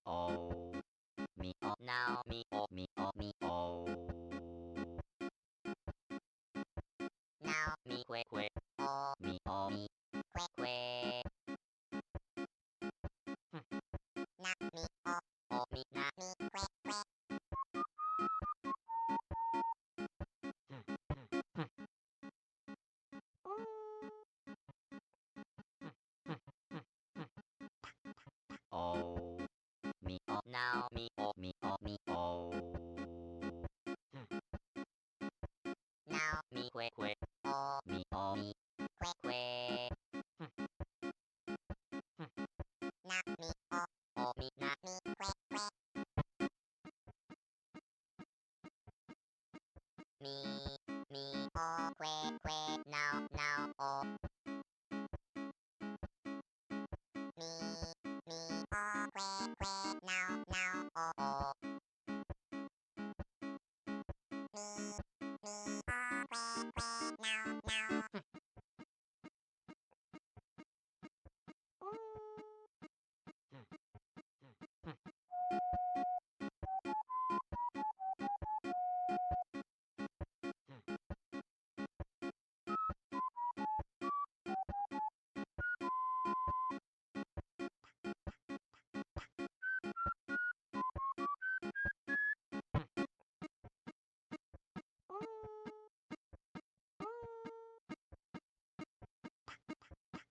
O mi o now mi o mi o mi o now mi que o mi o mi que na mi o mi na mi que o mi o now mi o mi o mi o now mi que o mi o mi que na mi o mi na mi que mi o que now o mi o que now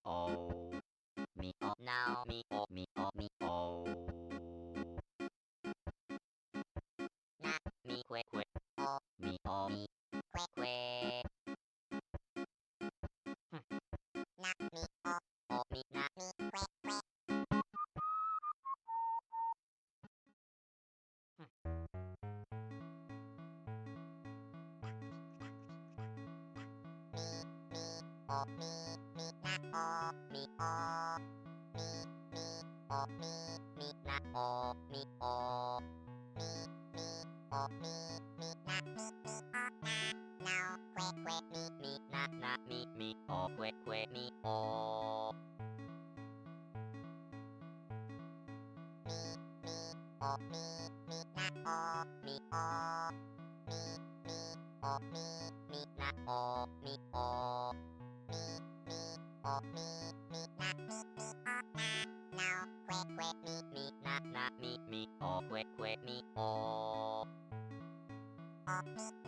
o o mi o now mi o mi o mi o na mi que o mi o mi que na mi o mi na mi que o mi na o mi o mi o mi na o mi o mi o mi na mi o na now que mi na mi o que mi o o mi na o mi o mi o mi na o mi o o mi na mi o now que mi na mi o que mi o mi o na mi na o mi o na o mi na o mi na mi na o mi o mi na mi o na now que mi na mi o que mi o o mi o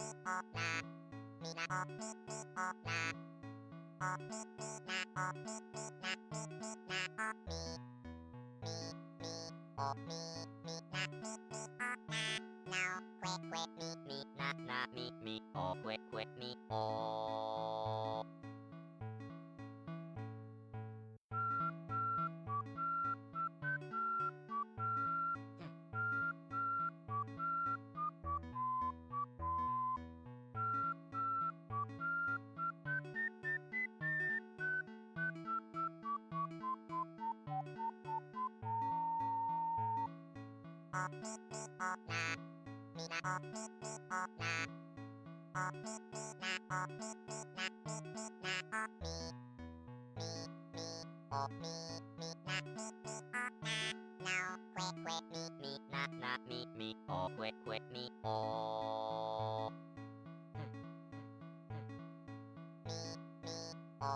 na mi na o mi o na o mi na o mi na mi na o mi o mi na mi o na now que mi na mi o que mi o mi o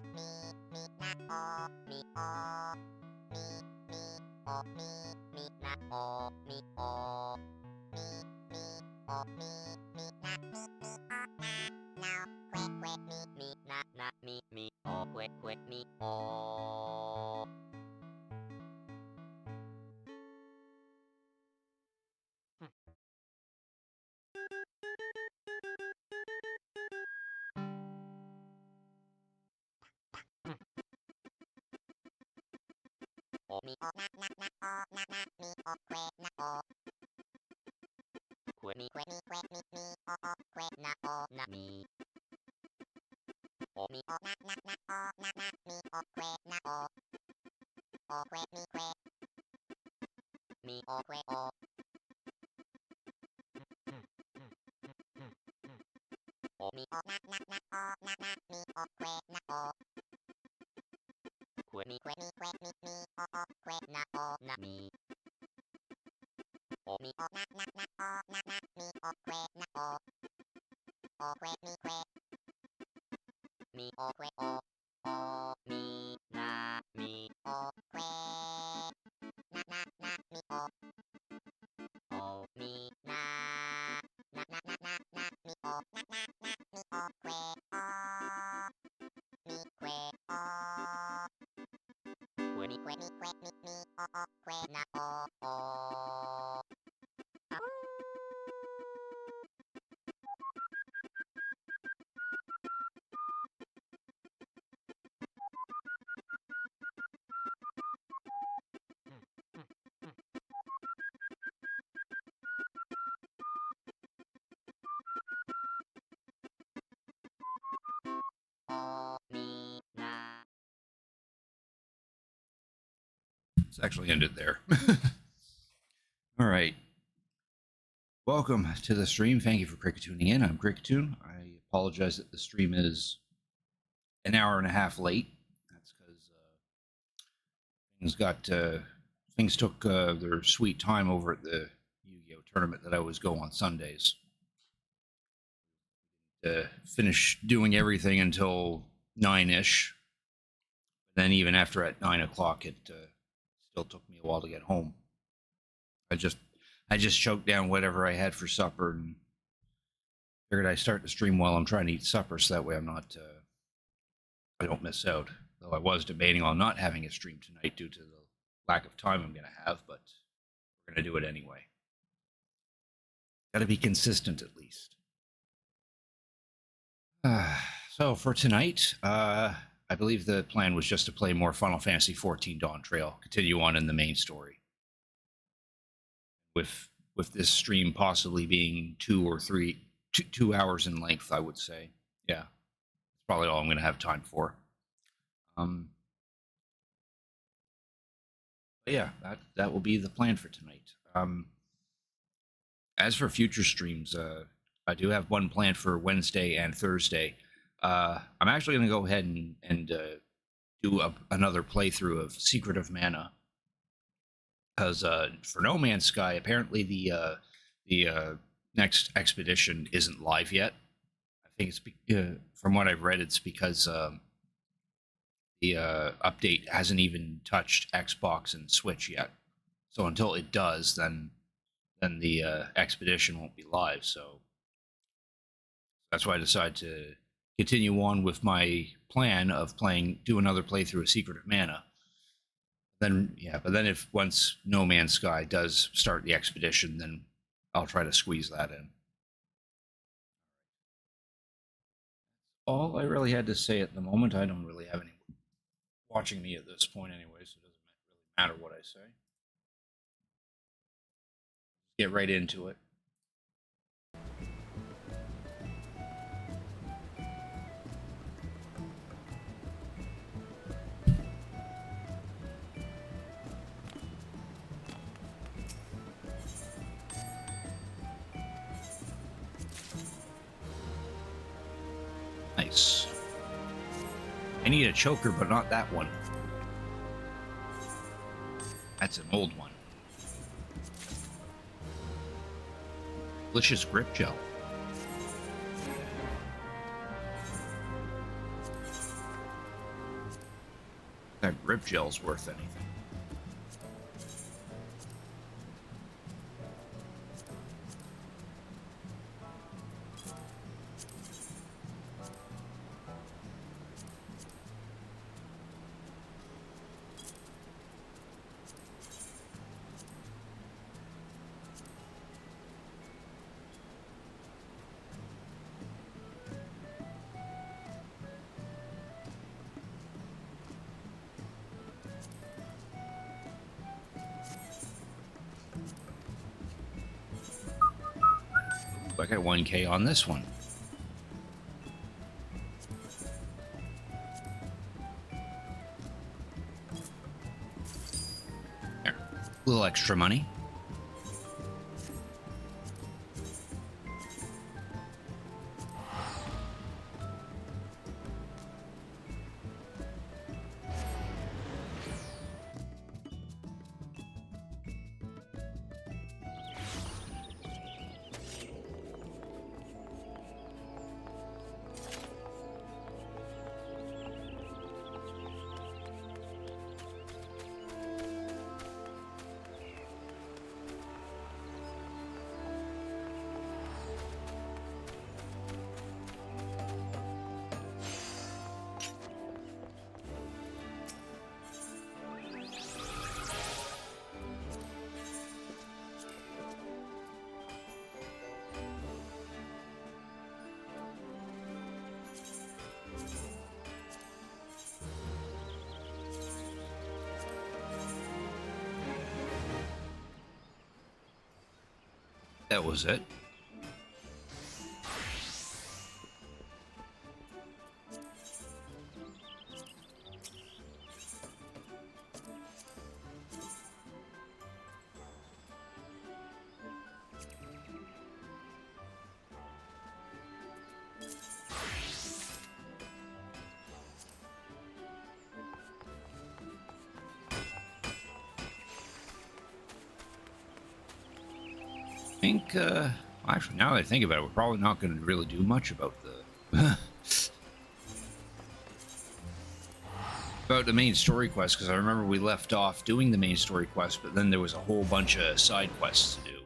It's actually ended there. All right. Welcome to the stream. Thank you for cricket tuning in. I'm Cricketune. I apologize that the stream is an hour and a half late. That's because things took their sweet time over at the Yu-Gi-Oh tournament that I always go on Sundays. Finish doing everything until 9-ish. Then even after at 9 o'clock, it still took me a while to get home. I just choked down whatever I had for supper and figured I'd start the stream while I'm trying to eat supper, so that way I don't miss out. Though I was debating on not having a stream tonight due to the lack of time I'm going to have, but we're going to do it anyway. Got to be consistent at least. So for tonight, I believe the plan was just to play more Final Fantasy XIV Dawntrail, continue on in the main story. With this stream possibly being 2 hours in length, I would say. Yeah, it's probably all I'm going to have time for. But yeah, that will be the plan for tonight. As for future streams, I do have one planned for Wednesday and Thursday. I'm actually going to go ahead and do another playthrough of Secret of Mana. Because for No Man's Sky, apparently the next expedition isn't live yet. I think it's from what I've read, it's because the update hasn't even touched Xbox and Switch yet. So until it does, then the expedition won't be live. So that's why I decided to continue on with my plan of do another playthrough of Secret of Mana. Then but then if once No Man's Sky does start the expedition, then I'll try to squeeze that in. All I really had to say at the moment. I don't really have anyone watching me at this point anyway, so it doesn't really matter what I say. Get right into it. Nice. I need a choker, but not that one. That's an old one. Delicious grip gel. That grip gel's worth anything. I got 1K on this one. There. A little extra money. That was it. I think, actually, now that I think about it, we're probably not going to really do much about the about the main story quest, because I remember we left off doing the main story quest, but then there was a whole bunch of side quests to do.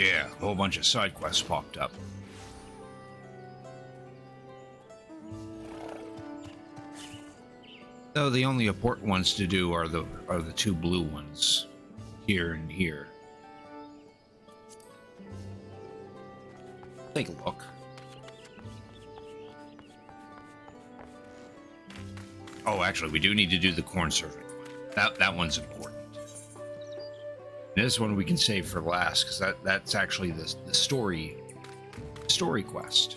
Yeah, a whole bunch of side quests popped up. Though the only important ones to do are the two blue ones, here and here. Take a look. Oh, actually, we do need to do the corn servant one. That one's important. This one we can save for last, because that's actually the story quest.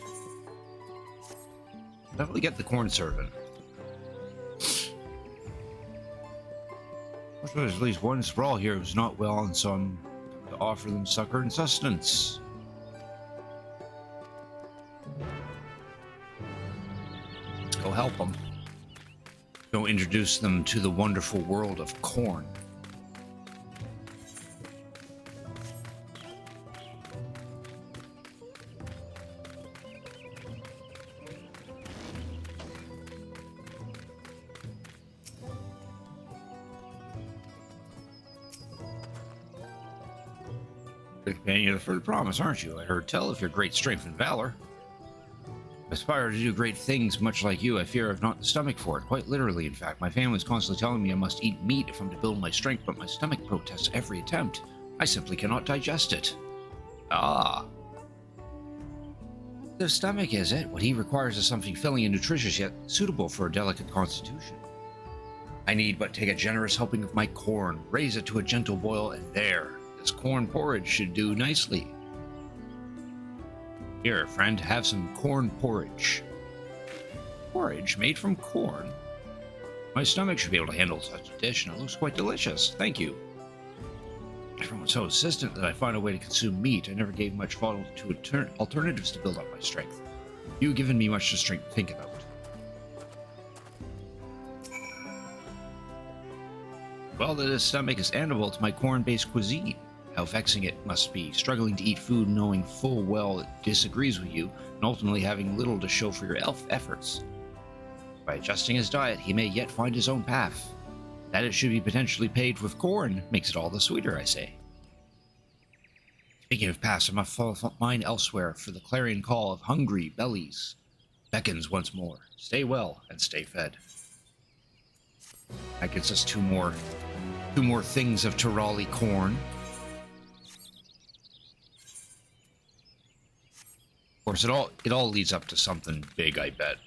Definitely get the corn servant. There's at least one sprawl here who's not well, and so I'm to offer them succor and sustenance. Let's go help them. Go introduce them to the wonderful world of corn. Companion of the Further Promise, aren't you? I heard tell of your great strength and valor. I aspire to do great things, much like you. I fear I've not the stomach for it. Quite literally, in fact. My family's constantly telling me I must eat meat if I'm to build my strength, but my stomach protests every attempt. I simply cannot digest it. Ah. The stomach, is it? What he requires is something filling and nutritious, yet suitable for a delicate constitution. I need but take a generous helping of my corn, raise it to a gentle boil, and there. This corn porridge should do nicely. Here, friend, have some corn porridge. Porridge made from corn? My stomach should be able to handle such a dish, and it looks quite delicious. Thank you. Everyone's so insistent that I find a way to consume meat. I never gave much thought to alternatives to build up my strength. You've given me much to think about. Well, that his stomach is animal to my corn-based cuisine. How vexing it must be, struggling to eat food knowing full well it disagrees with you, and ultimately having little to show for your efforts. By adjusting his diet, he may yet find his own path. That it should be potentially paid with corn makes it all the sweeter, I say. Speaking of paths, I must follow mine elsewhere, for the clarion call of hungry bellies beckons once more. Stay well and stay fed. That gets us two more things of Tirali corn. Of course, it all leads up to something big, I bet.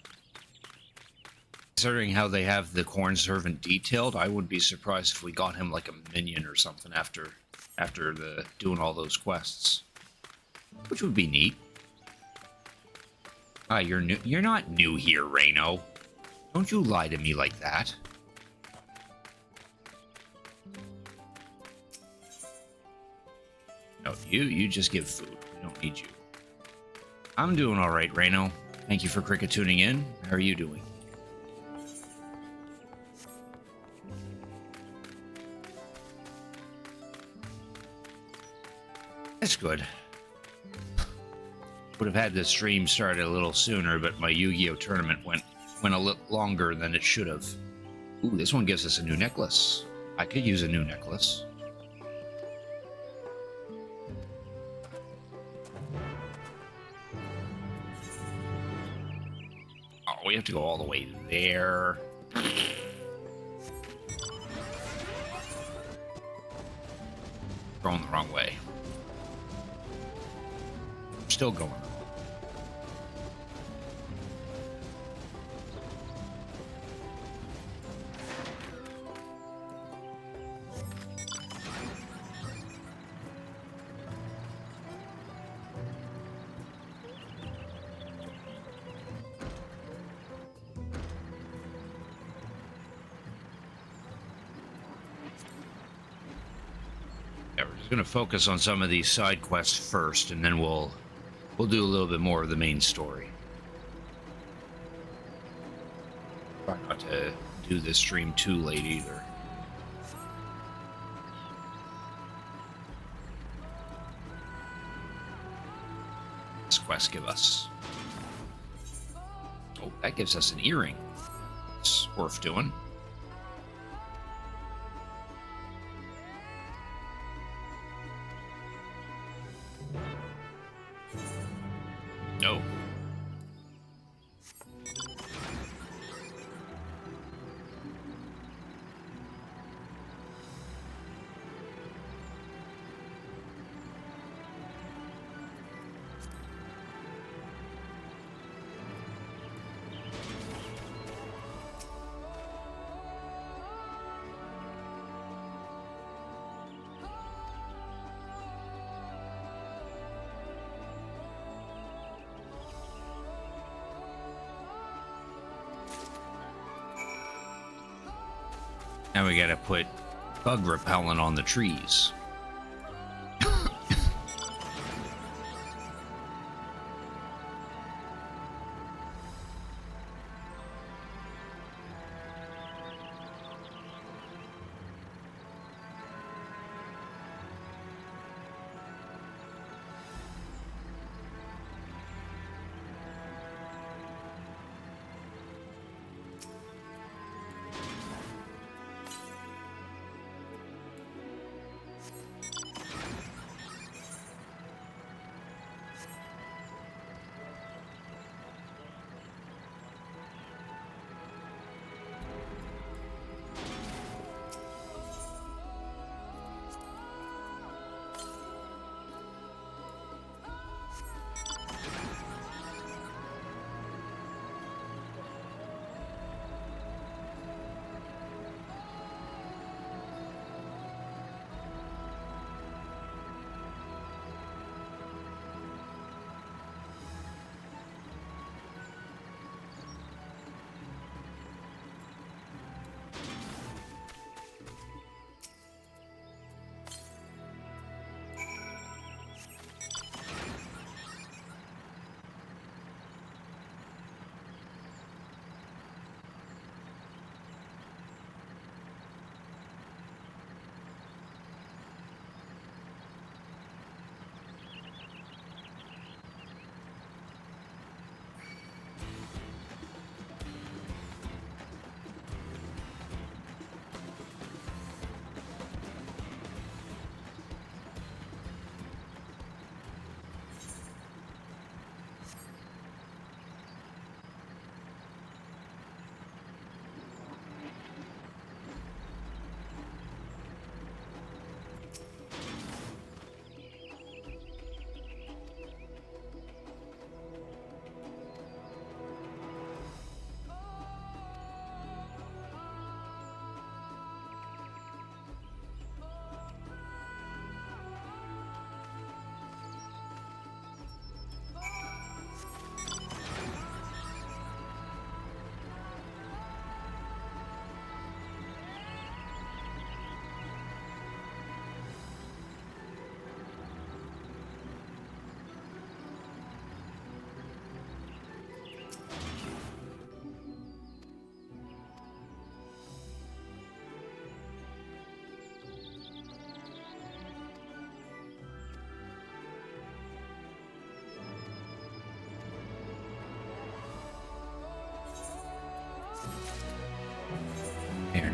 Considering how they have the corn servant detailed, I wouldn't be surprised if we got him like a minion or something after doing all those quests, which would be neat. Ah, you're new. You're not new here, Reno. Don't you lie to me like that. No, you just give food. We don't need you. I'm doing all right, Reno. Thank you for cricket tuning in. How are you doing? That's good. Would have had the stream started a little sooner, but my Yu-Gi-Oh tournament went a little longer than it should have. Ooh, this one gives us a new necklace. I could use a new necklace. Oh, we have to go all the way there. Going the wrong way. Still going. Yeah, we're just gonna focus on some of these side quests first, and then we'll do a little bit more of the main story. Try not to do this stream too late either. This quest give us. Oh, that gives us an earring. It's worth doing. No. Now we gotta put bug repellent on the trees.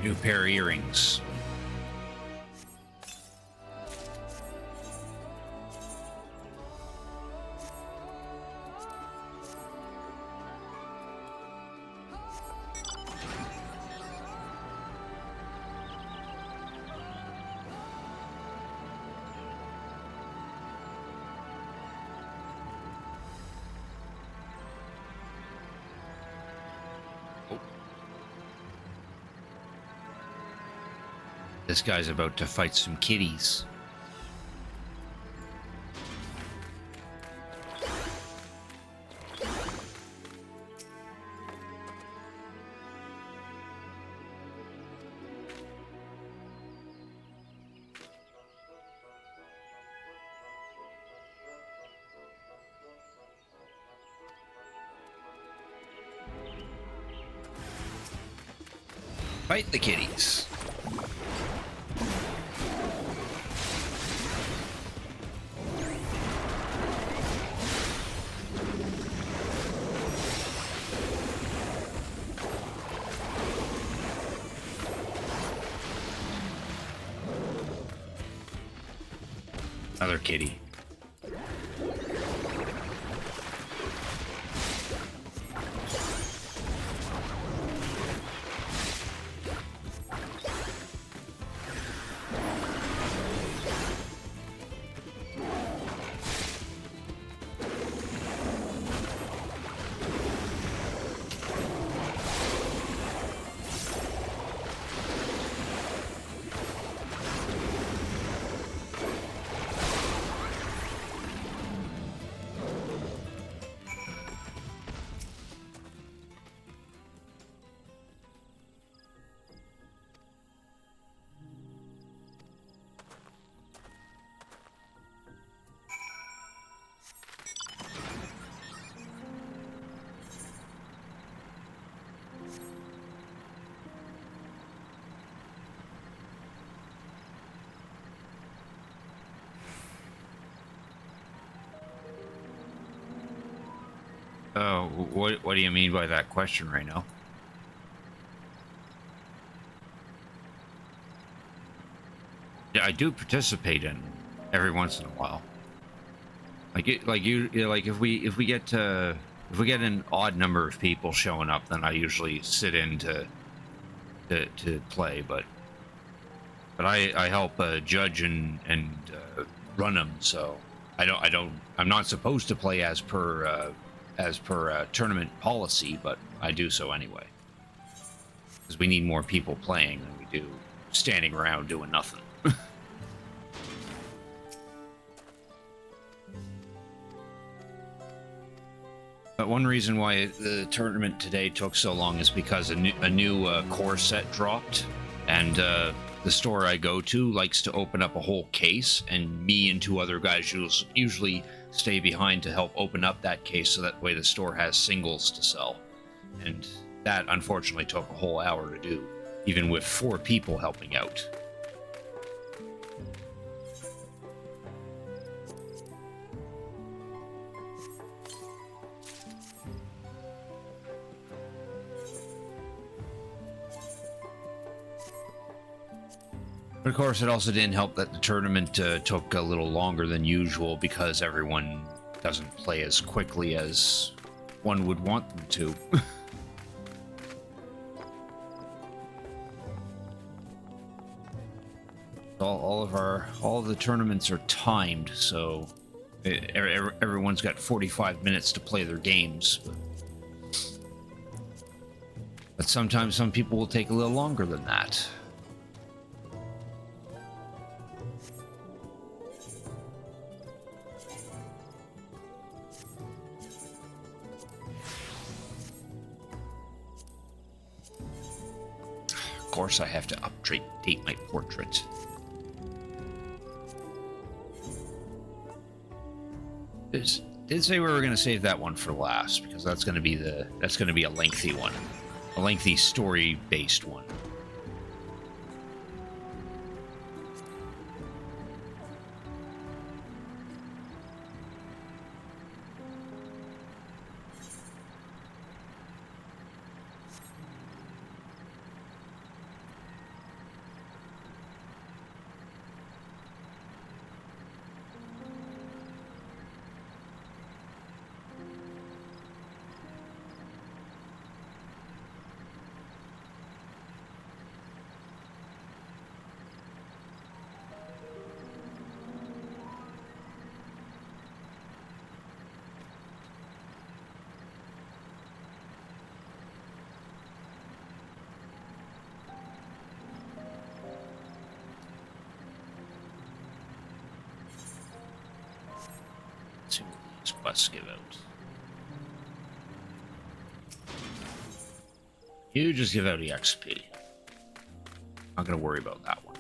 New pair of earrings. This guy's about to fight some kitties. Fight the kitties. Another kitty. Oh, what do you mean by that question right now? Yeah, I do participate in every once in a while. Like if we get an odd number of people showing up, then I usually sit in to play. But I help judge and run them, so I'm not supposed to play as per tournament policy, but I do so anyway. Because we need more people playing than we do standing around doing nothing. But one reason why the tournament today took so long is because a new core set dropped, and the store I go to likes to open up a whole case, and me and two other guys usually stay behind to help open up that case, so that way the store has singles to sell. And that unfortunately took a whole hour to do, even with 4 people helping out. But of course, it also didn't help that the tournament took a little longer than usual, because everyone doesn't play as quickly as one would want them to. all of the tournaments are timed, so everyone's got 45 minutes to play their games. But sometimes some people will take a little longer than that. Of course, I have to update my portrait. Did say we were going to save that one for last, because that's going to be a lengthy one, a lengthy story-based one. Let's see what these quests give out. You just give out EXP. Not gonna worry about that one.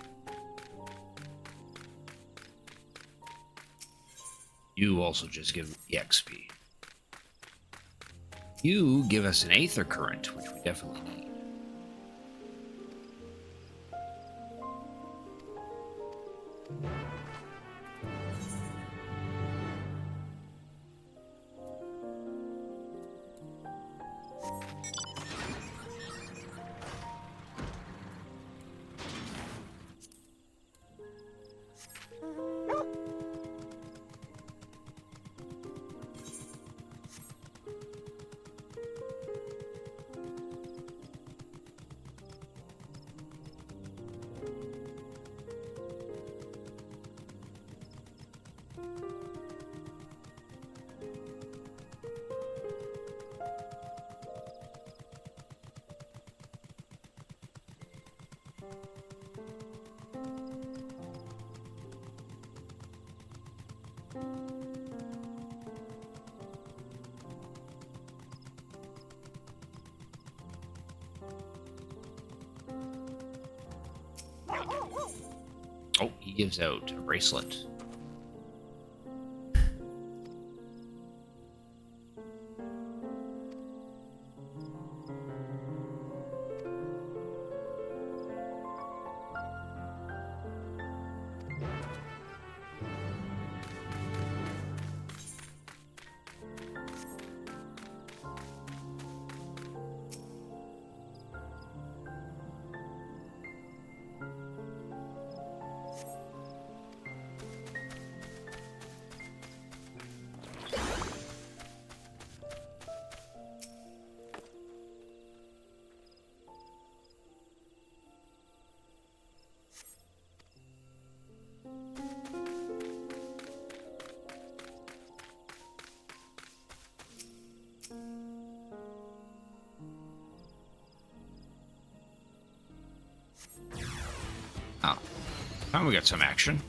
You also just give EXP. You give us an Aether Current, which we definitely need. Oh, he gives out a bracelet. Oh, now we got some action.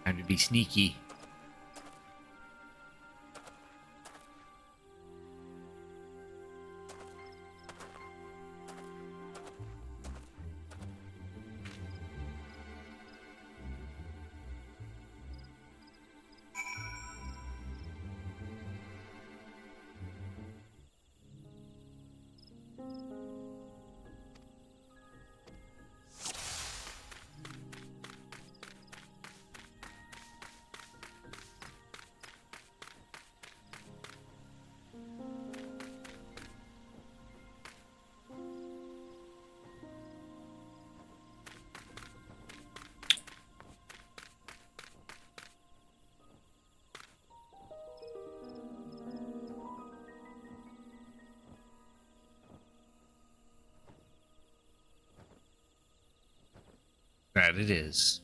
Time to be sneaky. That it is.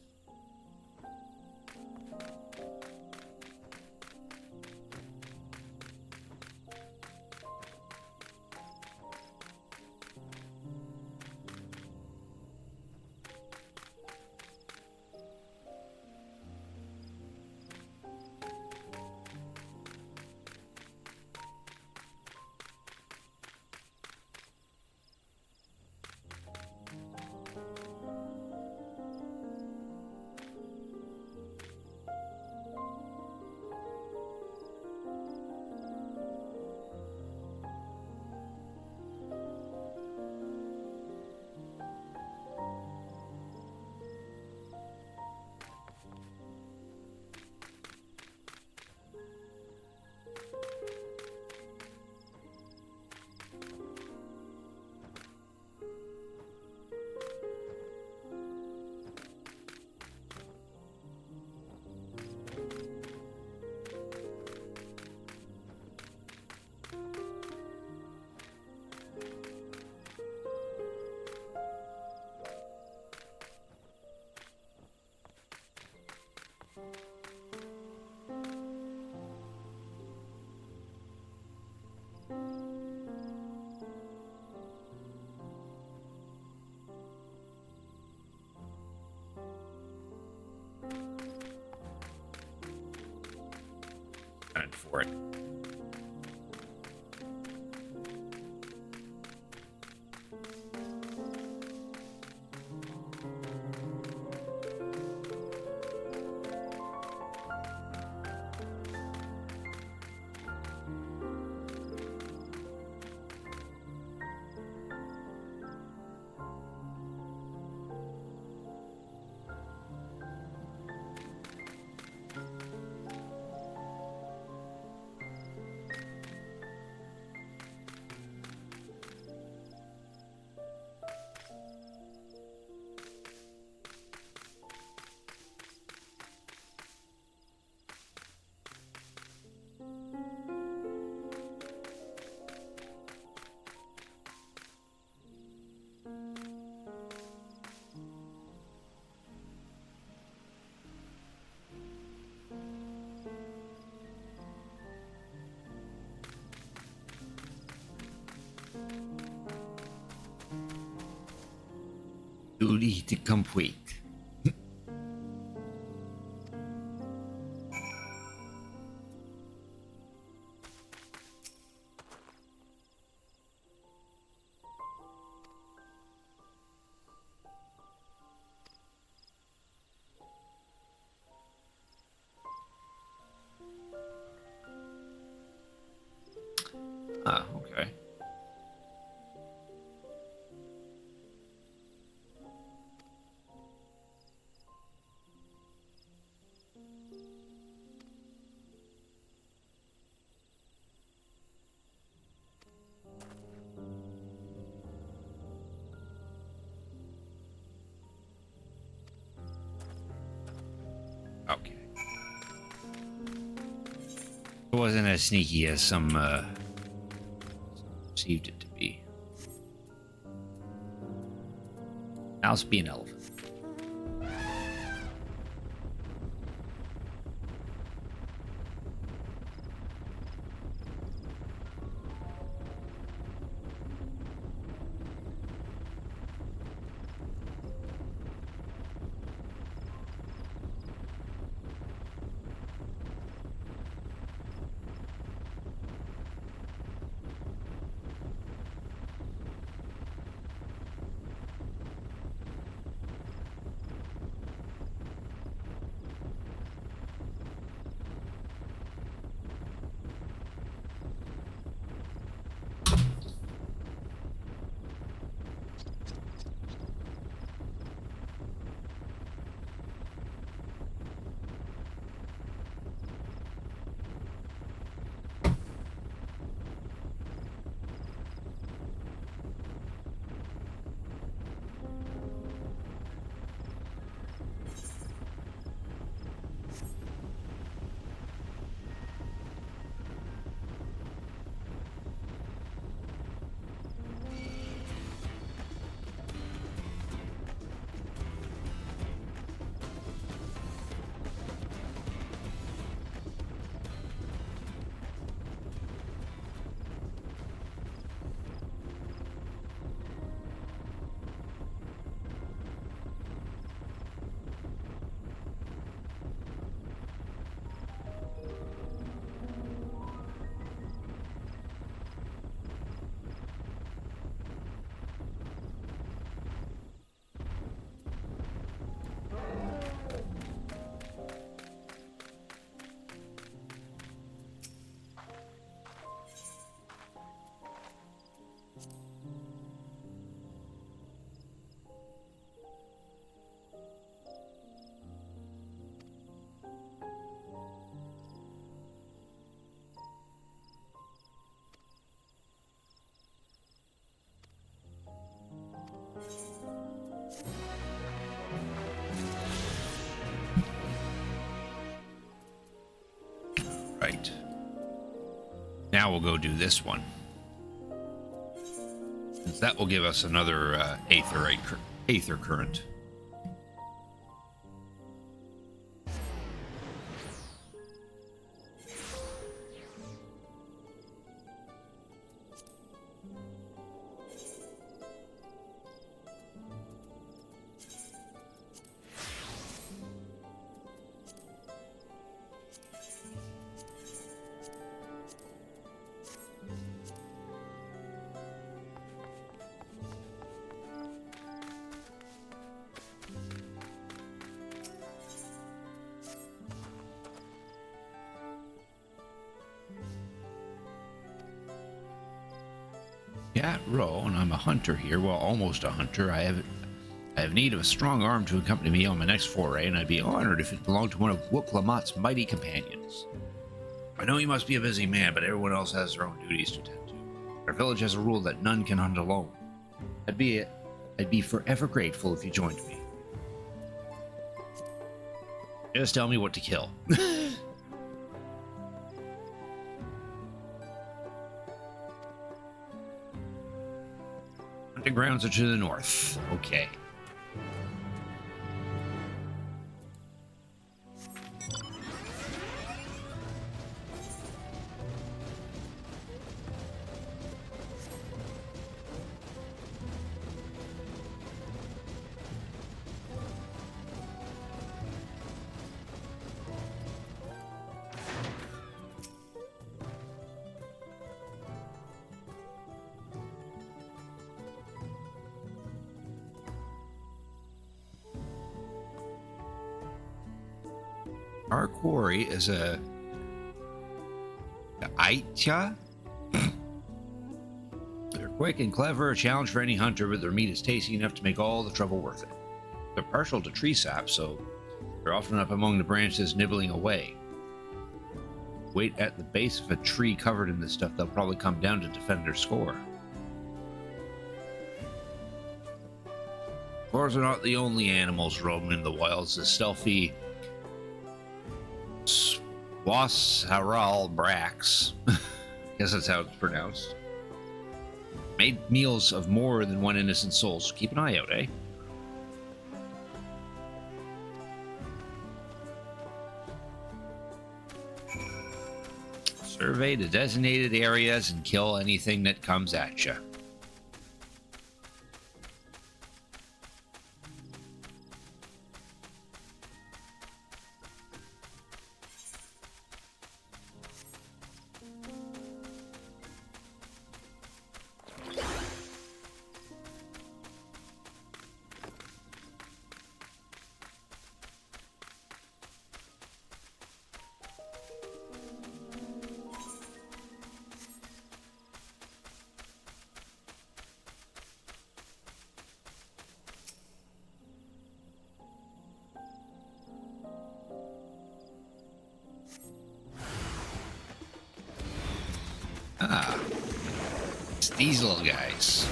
For it. Duty to complete. Ah, okay. Okay. It wasn't as sneaky as some perceived it to be. Mouse be an elephant. Now we'll go do this one. Since that will give us another aether current. Cat Row, and I'm a hunter here. Well, almost a hunter. I have need of a strong arm to accompany me on my next foray, and I'd be honored if it belonged to one of Wook Lamott's mighty companions. I know you must be a busy man, but everyone else has their own duties to attend to. Our village has a rule that none can hunt alone. I'd be forever grateful if you joined me. Just tell me what to kill. Hunting grounds are to the north. Okay. Our quarry is a Aitya. They're quick and clever, a challenge for any hunter, but their meat is tasty enough to make all the trouble worth it. They're partial to tree sap, so they're often up among the branches nibbling away. Wait at the base of a tree covered in this stuff, they'll probably come down to defend their score. Boars are not the only animals roaming in the wilds. The stealthy Swasharal Brax, guess that's how it's pronounced, made meals of more than one innocent soul, so keep an eye out, eh? Survey the designated areas and kill anything that comes at you. Ah, it's these little guys.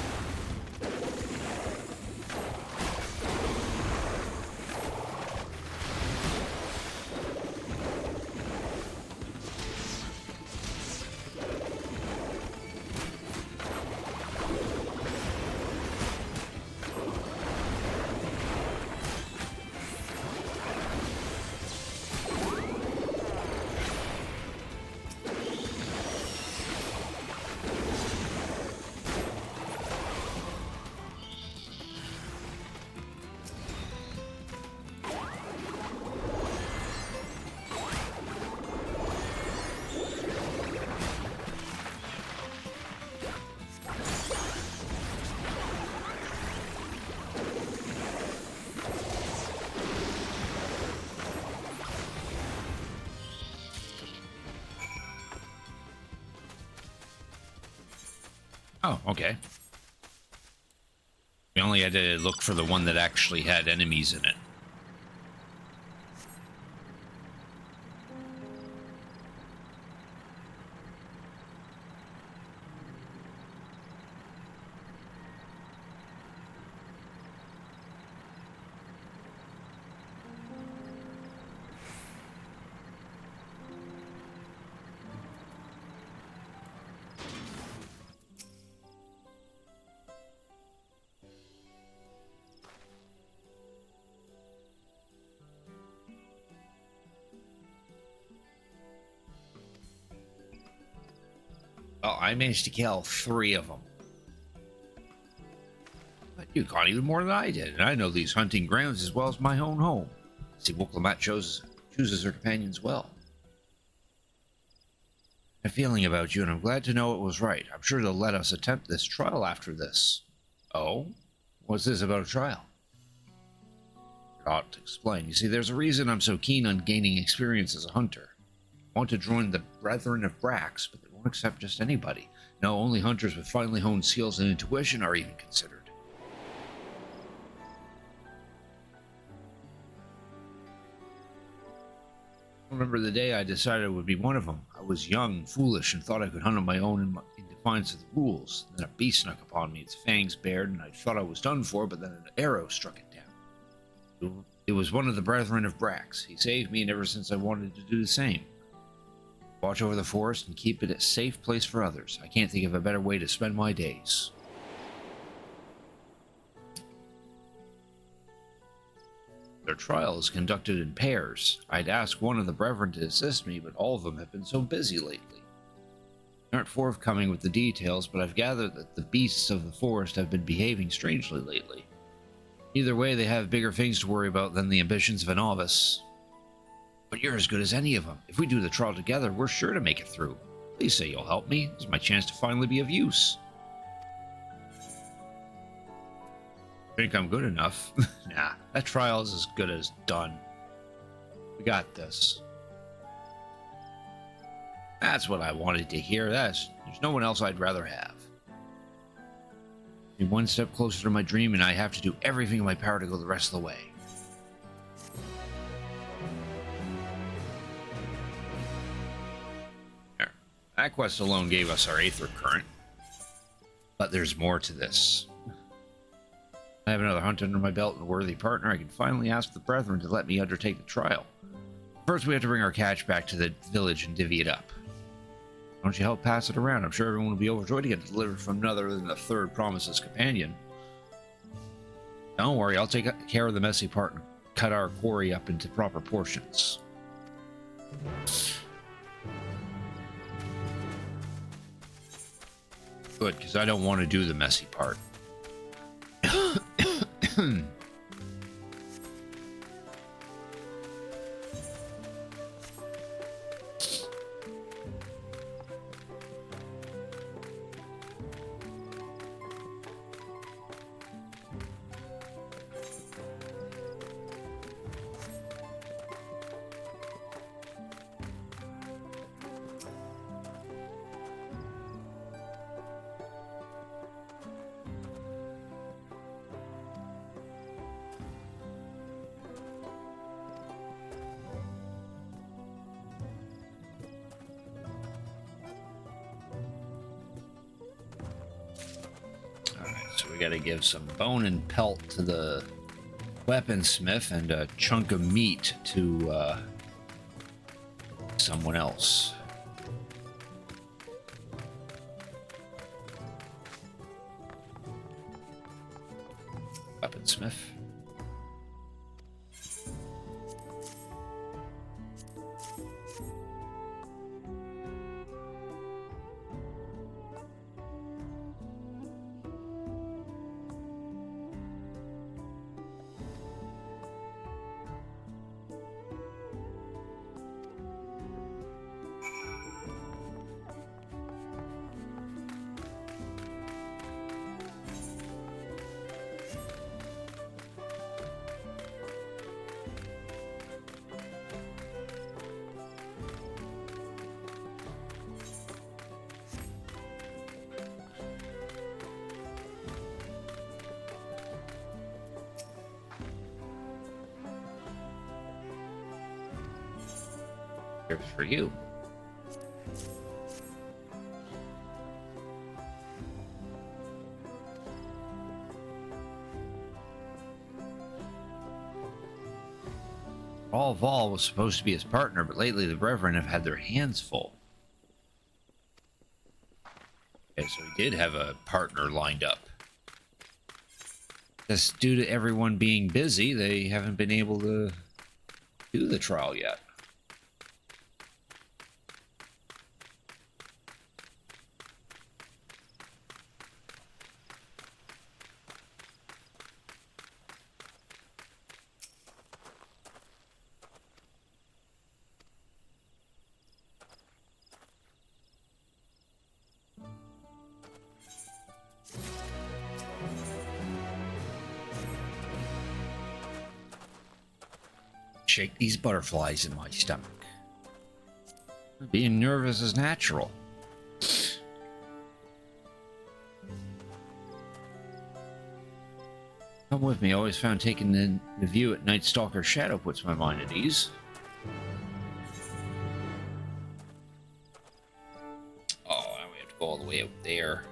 Oh, okay. We only had to look for the one that actually had enemies in it. Well, I managed to kill 3 of them. But you caught even more than I did, and I know these hunting grounds as well as my own home. See, Woklamat chooses her companions well. I have a feeling about you, and I'm glad to know it was right. I'm sure they'll let us attempt this trial after this. Oh? What's this about a trial? I ought to explain. You see, there's a reason I'm so keen on gaining experience as a hunter. I want to join the Brethren of Brax, but they won't accept just anybody. No, only hunters with finely honed skills and intuition are even considered. I remember the day I decided I would be one of them. I was young and foolish and thought I could hunt on my own in defiance of the rules. Then a beast snuck upon me, its fangs bared, and I thought I was done for, but then an arrow struck it down. It was one of the Brethren of Brax. He saved me, and ever since I wanted to do the same. Watch over the forest and keep it a safe place for others. I can't think of a better way to spend my days. Their trial is conducted in pairs. I'd ask one of the Brethren to assist me, but all of them have been so busy lately. They aren't forthcoming with the details, but I've gathered that the beasts of the forest have been behaving strangely lately. Either way, they have bigger things to worry about than the ambitions of a novice. But you're as good as any of them. If we do the trial together, we're sure to make it through. Please say you'll help me. This is my chance to finally be of use. Think I'm good enough? Nah, that trial is as good as done. We got this. That's what I wanted to hear. There's no one else I'd rather have. I'm one step closer to my dream, and I have to do everything in my power to go the rest of the way. There. That quest alone gave us our Aether Current. But there's more to this. I have another hunt under my belt and a worthy partner. I can finally ask the Brethren to let me undertake the trial. First, we have to bring our catch back to the village and divvy it up. Why don't you help pass it around? I'm sure everyone will be overjoyed to get it delivered from none other than the third Promise's companion. Don't worry, I'll take care of the messy part and cut our quarry up into proper portions. Good, because I don't want to do the messy part. So we gotta give some bone and pelt to the weaponsmith and a chunk of meat to someone else. Weaponsmith. Here's for you. Vol was supposed to be his partner, but lately the Brethren have had their hands full. Okay, so he did have a partner lined up. Just due to everyone being busy, they haven't been able to do the trial yet. shake these butterflies in my stomach. Being nervous is natural. Come with me. Always found taking the view at Night Stalker's shadow puts my mind at ease. Oh, now we have to go all the way up there.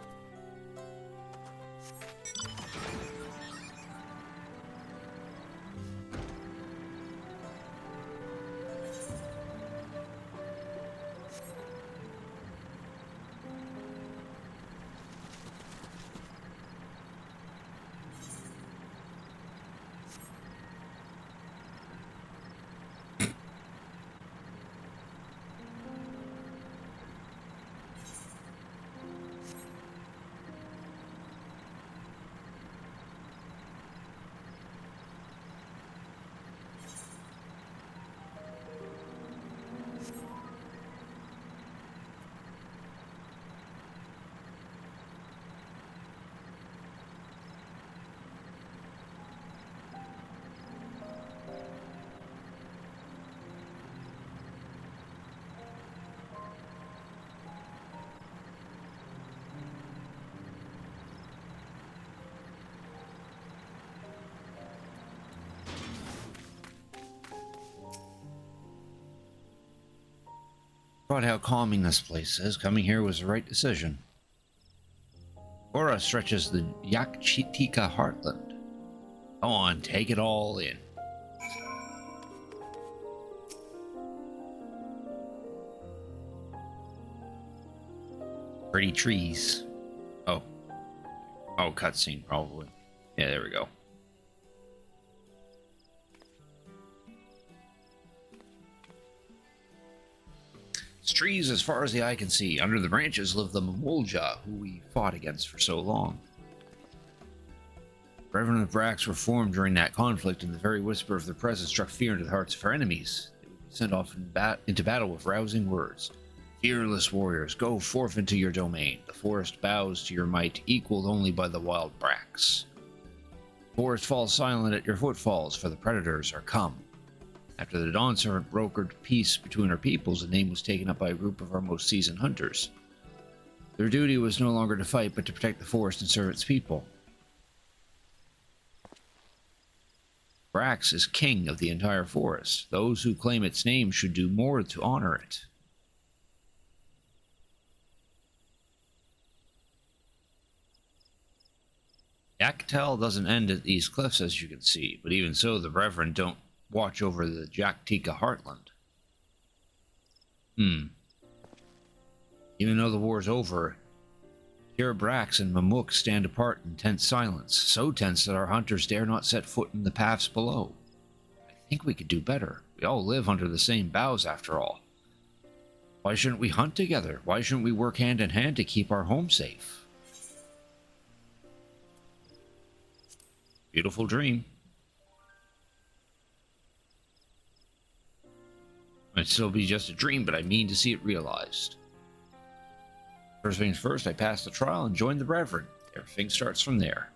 About how calming this place is, coming here was the right decision. Aura stretches the Yakchitika heartland. Go on, take it all in. Pretty trees. Oh. Oh, cutscene, probably. Yeah, there we go. Trees as far as the eye can see. Under the branches live the Mamulja, who we fought against for so long. Reverend of Brax were formed during that conflict, and the very whisper of their presence struck fear into the hearts of our enemies. They would be sent off into battle with rousing words. Fearless warriors, go forth into your domain. The forest bows to your might, equaled only by the wild Brax. The forest falls silent at your footfalls, for the predators are come. After the Dawn Servant brokered peace between our peoples, the name was taken up by a group of our most seasoned hunters. Their duty was no longer to fight, but to protect the forest and serve its people. Brax is king of the entire forest. Those who claim its name should do more to honor it. Yaktel doesn't end at these cliffs, as you can see, but even so, the Reverend don't watch over the Jaktika heartland. Even though the war's over, here Brax and Mamuk stand apart in tense silence, so tense that our hunters dare not set foot in the paths below. I think we could do better. We all live under the same boughs after all. Why shouldn't we hunt together? Why shouldn't we work hand in hand to keep our home safe? Beautiful dream. Might still be just a dream, but I mean to see it realized. First things first, I passed the trial and joined the Reverend. Everything starts from there.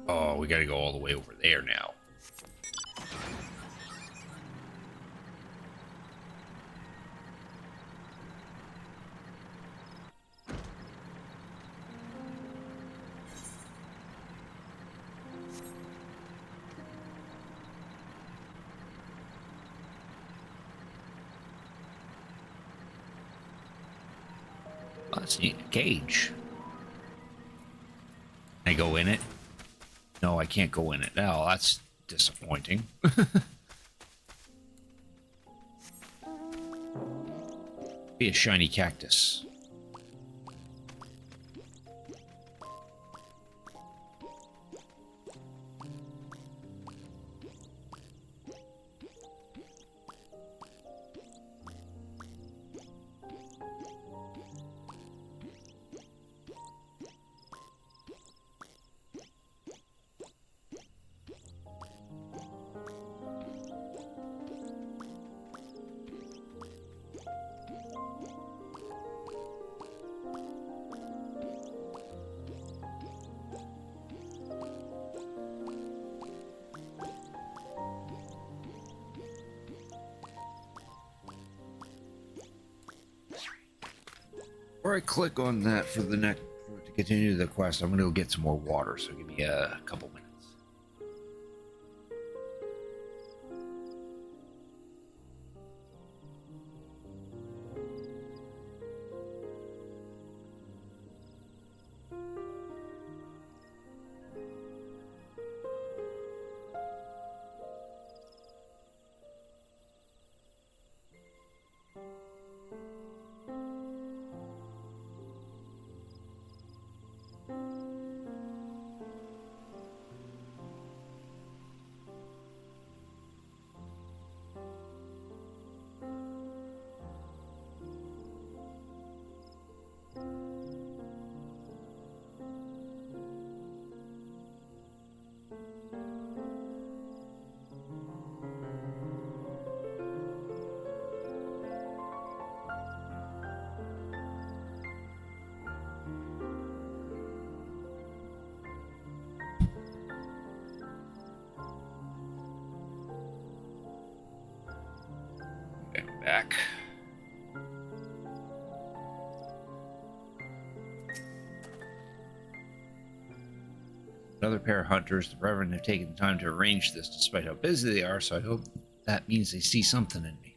Oh, we gotta go all the way over there now. Oh, that's neat. A cage. Can I go in it? No, I can't go in it. Oh, that's disappointing. Be a shiny cactus. before I click on that for the next to continue the quest, I'm gonna go get some more water. So give me a couple minutes. Okay, I'm back. Another pair of hunters. The Reverend have taken the time to arrange this despite how busy they are, so I hope that means they see something in me.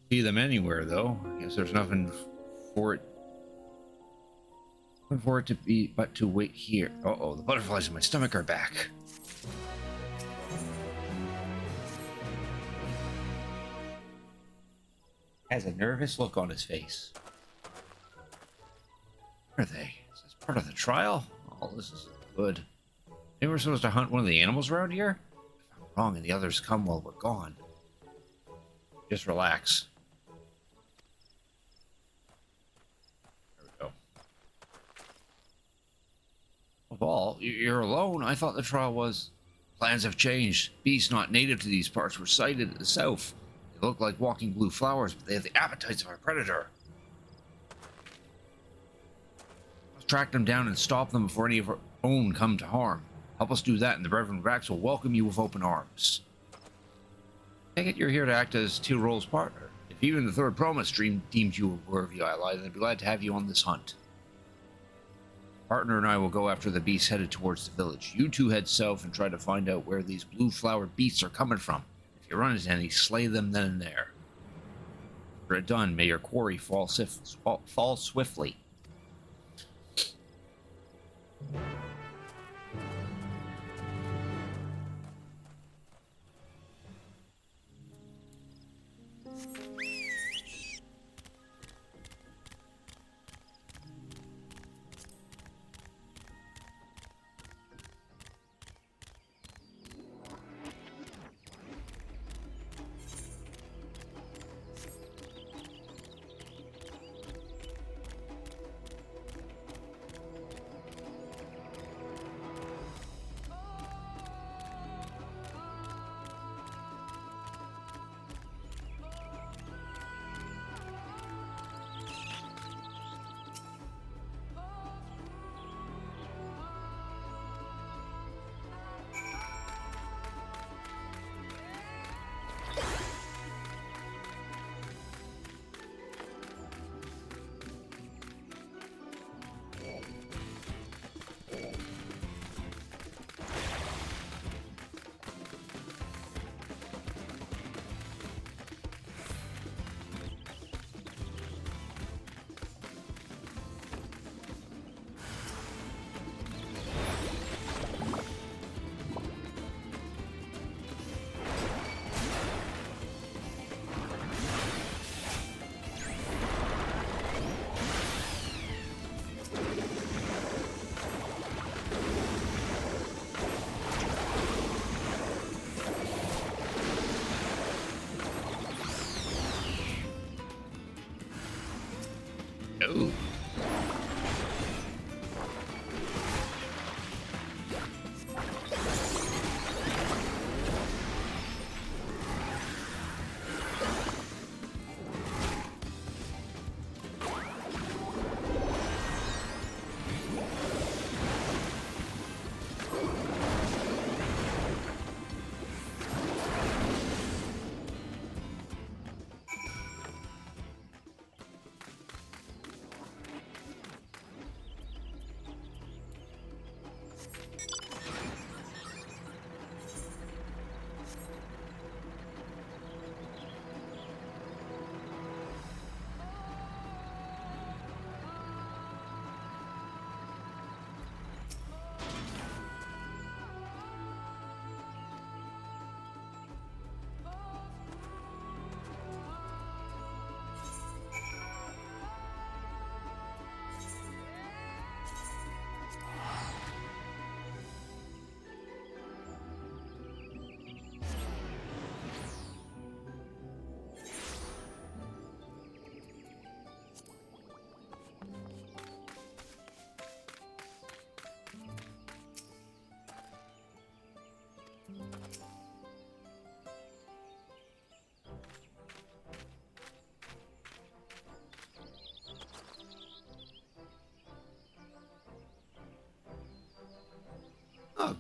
See them anywhere, though. I guess there's nothing for it to be but to wait here. Uh-oh, the butterflies in my stomach are back. Has a nervous look on his face. Where are they? Is this part of the trial? Oh, this is good. Maybe we're supposed to hunt one of the animals around here? If I'm wrong and the others come while we're gone. Just relax. There we go. Of all, you're alone. I thought the trial was... Plans have changed. Beasts not native to these parts were sighted at the south. They look like walking blue flowers, but they have the appetites of our predator. Let's track them down and stop them before any of our own come to harm. Help us do that, and the Reverend Rax will welcome you with open arms. Take it you're here to act as Tyrol's partner. If even the Third Promise deemed you a worthy ally, then I'd be glad to have you on this hunt. Partner and I will go after the beasts headed towards the village. You two head south and try to find out where these blue-flowered beasts are coming from. If you run into any, slay them then and there. After it's done, may your quarry fall swiftly.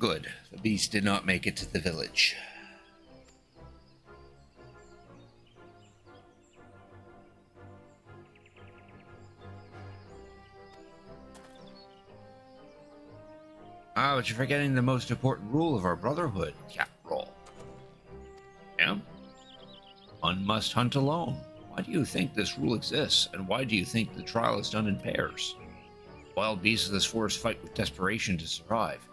Good. The beast did not make it to the village. Ah, but you're forgetting the most important rule of our brotherhood, Cat Roll. Yeah? One must hunt alone. Why do you think this rule exists, and why do you think the trial is done in pairs? Wild beasts of this forest fight with desperation to survive.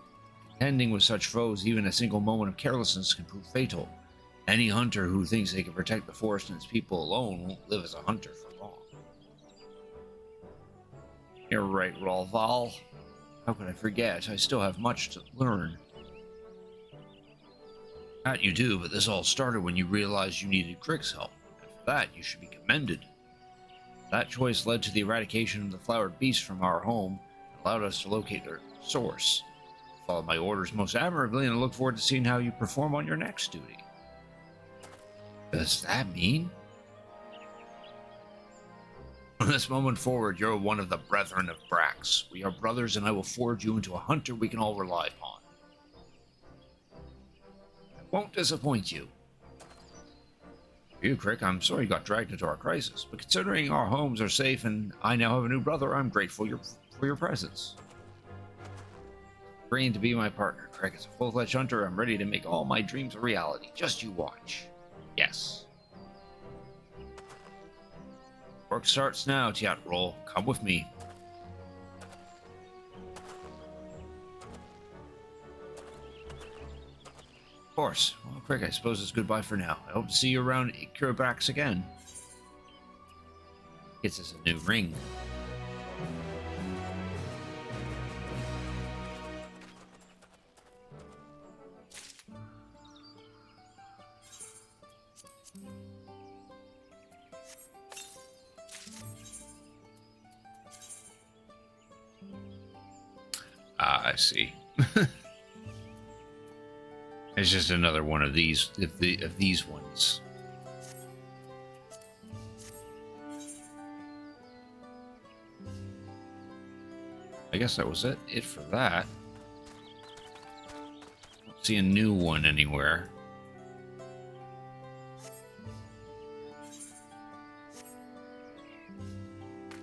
Contending with such foes, even a single moment of carelessness can prove fatal. Any hunter who thinks they can protect the forest and its people alone won't live as a hunter for long. You're right, Rolval. How could I forget? I still have much to learn. That you do, but this all started when you realized you needed Crick's help. And for that, you should be commended. That choice led to the eradication of the flowered beast from our home and allowed us to locate their source. I followed my orders most admirably and I look forward to seeing how you perform on your next duty. Does that mean? From this moment forward, you're one of the brethren of Brax. We are brothers, and I will forge you into a hunter we can all rely upon. I won't disappoint you. For you, Crick, I'm sorry you got dragged into our crisis, but considering our homes are safe and I now have a new brother, I'm grateful for your presence. Agreeing to be my partner, Crick. As a full-fledged hunter, I'm ready to make all my dreams a reality. Just you watch. Yes. Work starts now, Tiat Roll. Come with me. Of course. Well, Crick, I suppose it's goodbye for now. I hope to see you around Kirabrax again. Gets us a new ring. Ah, I see. It's just another one of these, of these ones. I guess that was it for that. Don't see a new one anywhere.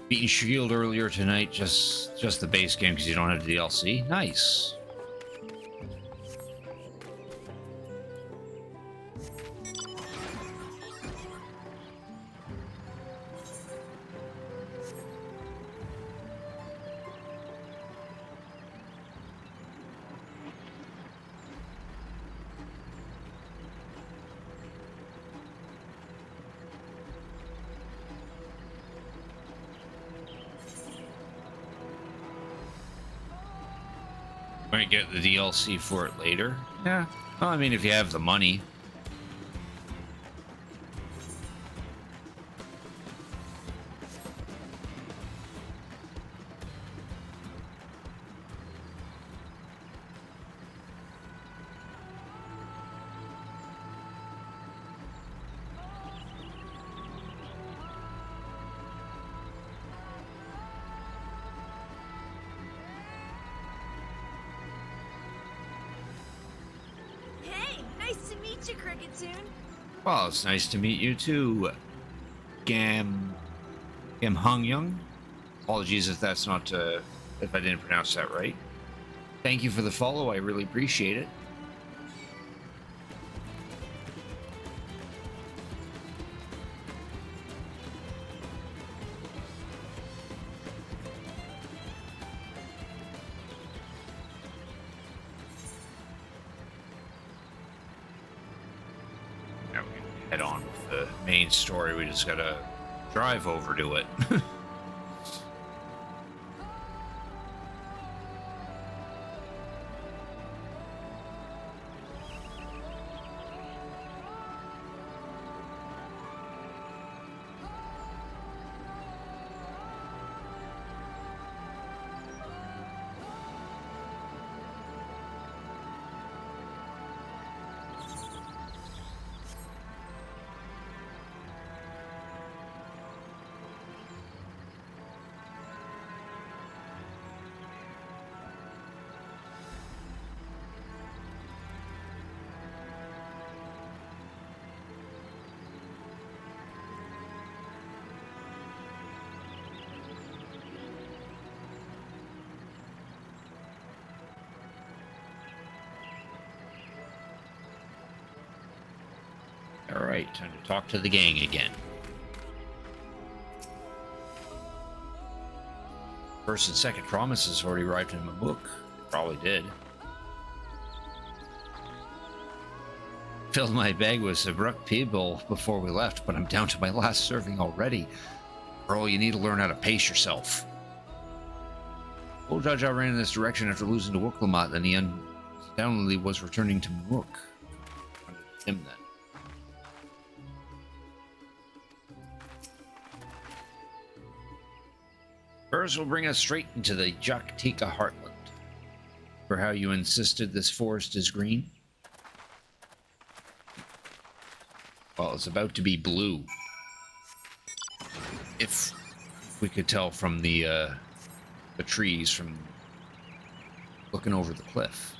Beaten Shield earlier tonight, just the base game because you don't have the DLC. Nice. Might get the DLC for it later. Yeah. Well, I mean, if you have the money. Well, it's nice to meet you too, Gam Hong Young. Apologies if that's not if I didn't pronounce that right. Thank you for the follow. I really appreciate it. Head on with the main story. We just gotta drive over to it. Alright, time to talk to the gang again. First and second promises already arrived in my book. Probably did. Filled my bag with abrupt people before we left, but I'm down to my last serving already. Girl, you need to learn how to pace yourself. Old Jaja ran in this direction after losing to Wooklamat, then he undoubtedly was returning to Mook. Him then. First will bring us straight into the Jaktika heartland. For how you insisted this forest is green? Well, it's about to be blue. If we could tell from the trees from looking over the cliff.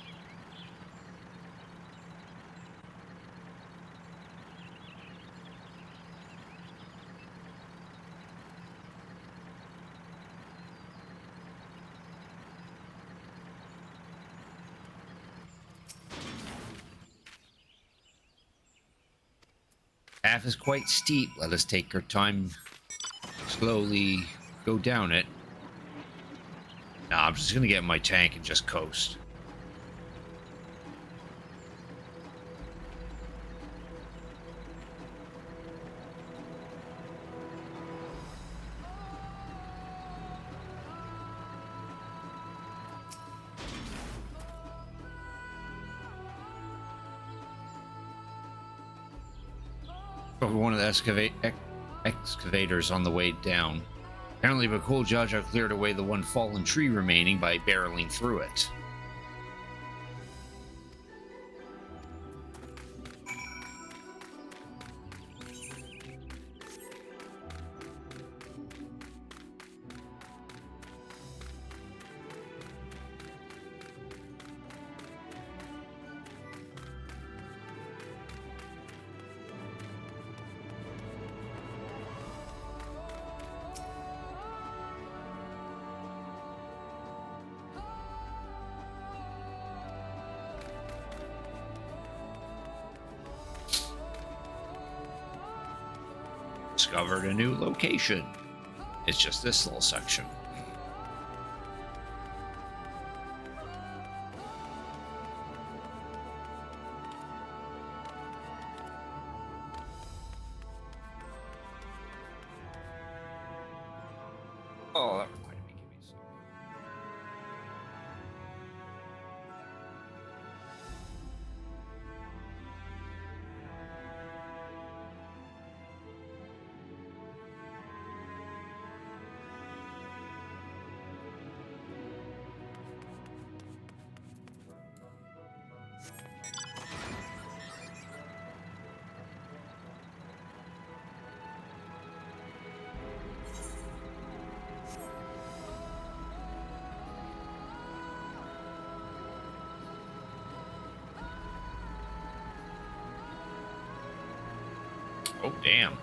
Path is quite steep. Let us take our time, slowly go down it. Nah, I'm just gonna get in my tank and just coast. Over one of the excavators on the way down. Apparently, Bakul Jaja cleared away the one fallen tree remaining by barreling through it. Discovered a new location. It's just this little section. Oh, that reminded me. Give me a second. Oh, damn.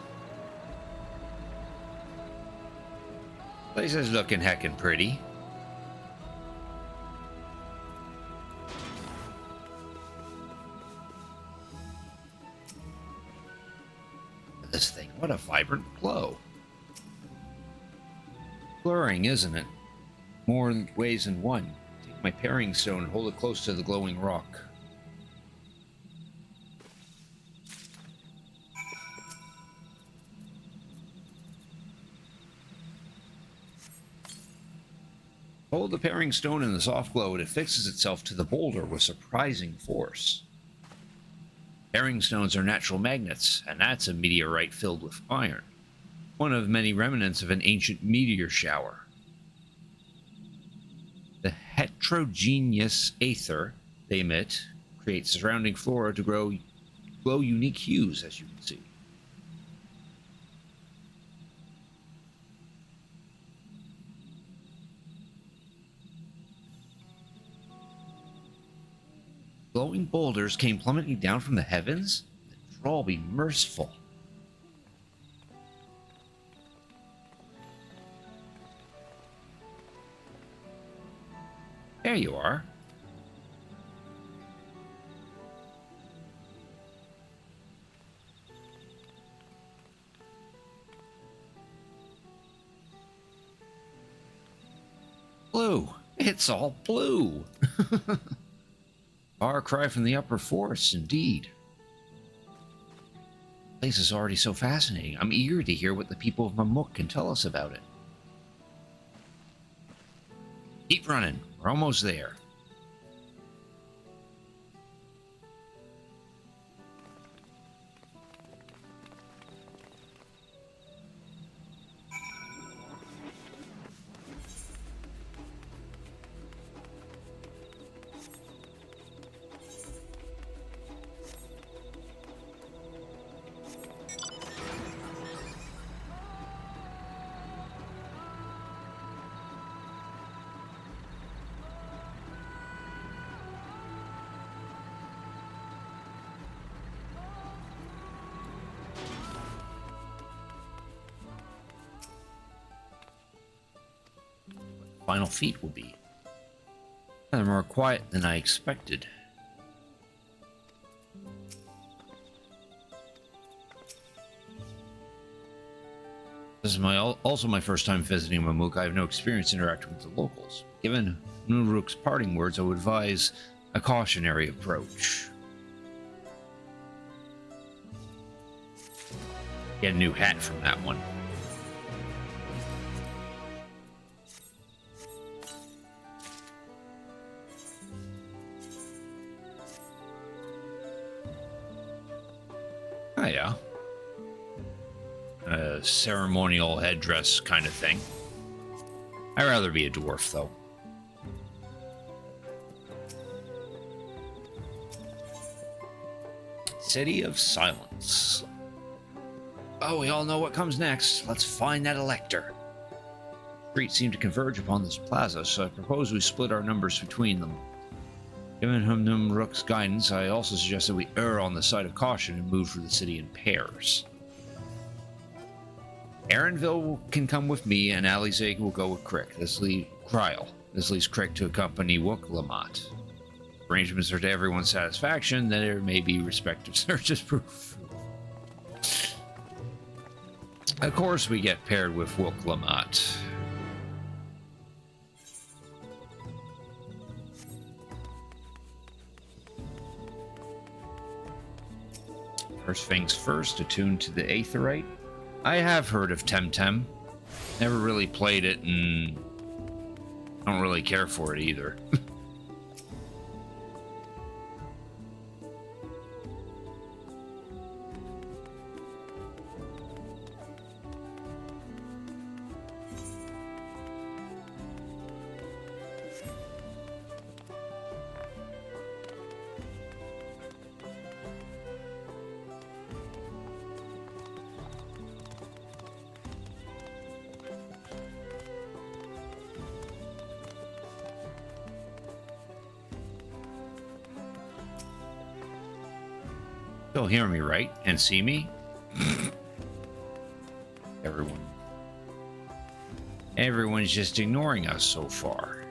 Place is looking heckin' pretty. This thing, what a vibrant glow. Blurring, isn't it? More ways than one. Take my paring stone and hold it close to the glowing rock. Hold the paring stone in the soft glow and it fixes itself to the boulder with surprising force. Paring stones are natural magnets, and that's a meteorite filled with iron. One of many remnants of an ancient meteor shower. The heterogeneous aether they emit creates surrounding flora to glow unique hues, as you can see. Glowing boulders came plummeting down from the heavens? The troll be merciful. There you are. It's all blue. Far cry from the upper forests, indeed. The place is already so fascinating. I'm eager to hear what the people of Mamuk can tell us about it. Keep running. We're almost there. Final feat will be. They're more quiet than I expected. This is also my first time visiting Mamuk. I have no experience interacting with the locals. Given Nuruk's parting words, I would advise a cautionary approach. Get a new hat from that one. Oh, yeah. A ceremonial headdress kind of thing. I'd rather be a dwarf, though. City of Silence. Oh, we all know what comes next. Let's find that elector. Streets seem to converge upon this plaza, so I propose we split our numbers between them. Given Rook's guidance, I also suggest that we err on the side of caution and move through the city in pairs. Aaronville can come with me, and Alizé will go with Crick. This leaves Crick to accompany Wook Lamont. Arrangements are to everyone's satisfaction, that there may be respective searches proof. Of course, we get paired with Wook Lamont. First things first, attuned to the Aetherite. I have heard of Temtem. Never really played it, and don't really care for it either. You'll hear me, right? And see me? Everyone's just ignoring us so far.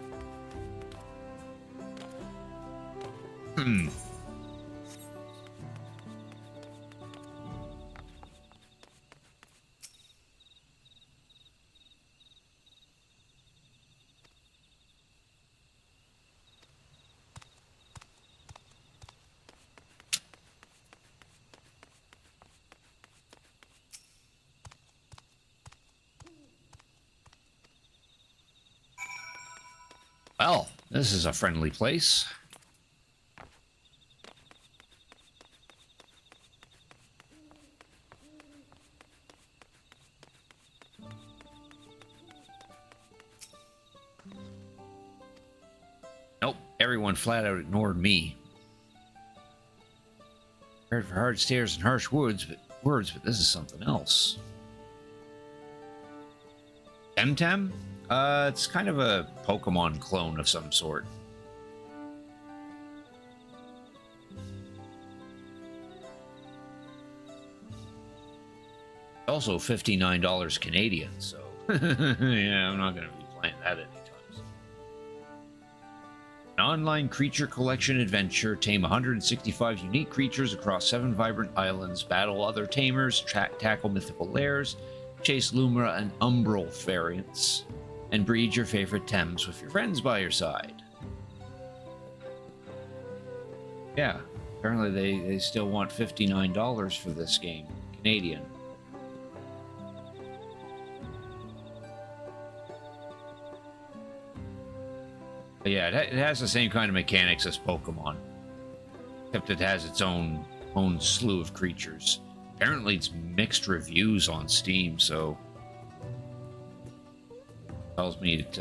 Well, this is a friendly place. Nope, everyone flat out ignored me. Heard for hard stairs and harsh words, but this is something else. Temtem? It's kind of a Pokemon clone of some sort. Also $59 Canadian, so yeah, I'm not going to be playing that anytime soon. An online creature collection adventure. Tame 165 unique creatures across 7 vibrant islands, battle other tamers, tackle mythical lairs, chase Lumra and Umbral variants. and breed your favorite Thames with your friends by your side. Yeah, apparently they still want $59 for this game, Canadian. But yeah, it has the same kind of mechanics as Pokemon, except it has its own slew of creatures. Apparently, it's mixed reviews on Steam, so tells me it.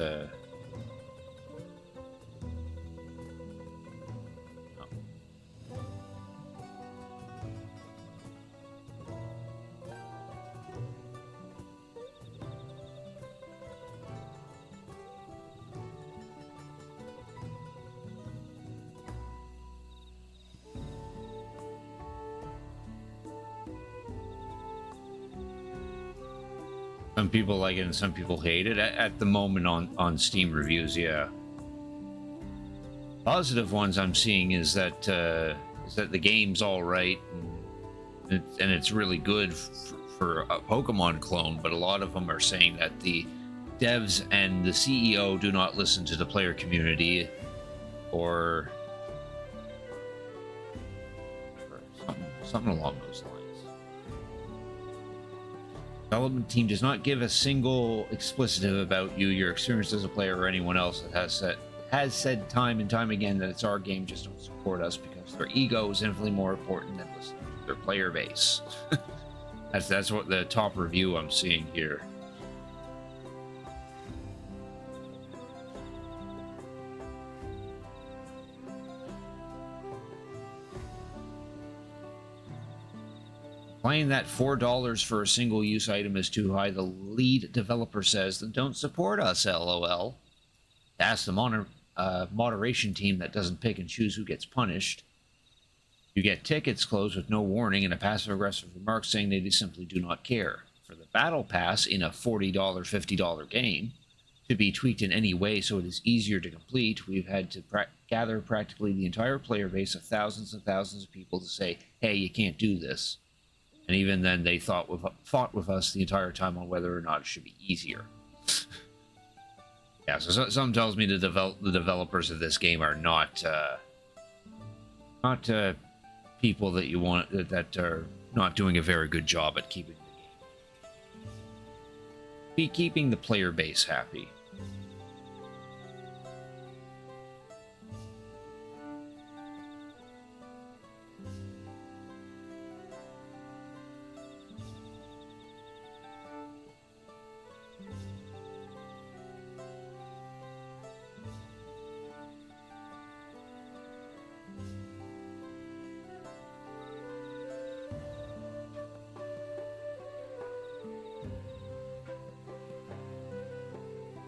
Some people like it and some people hate it. At the moment on Steam reviews, yeah. Positive ones I'm seeing is that the game's all right and it's really good for a Pokemon clone, but a lot of them are saying that the devs and the CEO do not listen to the player community or something along those lines. Development team does not give a single explicitive about you, your experience as a player, or anyone else that has said time and time again that it's our game, just don't support us because their ego is infinitely more important than listening to their player base. That's what the top review I'm seeing here. Claiming that $4 for a single-use item is too high, the lead developer says, then don't support us, LOL. Ask the moderation team that doesn't pick and choose who gets punished. You get tickets closed with no warning and a passive-aggressive remark saying they simply do not care. For the battle pass in a $40, $50 game, to be tweaked in any way so it is easier to complete, we've had to gather practically the entire player base of thousands and thousands of people to say, hey, you can't do this. And even then, they fought with us the entire time on whether or not it should be easier. Yeah, so something tells me the developers of this game are not people that you want that are not doing a very good job at keeping the player base happy.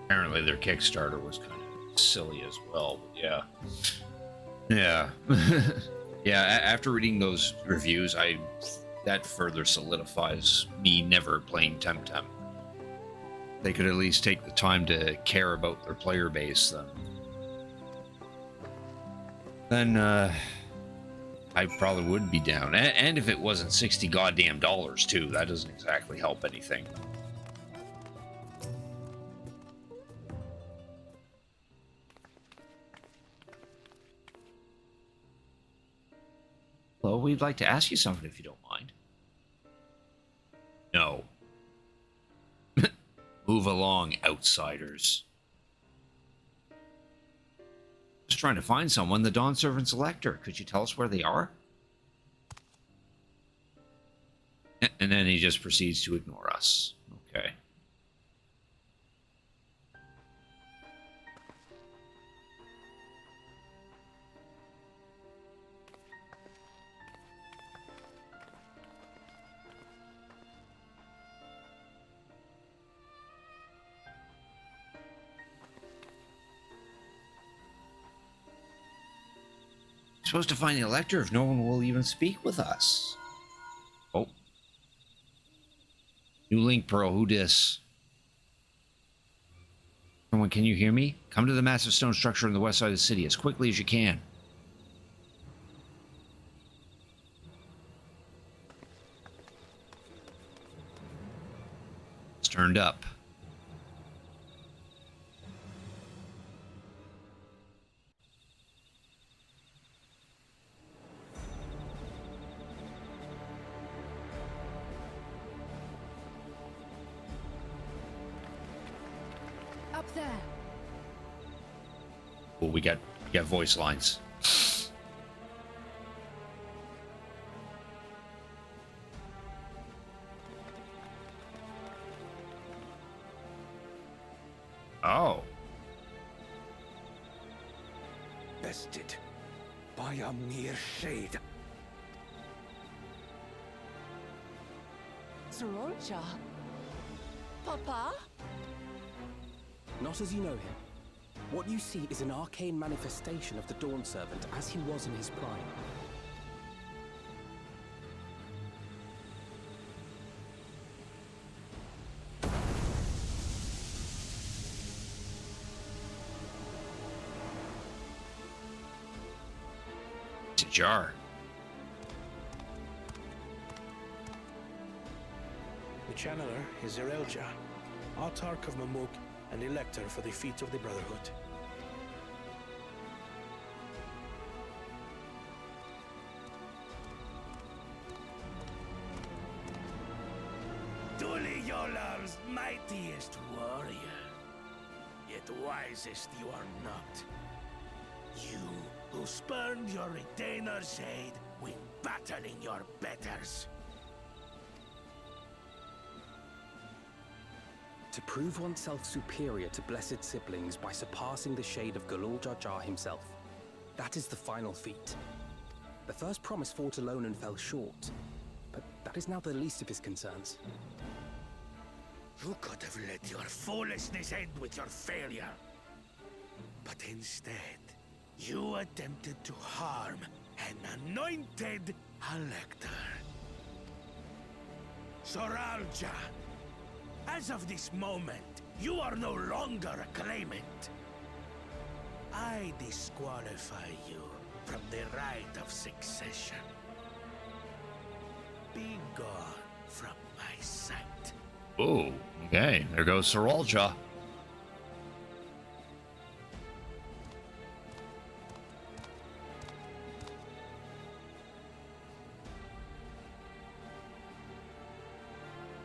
Apparently their Kickstarter was kind of silly as well, but yeah. Yeah, after reading those reviews, that further solidifies me never playing Temtem. They could at least take the time to care about their player base, then I probably would be down. And if it wasn't $60 goddamn too, that doesn't exactly help anything. Well, we'd like to ask you something if you don't mind. No. Move along, outsiders. Just trying to find someone, the Dawn Servant Selector. Could you tell us where they are? And then he just proceeds to ignore us. Okay. Supposed to find the elector if no one will even speak with us. Oh. New link, Pearl. Who dis? Someone, can you hear me? Come to the massive stone structure on the west side of the city as quickly as you can. It's turned up. there. Oh, we got voice lines. Oh. Bested by a mere shade. Sorolcha. Papa? Not as you know him. What you see is an arcane manifestation of the Dawn Servant as he was in his prime. It's a jar. The channeler is Zerelja, Autarch of Mamuk and Elector for the feet of the Brotherhood. Duli Yolar's mightiest warrior, yet wisest you are not. You who spurned your retainer's aid when battling your betters. To prove oneself superior to blessed siblings by surpassing the shade of Galul Jar Jar himself. That is the final feat. The first promise fought alone and fell short, but that is now the least of his concerns. You could have let your foolishness end with your failure. But instead, you attempted to harm an anointed elector. Soralja, as of this moment, you are no longer a claimant. I disqualify you from the right of succession. Be gone from my sight. Oh, okay. There goes Sorolja.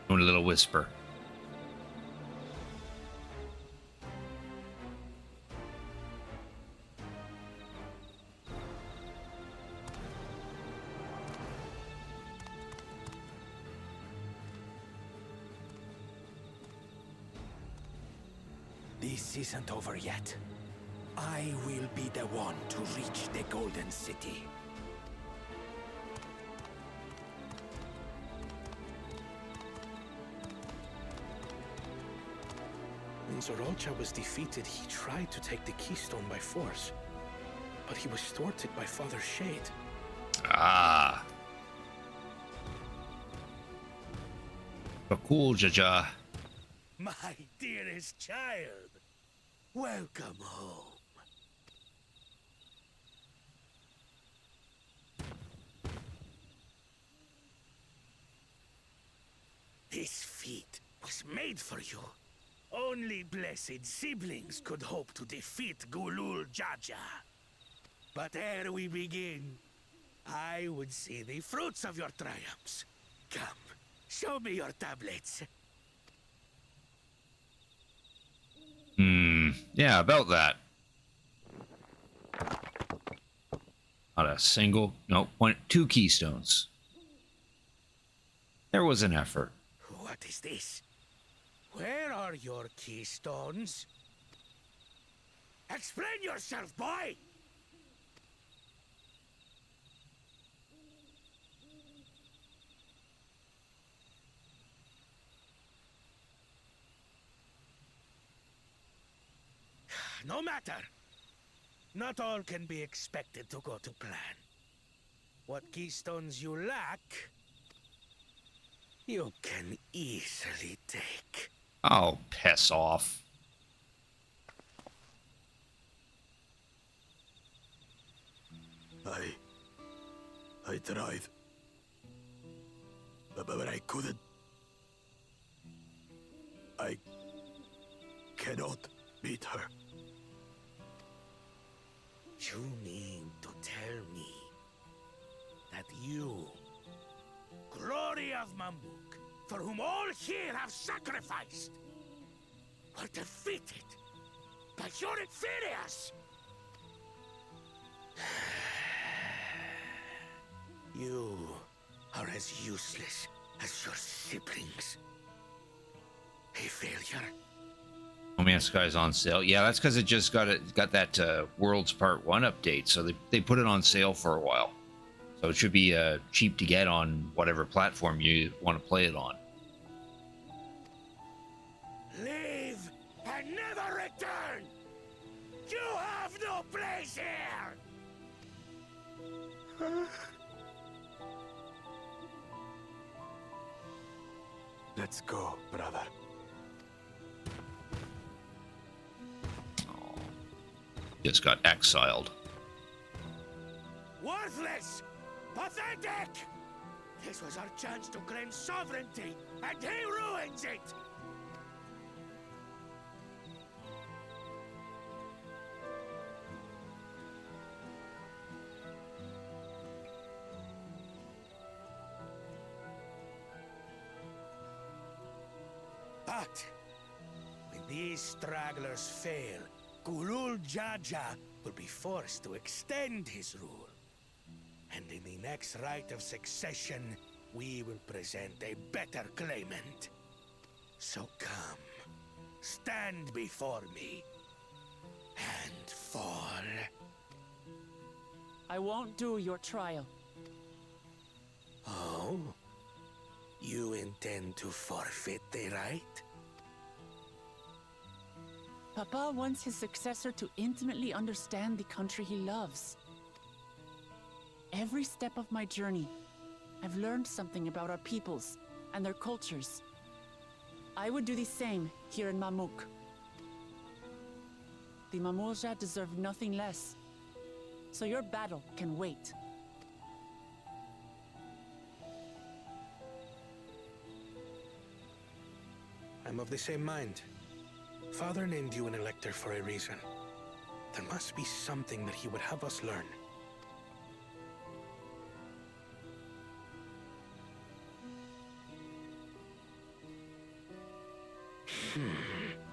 Doing a little whisper. This isn't over yet. I will be the one to reach the Golden City. When Zorolcha was defeated, he tried to take the keystone by force, but he was thwarted by Father Shade. Ah. But cool, Jaja. My dearest child, welcome home. This feat was made for you. Only blessed siblings could hope to defeat Gulul Jaja. But ere we begin, I would see the fruits of your triumphs. Come, show me your tablets. Yeah, about that. Not a single, no, two keystones. There was an effort. What is this? Where are your keystones? Explain yourself, boy! No matter. Not all can be expected to go to plan. What keystones you lack, you can easily take. Oh, piss off. I tried. But I couldn't. I cannot beat her. You mean to tell me that you, glory of Mamuk, for whom all here have sacrificed, were defeated but you're inferiors! You are as useless as your siblings. A failure. No Man's Sky's on sale. Yeah, that's because it just got that Worlds Part 1 update, so they put it on sale for a while. So it should be cheap to get on whatever platform you want to play it on. Leave and never return! You have no place here! Let's go, brother. Just got exiled. Worthless! Pathetic! This was our chance to claim sovereignty, and he ruins it! But when these stragglers fail, Gulul Jaja will be forced to extend his rule. And in the next rite of succession, we will present a better claimant. So come, stand before me, and fall. I won't do your trial. Oh? You intend to forfeit the right? Papa wants his successor to intimately understand the country he loves. Every step of my journey, I've learned something about our peoples and their cultures. I would do the same here in Mamuk. The Mamulja deserve nothing less, so your battle can wait. I'm of the same mind. Father named you an elector for a reason. There must be something that he would have us learn.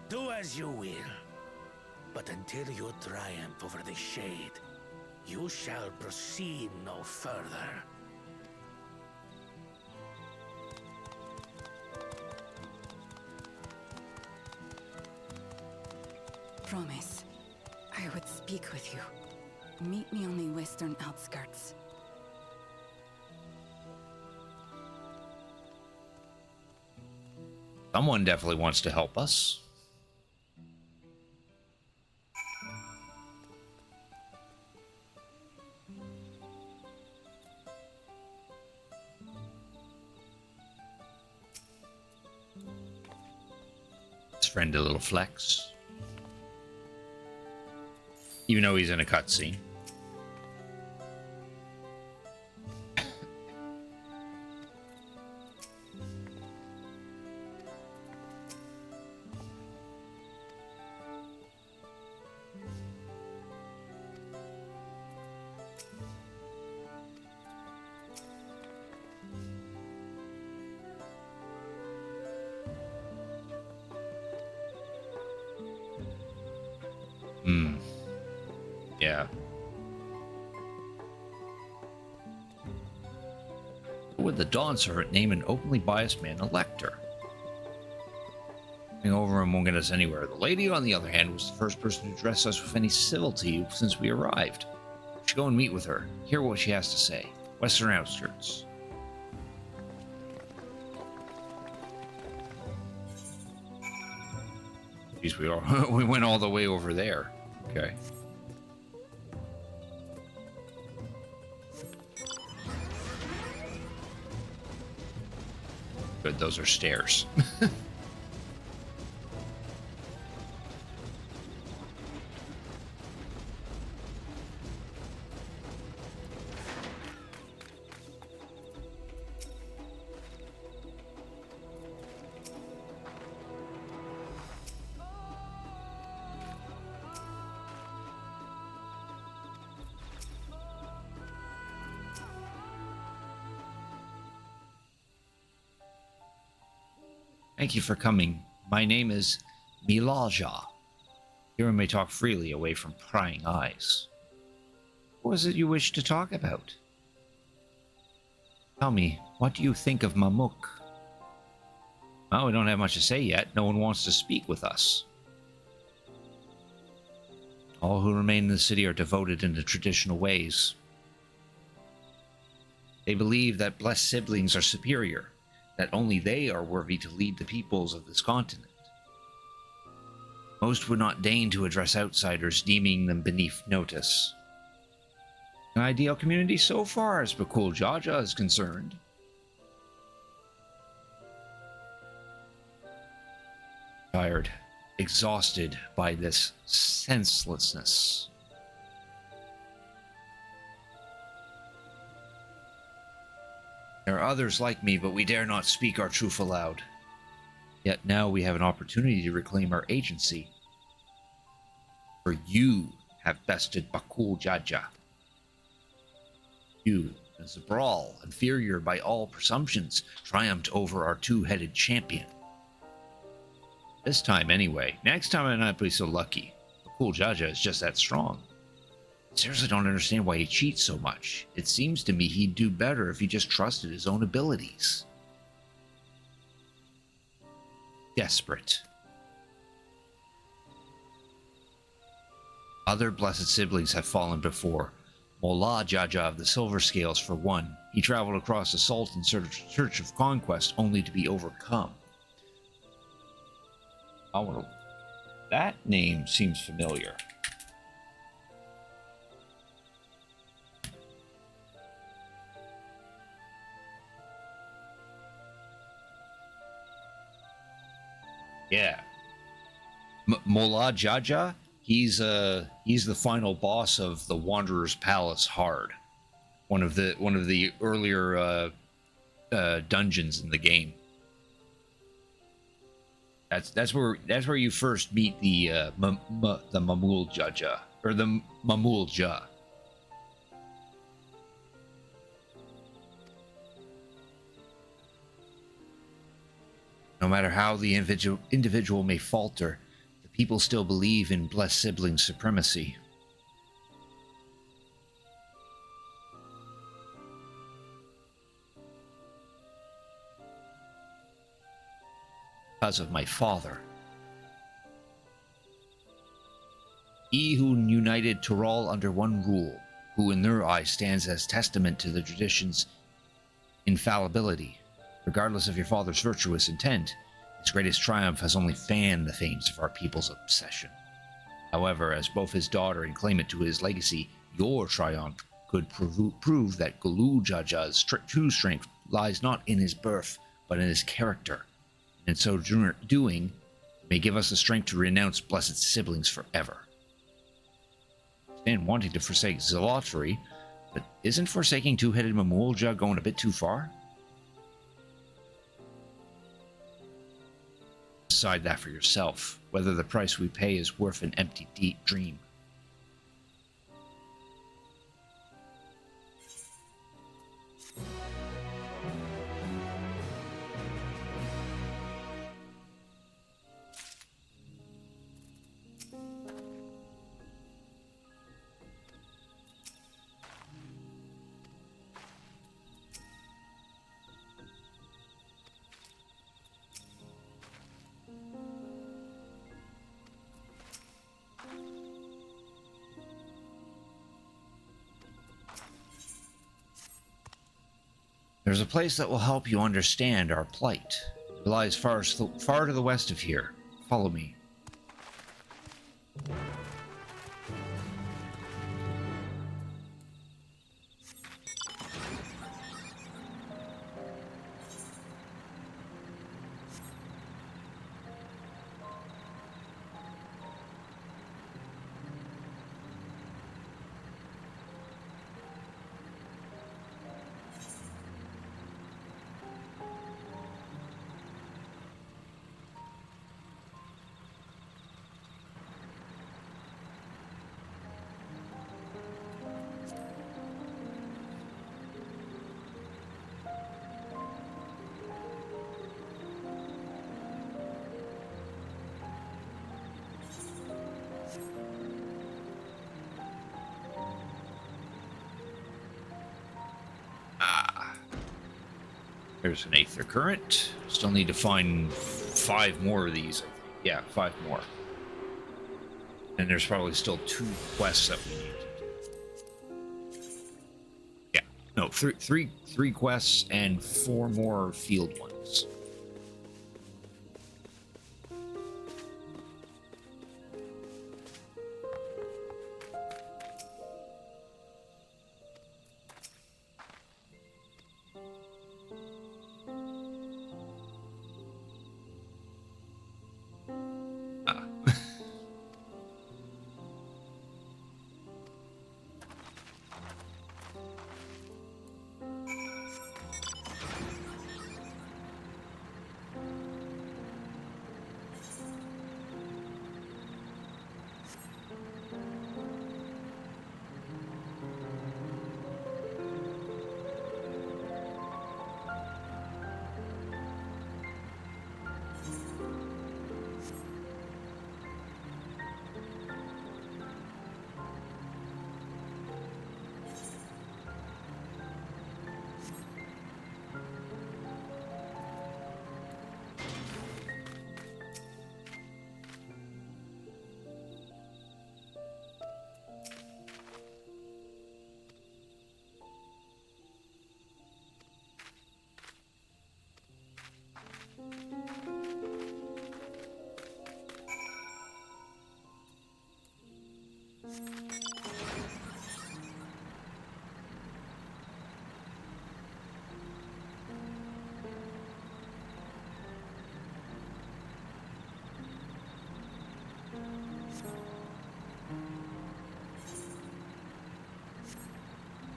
Do as you will. But until you triumph over the Shade, you shall proceed no further. Promise. I would speak with you. Meet me on the western outskirts. Someone definitely wants to help us. His friend a little flex. Even though he's in a cutscene. Yeah. Would the Dawn Servant name an openly biased man elector? Coming over and won't get us anywhere. The lady, on the other hand, was the first person to address us with any civility since we arrived. We should go and meet with her, hear what she has to say. Western outskirts. Jeez, we went all the way over there. Okay. Good, those are stairs. Thank you for coming. My name is Milaja. Here we may talk freely away from prying eyes. What was it you wished to talk about? Tell me, what do you think of Mamuk? Well, we don't have much to say yet. No one wants to speak with us. All who remain in the city are devoted in the traditional ways. They believe that blessed siblings are superior, that only they are worthy to lead the peoples of this continent. Most would not deign to address outsiders, deeming them beneath notice. An ideal community so far as Bakul Jaja is concerned. Tired, exhausted by this senselessness. There are others like me, but we dare not speak our truth aloud. Yet now we have an opportunity to reclaim our agency. For you have bested Bakul Jaja. You, as a brawl, inferior by all presumptions, triumphed over our two-headed champion. This time anyway. Next time I might be so lucky. Bakul Jaja is just that strong. I seriously don't understand why he cheats so much. It seems to me he'd do better if he just trusted his own abilities. Desperate. Other blessed siblings have fallen before. Mullah Jaja of the Silver Scales, for one. He traveled across the salt in search of conquest, only to be overcome. That name seems familiar. Yeah. Mullah Jaja? He's the final boss of the Wanderer's Palace Hard. One of the earlier dungeons in the game. That's where you first meet the Mamul Jaja, or the Mamul Ja. No matter how the individual may falter, the people still believe in blessed sibling supremacy. Because of my father. He who united Tural under one rule, who in their eyes stands as testament to the tradition's infallibility. Regardless of your father's virtuous intent, his greatest triumph has only fanned the flames of our people's obsession. However, as both his daughter and claimant to his legacy, your triumph could prove that Gulu Jaja's true strength lies not in his birth, but in his character. And so doing, may give us the strength to renounce blessed siblings forever. And wanting to forsake zealotry, but isn't forsaking two-headed Mamulja going a bit too far? Decide that for yourself, whether the price we pay is worth an empty dream. There's a place that will help you understand our plight. It lies far to the west of here. Follow me. There's an Aether Current. Still need to find 5 more of these. Yeah, 5 more. And there's probably still 2 quests that we need to do. Yeah, no, three quests and 4 more field ones.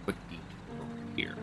Quick detour over here.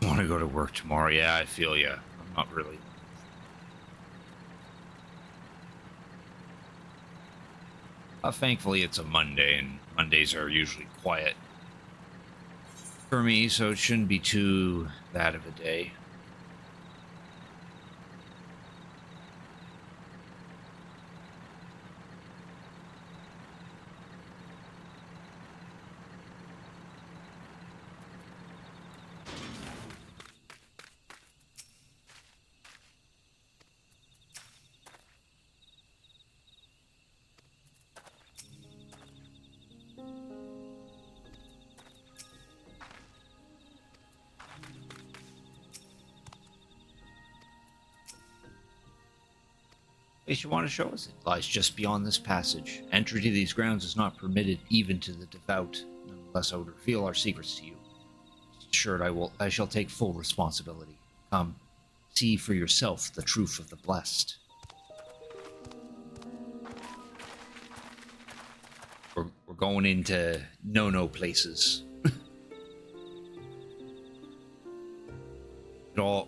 I want to go to work tomorrow. Yeah, I feel ya. I'm not really. Thankfully, it's a Monday, and Mondays are usually quiet for me, so it shouldn't be too bad of a day. Place you want to show us? It lies just beyond this passage. Entry to these grounds is not permitted even to the devout. Nonetheless, I would reveal our secrets to you. Assured, I shall take full responsibility. Come, see for yourself the truth of the blessed. We're going into no places.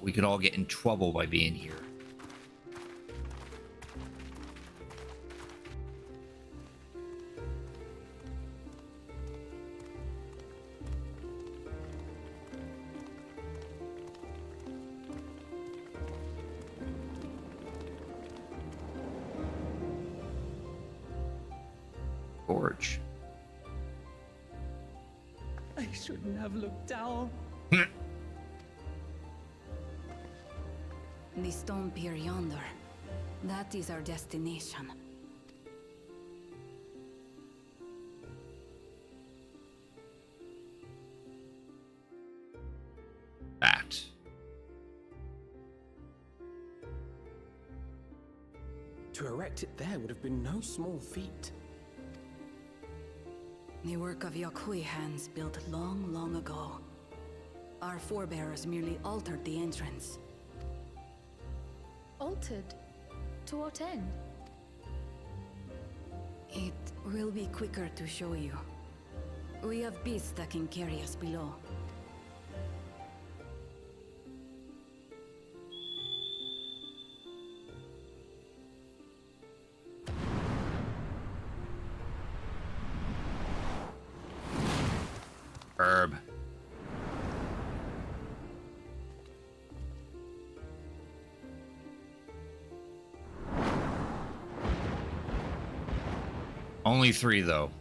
We could all get in trouble by being here. Gorge. I shouldn't have looked down. The stone pier yonder. That is our destination. That. To erect it there would have been no small feat. The work of Yakui hands built long, long ago. Our forebears merely altered the entrance. Altered? To what end? It will be quicker to show you. We have beasts that can carry us below. Herb. Only 3, though.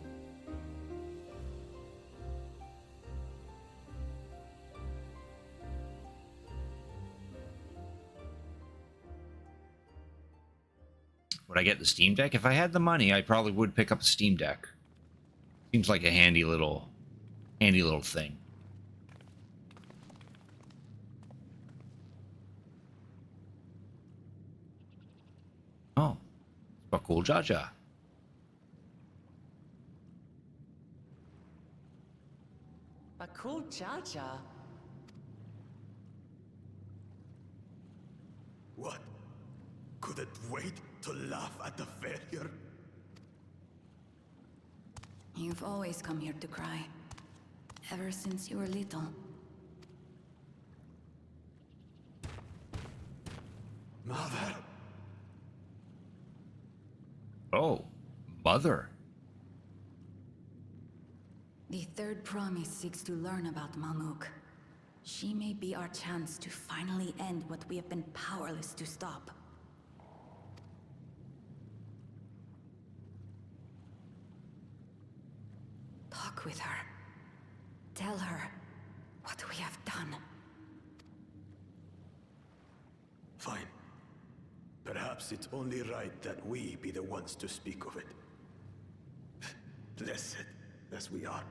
Would I get the Steam Deck? If I had the money, I probably would pick up a Steam Deck. Seems like a handy little thing. Oh, a cool Jaja. A cool Jaja. What? Couldn't wait to laugh at the failure? You've always come here to cry. Ever since you were little. Mother! Oh, mother. The third promise seeks to learn about Malmuk. She may be our chance to finally end what we have been powerless to stop. Talk with her. Tell her what we have done. Fine. Perhaps it's only right that we be the ones to speak of it. Blessed as we are.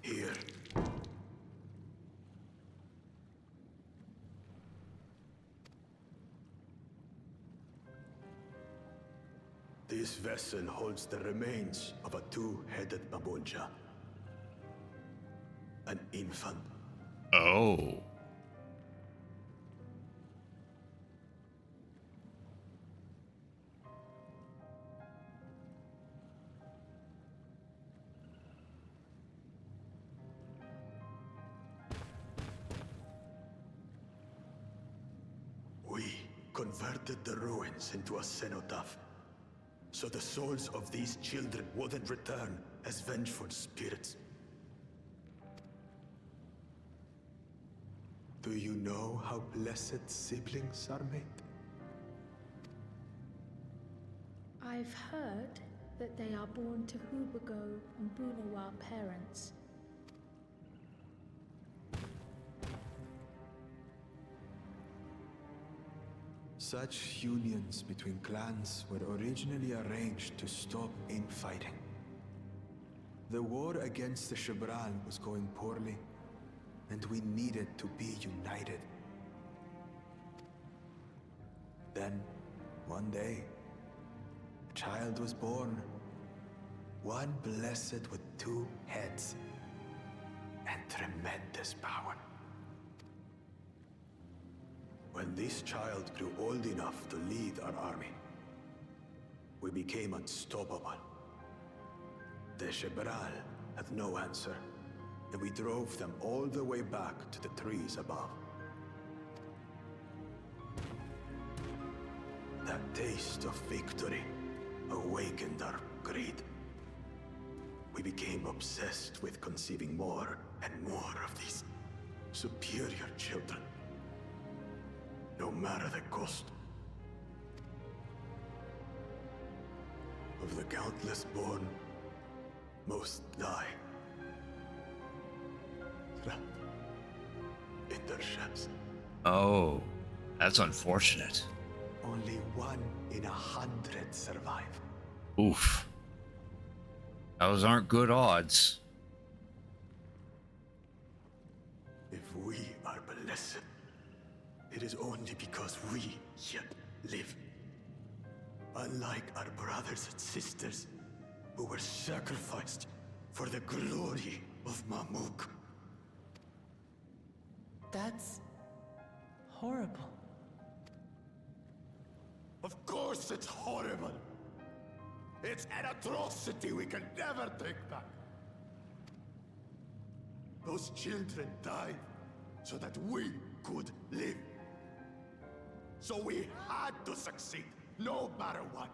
Here. This vessel holds the remains of a two-headed babolja. An infant. Oh. We converted the ruins into a cenotaph, so the souls of these children wouldn't return as vengeful spirits. Do you know how blessed siblings are made? I've heard that they are born to Hubago and Bunawa parents. Such unions between clans were originally arranged to stop infighting. The war against the Shibran was going poorly, and we needed to be united. Then, one day, a child was born. One blessed with two heads and tremendous power. When this child grew old enough to lead our army, we became unstoppable. The Shebral had no answer, and we drove them all the way back to the trees above. That taste of victory awakened our greed. we became obsessed with conceiving more and more of these superior children, no matter the cost. Of the countless born, most die, trapped in their shells. Oh, that's unfortunate. Only 1 in 100 survive. Oof. Those aren't good odds. If we are blessed, it is only because we yet live. Unlike our brothers and sisters, who were sacrificed for the glory of Mamuk. That's horrible. Of course it's horrible. It's an atrocity we can never take back. Those children died so that we could live. So we had to succeed, no matter what.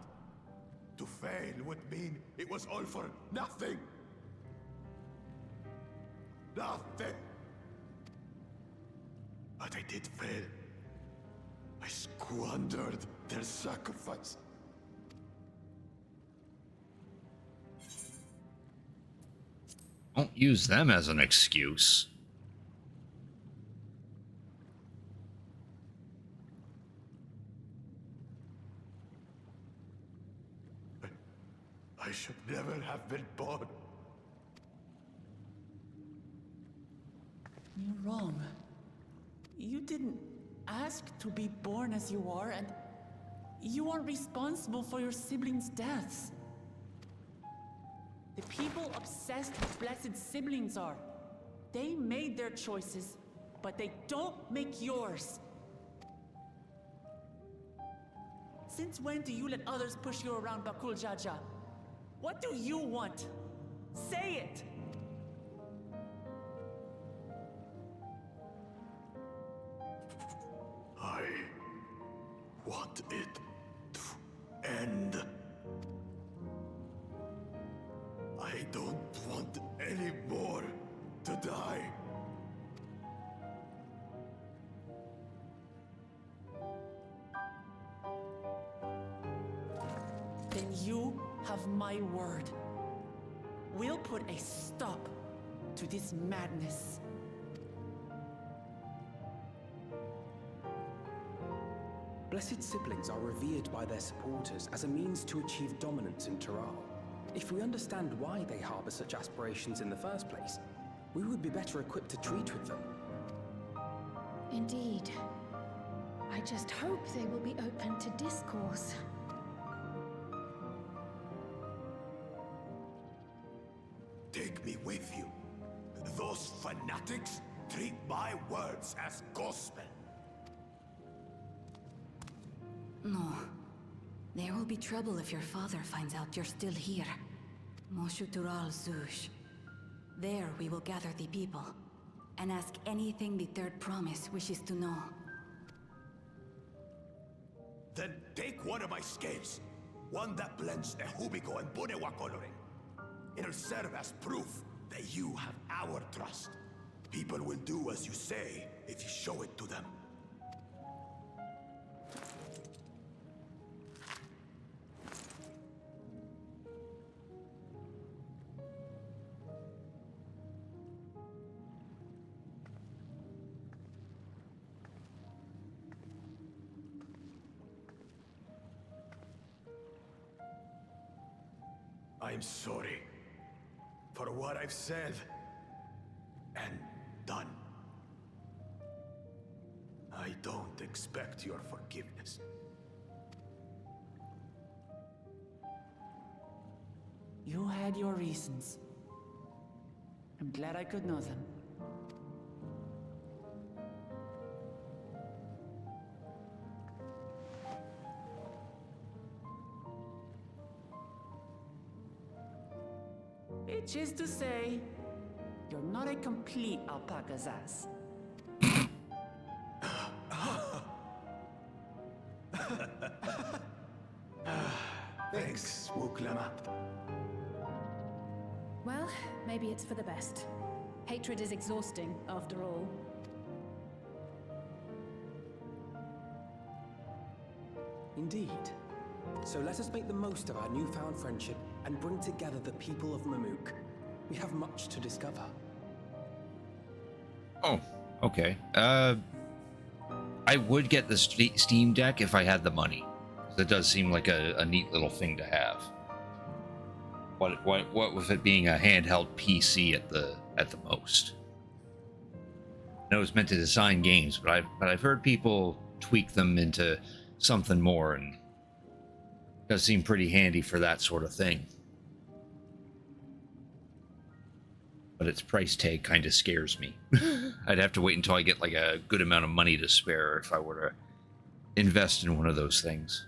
To fail would mean it was all for nothing. Nothing. But I did fail. I squandered their sacrifice. Don't use them as an excuse. I should never have been born. You're wrong. You didn't ask to be born as you are, and you are responsible for your siblings' deaths. The people obsessed with blessed siblings are. They made their choices, but they don't make yours. Since when do you let others push you around Bakul Jaja? What do you want? Say it! I want it to end. I don't want any more to die. Then you have my word. We'll put a stop to this madness. Blessed siblings are revered by their supporters as a means to achieve dominance in Taral. If we understand why they harbor such aspirations in the first place, we would be better equipped to treat with them. Indeed. I just hope they will be open to discourse. Take me with you. Those fanatics treat my words as gospel. No. There will be trouble if your father finds out you're still here. Moshutural Zush. There we will gather the people, and ask anything the Third Promise wishes to know. Then take one of my scales. One that blends Ehubiko and Bunewa coloring. It'll serve as proof that you have our trust. People will do as you say if you show it to them. I'm sorry for what I've said and done. I don't expect your forgiveness. You had your reasons. I'm glad I could know them. Which is to say, you're not a complete alpaca's ass. Thanks, Wuklamat. Well, maybe it's for the best. Hatred is exhausting, after all. Indeed. So let us make the most of our newfound friendship and bring together the people of Mamook. We have much to discover. Oh, okay. I would get the Steam Deck if I had the money. That does seem like a neat little thing to have. What with it being a handheld PC at the most? I know it's meant to design games, but I've heard people tweak them into something more, and it does seem pretty handy for that sort of thing. But its price tag kind of scares me. I'd have to wait until I get like a good amount of money to spare if I were to invest in one of those things.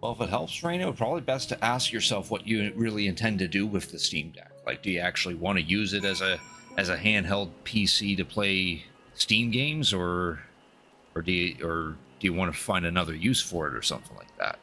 Well, if it helps, Raina, it would probably best to ask yourself what you really intend to do with the Steam Deck. Like, do you actually want to use it as a handheld PC to play Steam games, or do you want to find another use for it or something like that?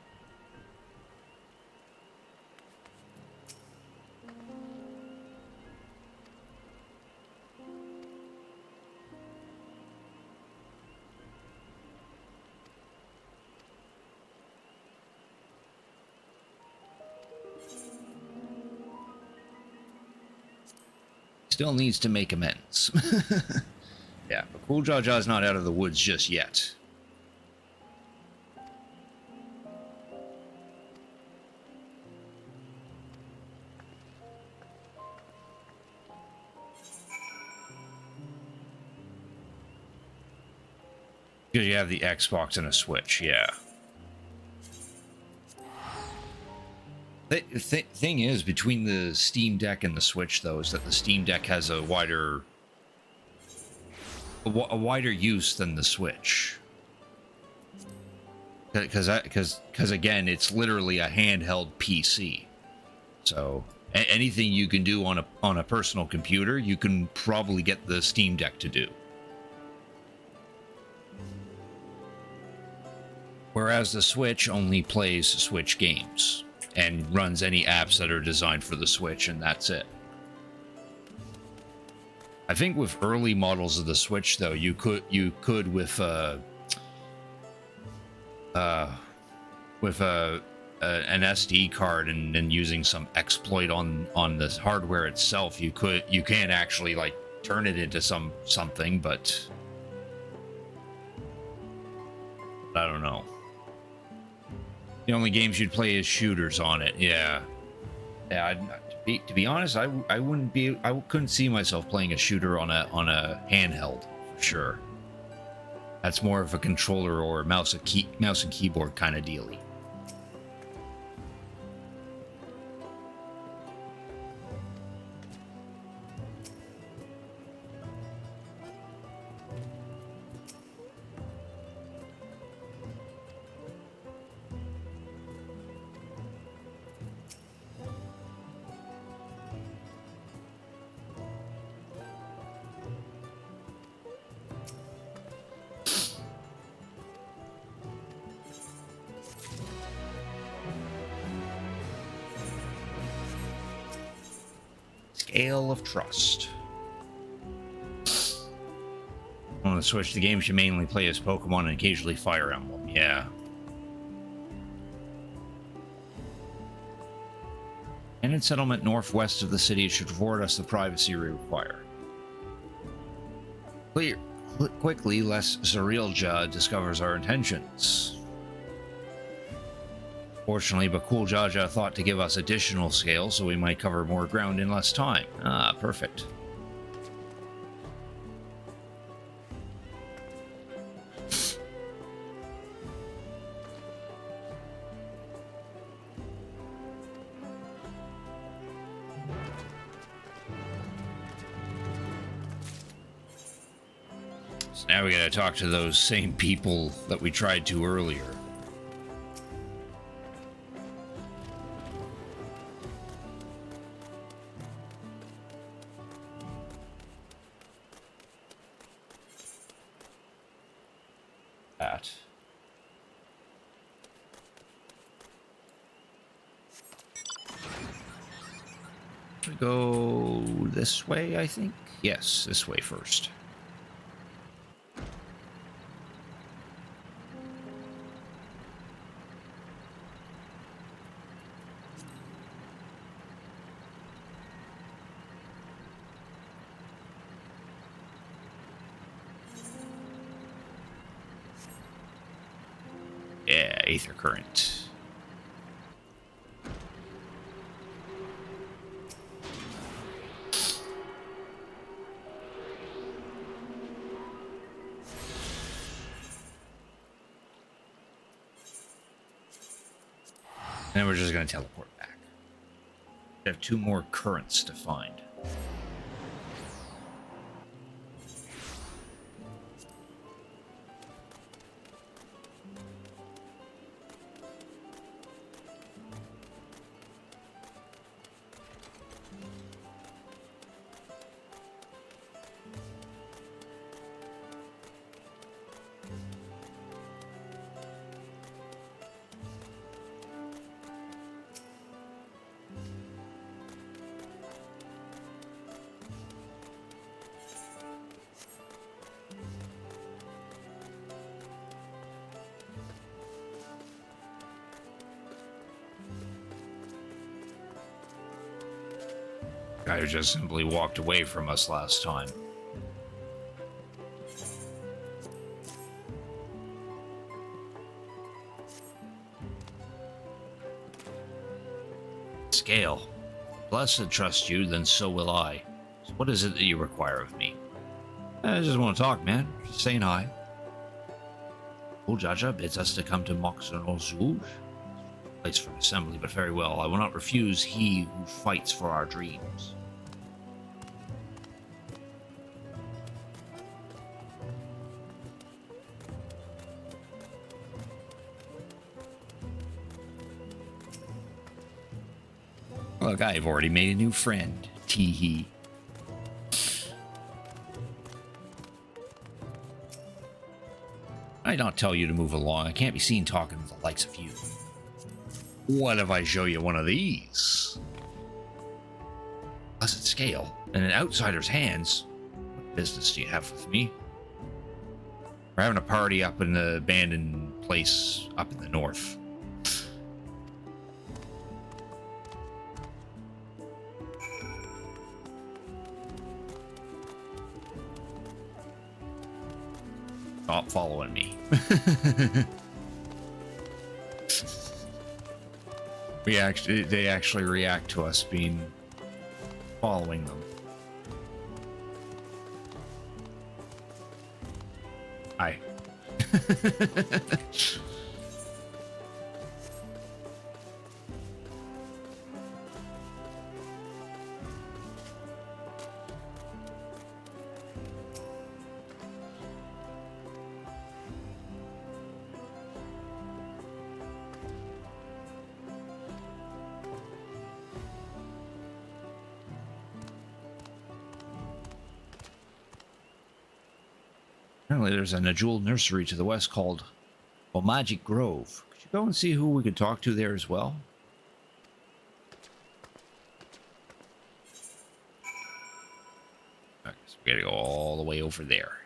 Still needs to make amends. Yeah, but Cool Jaja's not out of the woods just yet. Because you have the Xbox and a Switch, yeah. The thing is, between the Steam Deck and the Switch, though, is that the Steam Deck has a wider use than the Switch. Because again, it's literally a handheld PC. So anything you can do on a personal computer, you can probably get the Steam Deck to do. Whereas the Switch only plays Switch games and runs any apps that are designed for the Switch, and that's it. I think with early models of the Switch, though, you could with an SD card and using some exploit on the hardware itself, you can actually like turn it into something, but I don't know. The only games you'd play is shooters on it. Yeah. To be honest, I couldn't see myself playing a shooter on a handheld for sure. That's more of a controller or mouse and keyboard kind of dealie. Scale of Trust. On the Switch, the games you mainly play as Pokemon and occasionally Fire Emblem. Yeah. And in settlement northwest of the city should afford us the privacy we require. Quickly, lest Zarilja discovers our intentions. Fortunately, Bakul Jaja thought to give us additional scale so we might cover more ground in less time. Ah, perfect. So now we gotta talk to those same people that we tried to earlier. actually go this way, I think. Yes, this way first. Yeah, Aether Current. And then we're just going to teleport back. We have 2 more currents to find. Guy who just simply walked away from us last time. Scale. Blessed trust you, then so will I. So what is it that you require of me? I just want to talk, man. Just saying hi. Jaja bids us to come to Moxonol place for an assembly, but very well. I will not refuse he who fights for our dreams. Look, I've already made a new friend. Tee-hee. I not tell you to move along. I can't be seen talking to the likes of you. What if I show you one of these? Blessed scale, in an outsider's hands. What business do you have with me? We're having a party up in the abandoned place up in the north. Stop following me. They actually react to us following them. Hi. Apparently there's a Najul nursery to the west called Magic Grove. Could you go and see who we could talk to there as well? Okay, so we gotta go all the way over there.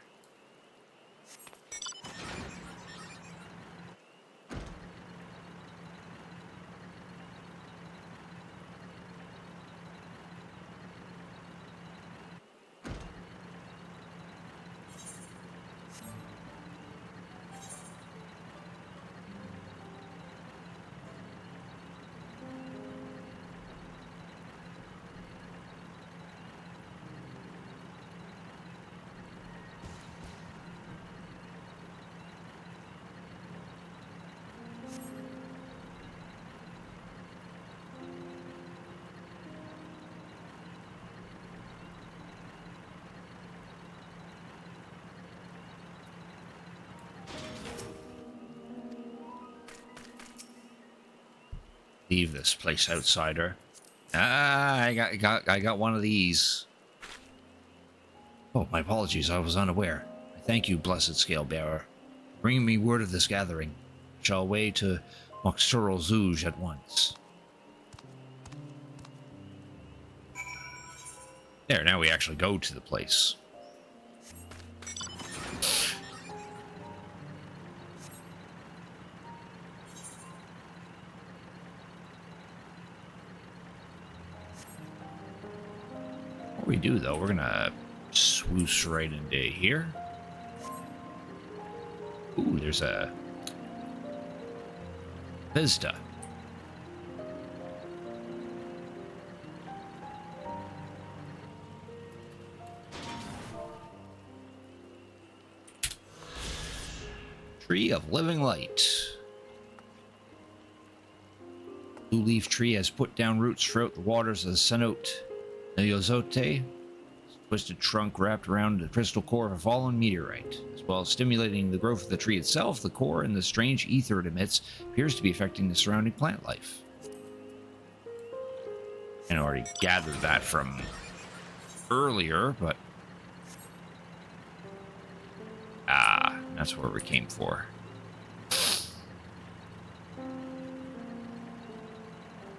Leave this place, outsider. Ah, I got one of these. Oh, my apologies. I was unaware. I thank you, blessed scale bearer, bringing me word of this gathering. I shall away to Moxturol Zouj at once. There, now we actually go to the place. What we do, though, we're gonna swoosh right into here. Ooh, there's a Vista. Tree of Living Light. Blue leaf tree has put down roots throughout the waters of the cenote Neozote. Twisted trunk wrapped around the crystal core of a fallen meteorite. As well as stimulating the growth of the tree itself, the core and the strange ether it emits appears to be affecting the surrounding plant life. I already gathered that from earlier, but that's what we came for.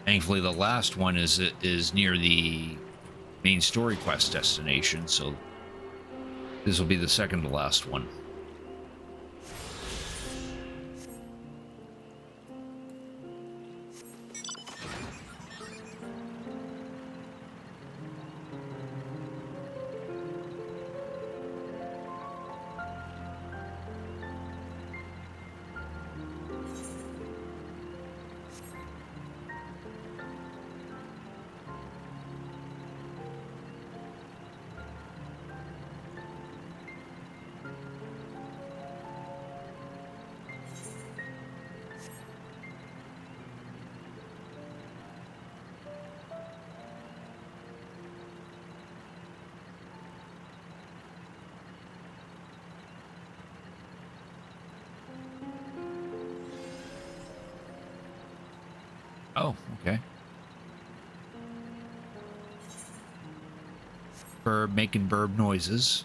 Thankfully, the last one is near the main story quest destination, so this will be the second to last one. Oh, okay. Burb making burb noises.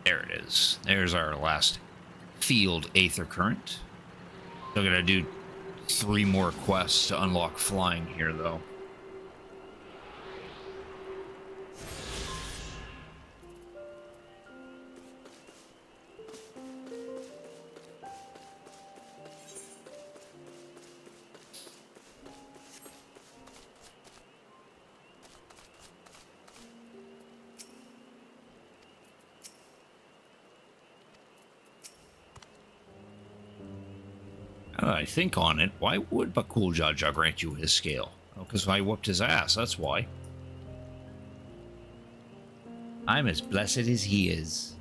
There it is. There's our last field aether current. Still gotta do 3 more quests to unlock flying here, though. I think on it, why would Bakul Jaja grant you his scale? Oh, because I whooped his ass, that's why. I'm as blessed as he is.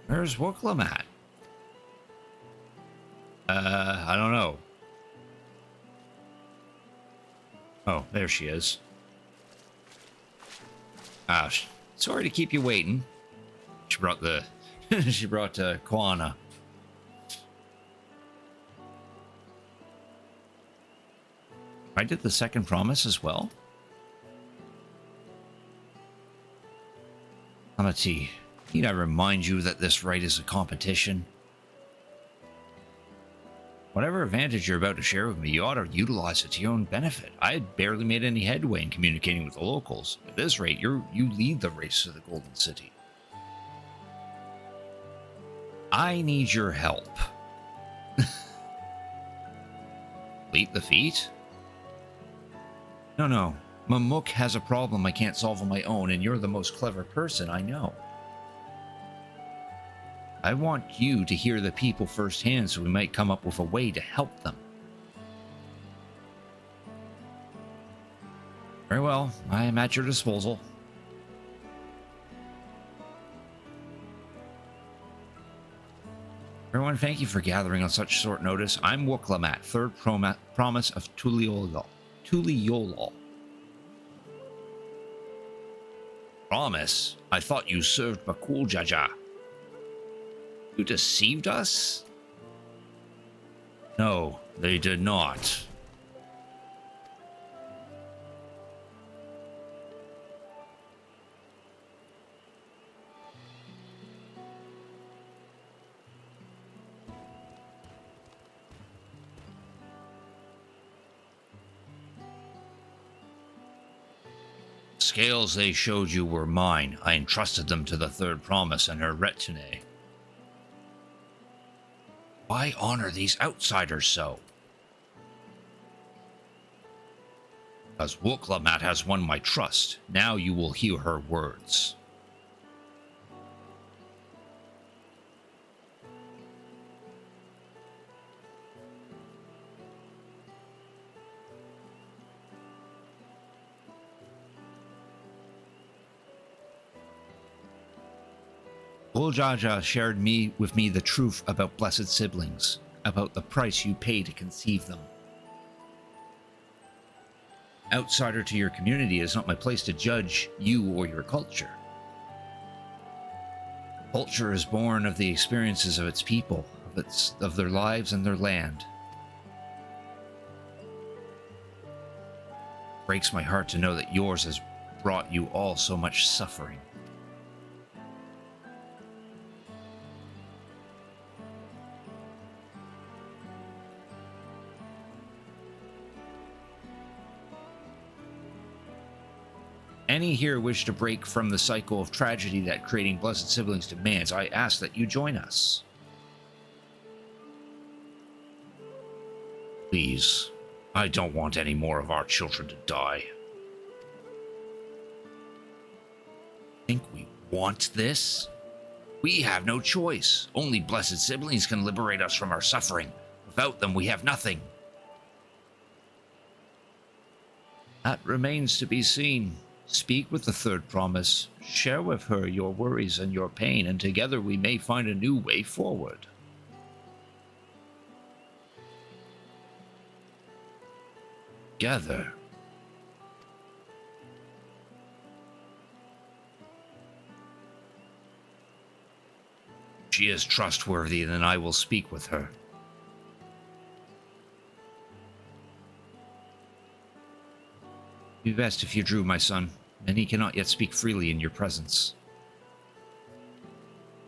Where's Wooklum at? I don't know. Oh, there she is. Sorry to keep you waiting. She brought the... she brought Kwana. I did the second promise as well. Fanatsy, need I remind you that this rite is a competition? Whatever advantage you're about to share with me, you ought to utilize it to your own benefit. I had barely made any headway in communicating with the locals. At this rate, you lead the race to the Golden City. I need your help. Complete the feat? No. Mamuk has a problem I can't solve on my own, and you're the most clever person I know. I want you to hear the people firsthand so we might come up with a way to help them. Very well, I am at your disposal. Everyone, thank you for gathering on such short notice. I'm Wooklamat, third promise of Tuliolol. Promise? I thought you served Bakul Jaja. You deceived us? No, they did not. Scales they showed you were mine. I entrusted them to the third promise and her retinue. Why honor these outsiders so? Because Wooklamat has won my trust. Now you will hear her words. Uljaja shared with me the truth about blessed siblings, about the price you pay to conceive them. Outsider to your community, is not my place to judge you or your culture. Culture is born of the experiences of its people, of their lives and their land. It breaks my heart to know that yours has brought you all so much suffering. Any here wish to break from the cycle of tragedy that creating blessed siblings demands, I ask that you join us. Please, I don't want any more of our children to die. Think we want this? We have no choice. Only blessed siblings can liberate us from our suffering. Without them, we have nothing. That remains to be seen. Speak with the third promise, share with her your worries and your pain, and together we may find a new way forward. Together. She is trustworthy, then I will speak with her. It would be best if you drew, my son. And he cannot yet speak freely in your presence.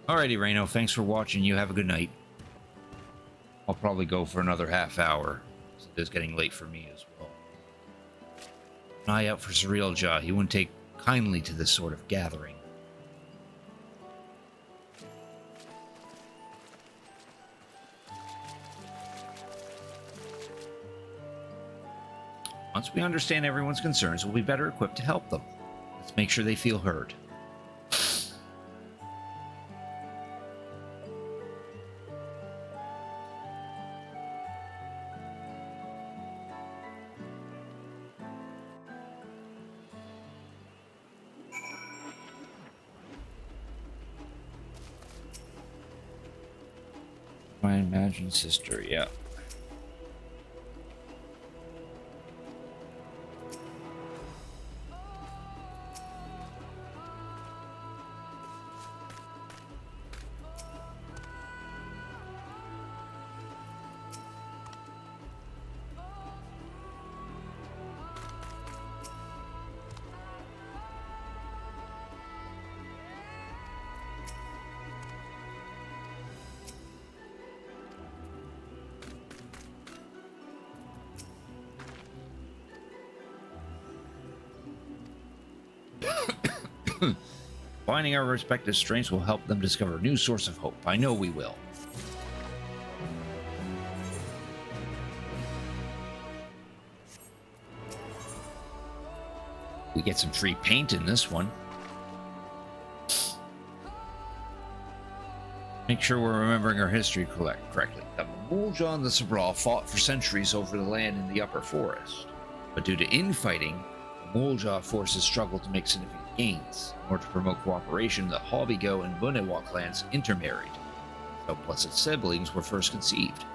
Alrighty, Reno, thanks for watching. You have a good night. I'll probably go for another half hour. It is getting late for me as well. An eye out for Surreal Jaw. He wouldn't take kindly to this sort of gathering. Once we understand everyone's concerns, we'll be better equipped to help them. Let's make sure they feel heard. My imagined sister, yeah. Finding our respective strengths will help them discover a new source of hope. I know we will. We get some free paint in this one. Make sure we're remembering our history correctly. The Mulja and the Sabral fought for centuries over the land in the upper forest. But due to infighting, the Mulja forces struggled to make significant gains. In order to promote cooperation, the Hobbigo and Bunewa clans intermarried. how blessed siblings were first conceived.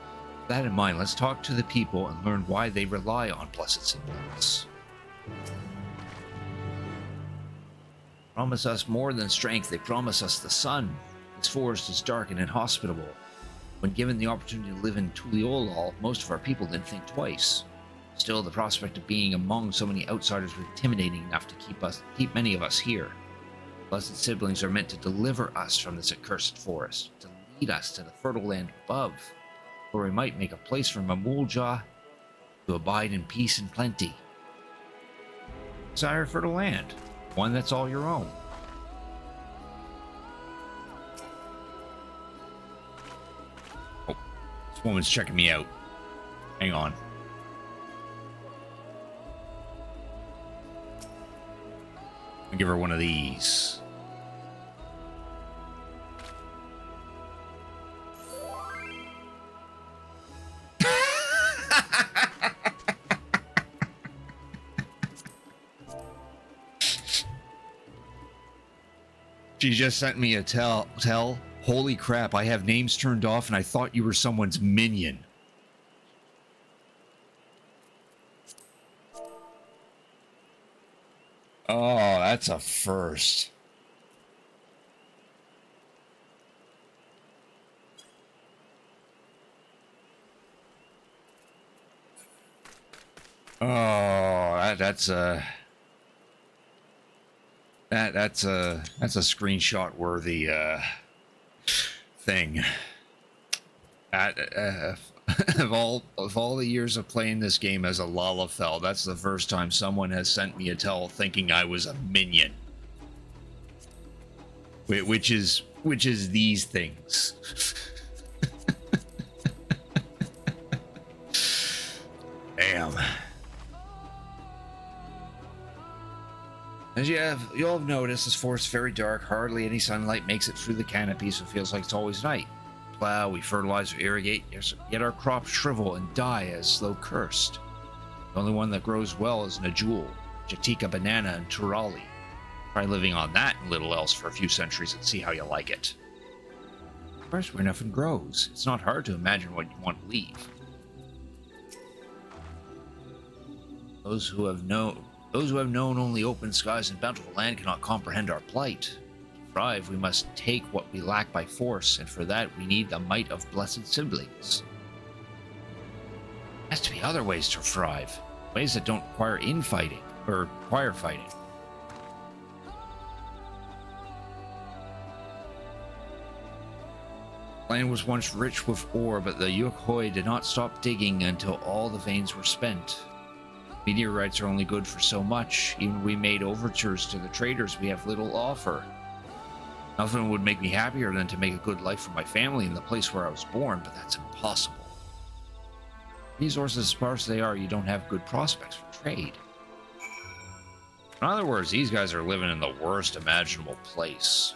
With that in mind, let's talk to the people and learn why they rely on blessed siblings. Promise us more than strength, they promise us the sun. This forest is dark and inhospitable. When given the opportunity to live in Tuliolal, most of our people didn't think twice. Still, the prospect of being among so many outsiders was intimidating enough to keep many of us here. Blessed siblings are meant to deliver us from this accursed forest, to lead us to the fertile land above, where we might make a place for Mamulja to abide in peace and plenty. Desire fertile land, one that's all your own. Oh, this woman's checking me out. Hang on. I'll give her one of these. She just sent me a tell. Holy crap, I have names turned off and I thought you were someone's minion. Oh, that's a first. Oh, that's a screenshot worthy thing. Of all the years of playing this game as a Lalafell, that's the first time someone has sent me a tell thinking I was a minion. Which is these things. Damn. As you'll have noticed, this forest is very dark. Hardly any sunlight makes it through the canopy, so it feels like it's always night. Plow, we fertilize, we irrigate, yet our crops shrivel and die as though cursed. The only one that grows well is Najul, Jatika banana, and Turali. Try living on that and little else for a few centuries and see how you like it. First, where nothing grows, it's not hard to imagine what you want to leave. Those who have known only open skies and bountiful land cannot comprehend our plight. To thrive, we must take what we lack by force, and for that we need the might of blessed siblings. There has to be other ways to thrive, ways that don't require infighting, or require fighting. Land was once rich with ore, but the Yukhoi did not stop digging until all the veins were spent. Meteorites are only good for so much. Even if we made overtures to the traders, we have little offer. Nothing would make me happier than to make a good life for my family in the place where I was born, but that's impossible. Resources as sparse as they are, you don't have good prospects for trade. In other words, these guys are living in the worst imaginable place.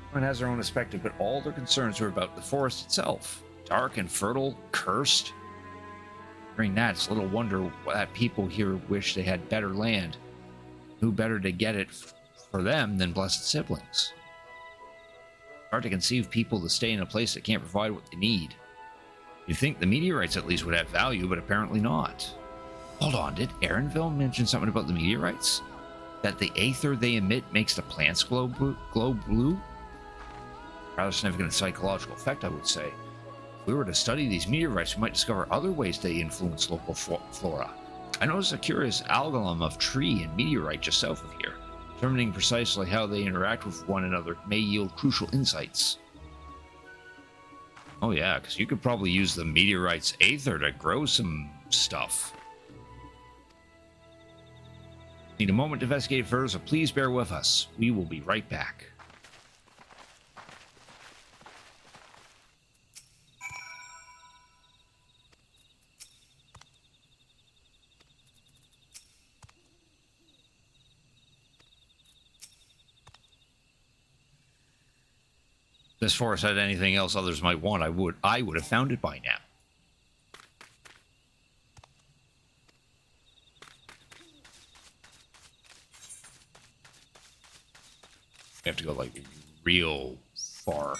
Everyone has their own perspective, but all their concerns are about the forest itself. Dark and fertile, cursed. Hearing that, it's little wonder that people here wish they had better land. Who better to get it for them than blessed siblings? It's hard to conceive people to stay in a place that can't provide what they need. You'd think the meteorites at least would have value, but apparently not. Hold on, did Aaronville mention something about the meteorites? That the aether they emit makes the plants glow blue? Rather significant psychological effect, I would say. If we were to study these meteorites, we might discover other ways they influence local flora. I noticed a curious algorithm of tree and meteorite just south of here. Determining precisely how they interact with one another may yield crucial insights. Oh yeah, because you could probably use the meteorite's aether to grow some stuff. Need a moment to investigate further, so please bear with us. We will be right back. If this forest had anything else others might want, I would have found it by now. We have to go like real far.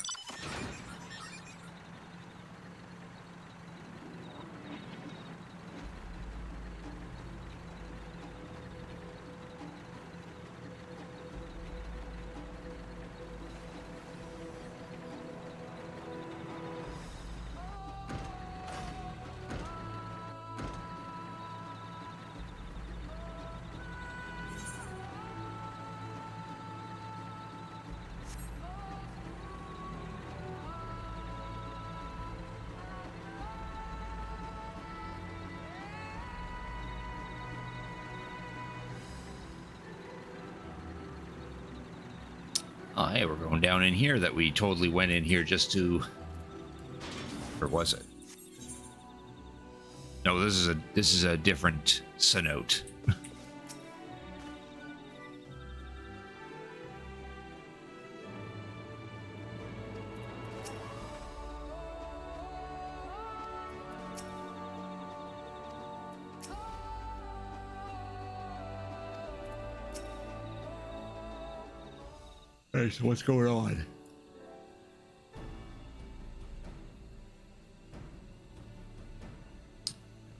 Oh, hey, we're going down in here that we totally went in here just to... Or was it? No, this is a different cenote. Hey, so what's going on?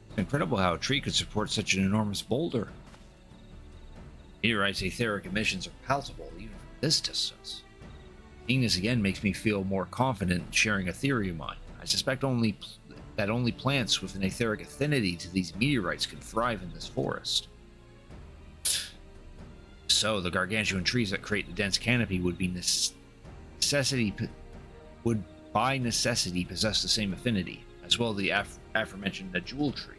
It's incredible how a tree could support such an enormous boulder. Meteorite's etheric emissions are palpable even from this distance. Seeing this again makes me feel more confident in sharing a theory of mine. I suspect only plants with an etheric affinity to these meteorites can thrive in this forest. So the gargantuan trees that create the dense canopy would by necessity possess the same affinity, as well as the aforementioned jewel tree.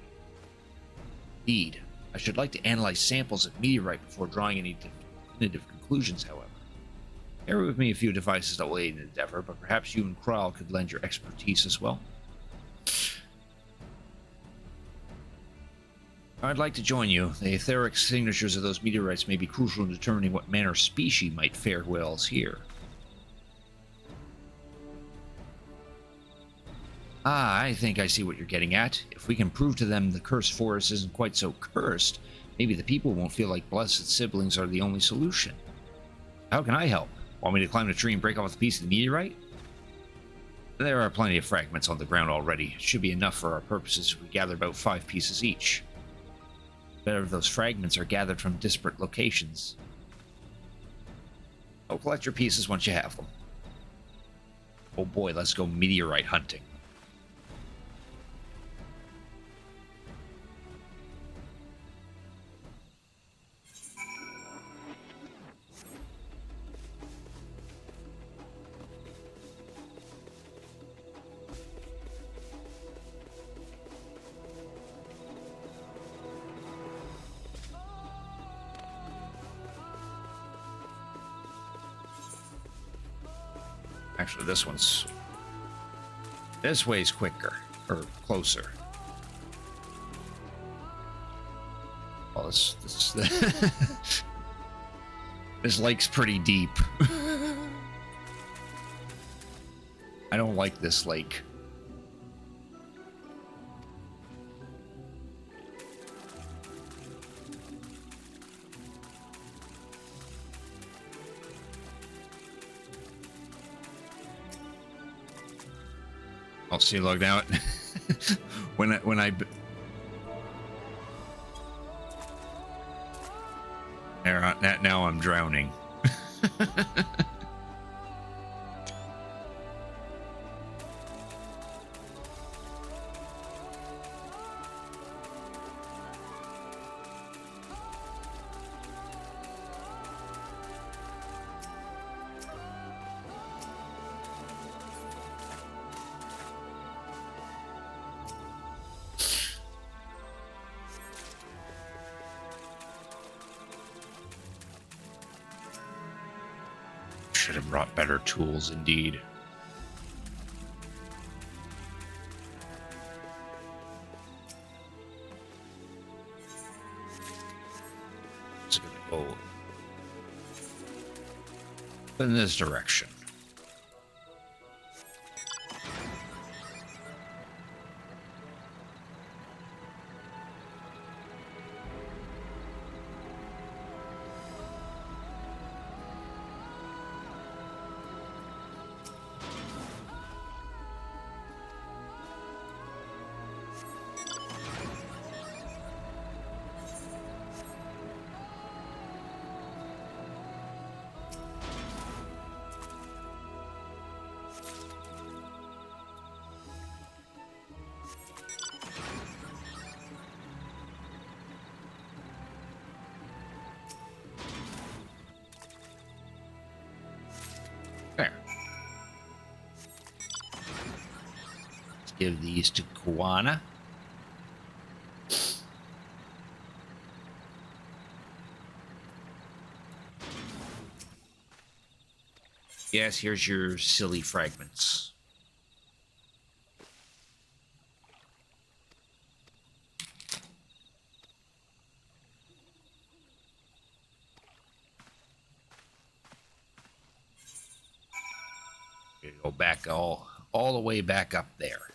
Indeed, I should like to analyze samples of meteorite before drawing any definitive conclusions, however. Carry with me a few devices that will aid in the endeavor, but perhaps you and Kral could lend your expertise as well. I'd like to join you. The etheric signatures of those meteorites may be crucial in determining what manner species might fare well here. Ah, I think I see what you're getting at. If we can prove to them the cursed forest isn't quite so cursed, maybe the people won't feel like blessed siblings are the only solution. How can I help? Want me to climb the tree and break off a piece of the meteorite? There are plenty of fragments on the ground already. It should be enough for our purposes if we gather about 5 pieces each. Better if those fragments are gathered from disparate locations. I'll collect your pieces once you have them. Oh boy, let's go meteorite hunting. Actually, this way's quicker, or closer. Well, this this lake's pretty deep. I don't like this lake. I'll see, look now. when I now I'm drowning. Should have brought better tools, indeed. It's gonna go in this direction. Give these to Koana. Yes, here's your silly fragments. You go back all the way back up there.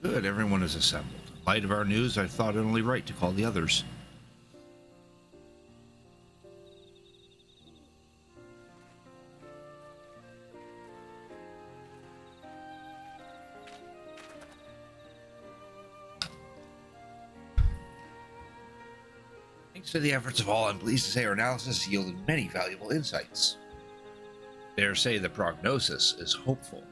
Good, everyone is assembled. In light of our news, I thought it only right to call the others. Thanks to the efforts of all, I'm pleased to say our analysis yielded many valuable insights. Dare say the prognosis is hopeful.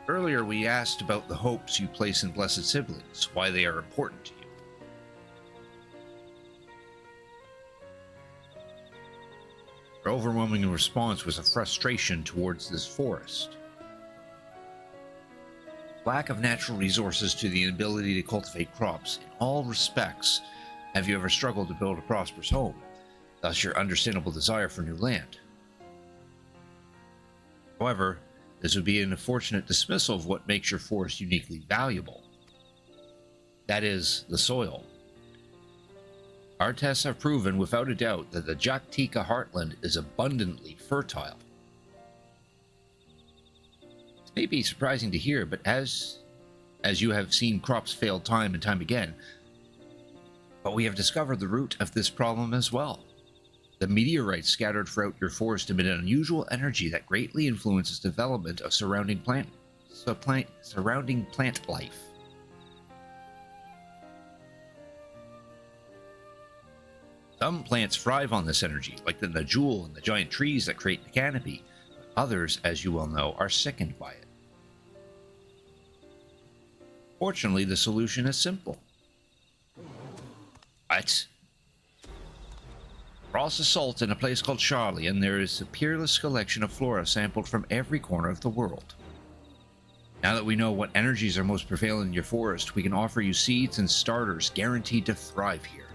Earlier, we asked about the hopes you place in blessed siblings, why they are important to you. Our overwhelming response was a frustration towards this forest. Lack of natural resources to the inability to cultivate crops. In all respects, have you ever struggled to build a prosperous home? Thus your understandable desire for new land. However, this would be an unfortunate dismissal of what makes your forest uniquely valuable. That is, the soil. Our tests have proven without a doubt that the Jaktika heartland is abundantly fertile. This may be surprising to hear, but as you have seen crops fail time and time again, but we have discovered the root of this problem as well. The meteorites scattered throughout your forest emit an unusual energy that greatly influences development of surrounding plant life. Some plants thrive on this energy, like the Najul and the giant trees that create the canopy. Others, as you well know, are sickened by it. Fortunately, the solution is simple. What? Across the salt in a place called Charlian, there is a peerless collection of flora sampled from every corner of the world. Now that we know what energies are most prevalent in your forest, we can offer you seeds and starters guaranteed to thrive here.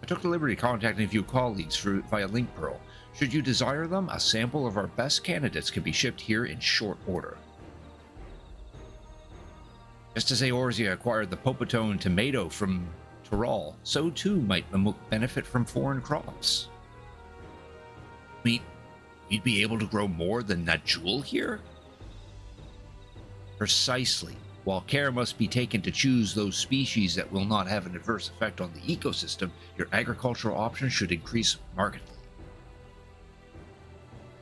I took the liberty of contacting a few colleagues via Link Pearl. Should you desire them, a sample of our best candidates can be shipped here in short order. Just as Eorzea acquired the Popotone tomato from Tyrol, so too might Mamuk benefit from foreign crops. We'd be able to grow more than Najul here? Precisely. While care must be taken to choose those species that will not have an adverse effect on the ecosystem, your agricultural options should increase markedly.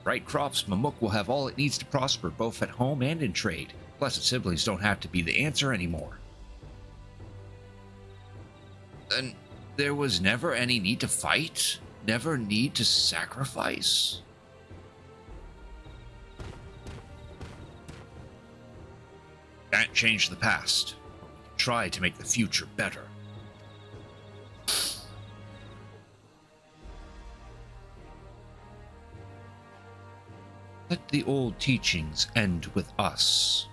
Right crops, Mamuk will have all it needs to prosper, both at home and in trade. Blessed siblings don't have to be the answer anymore. Then there was never any need to fight? Never need to sacrifice? Can't change the past, but we can try to make the future better. Let the old teachings end with us.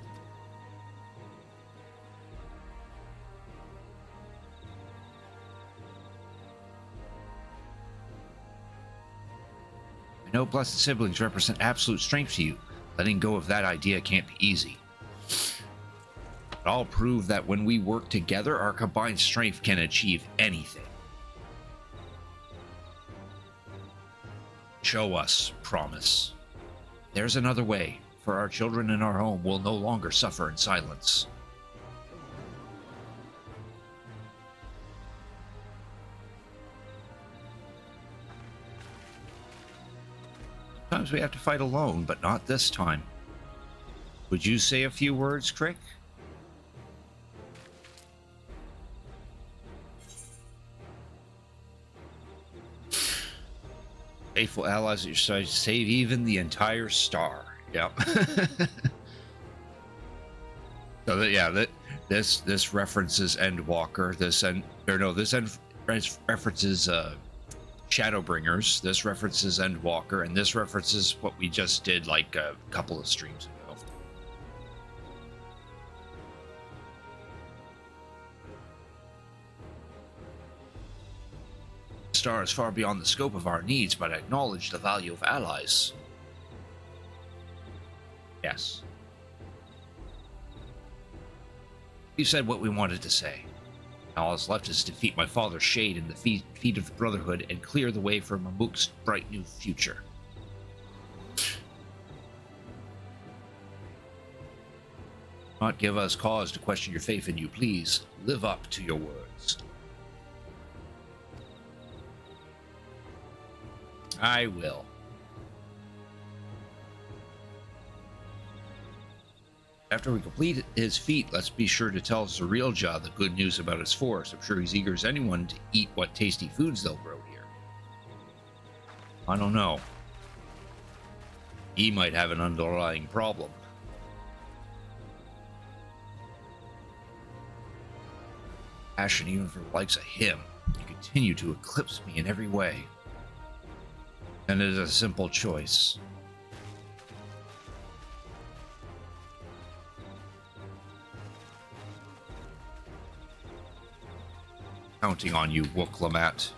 I know blessed siblings represent absolute strength to you. Letting go of that idea can't be easy. But I'll prove that when we work together, our combined strength can achieve anything. Show us, promise. There's another way, for our children in our home will no longer suffer in silence. Sometimes we have to fight alone, but not this time. Would you say a few words, Crick? Faithful allies at your side save even the entire star. Yep. So this references Endwalker. This references Shadowbringers. This references Endwalker, and this references what we just did like a couple of streams ago. The star is far beyond the scope of our needs, but I acknowledge the value of allies. Yes. We said what we wanted to say. Now all that's left is to defeat my father's shade in the feet of the Brotherhood and clear the way for Mamuk's bright new future. Not give us cause to question your faith in you. Please live up to your words. I will. After we complete his feat, let's be sure to tell Zarrilja the good news about his force. I'm sure he's eager as anyone to eat what tasty foods they'll grow here. I don't know. He might have an underlying problem. Passion even for the likes of him. You continue to eclipse me in every way. And it is a simple choice. Counting on you, Wooklamat.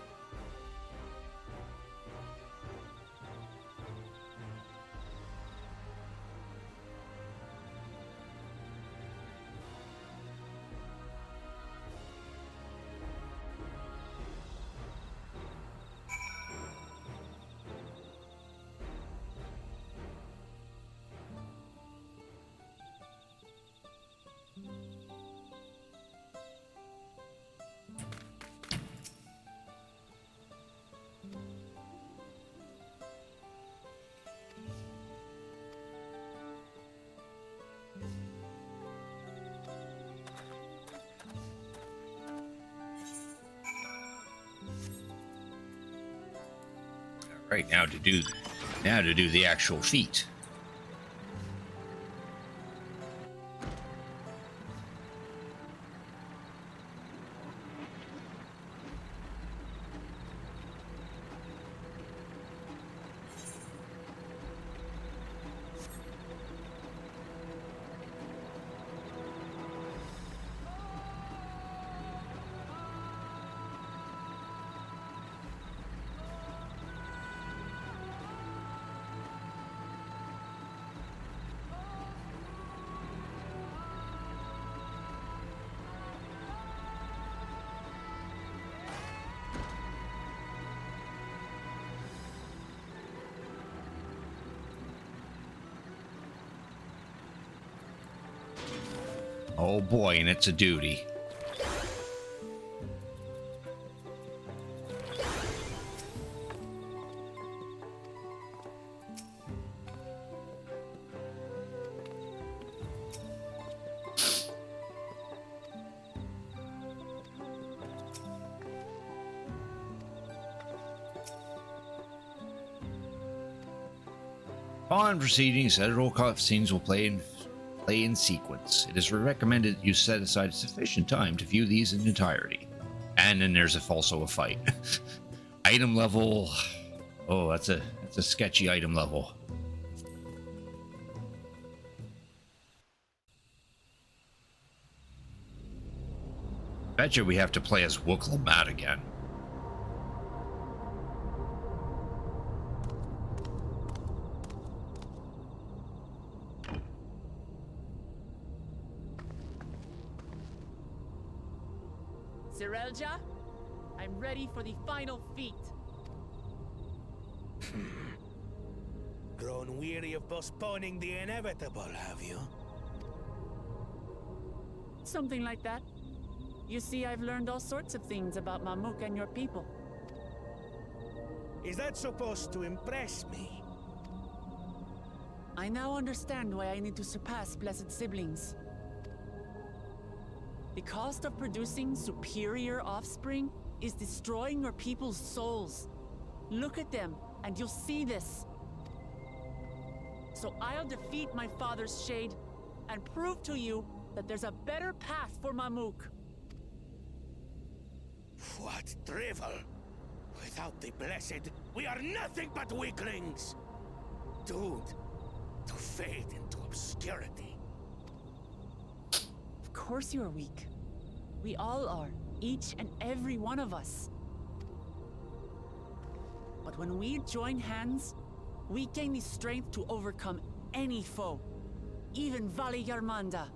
Right, now to do the actual feat. Oh boy, and it's a duty. Upon proceeding, several cutscenes will play in sequence. It is recommended you set aside sufficient time to view these in entirety. And then there's also a fight. Item level. Oh, that's a sketchy item level. Betcha we have to play as Wooklamat again. Sirelja, I'm ready for the final feat. Grown weary of postponing the inevitable, have you? Something like that. You see, I've learned all sorts of things about Mamuk and your people. Is that supposed to impress me? I now understand why I need to surpass blessed siblings. The cost of producing superior offspring is destroying your people's souls. Look at them, and you'll see this. So I'll defeat my father's shade, and prove to you that there's a better path for Mamuk. What drivel! Without the blessed, we are nothing but weaklings! Doomed to fade into obscurity. Of course you are weak. We all are, each and every one of us. But when we join hands, we gain the strength to overcome any foe, even Vali Yarmanda.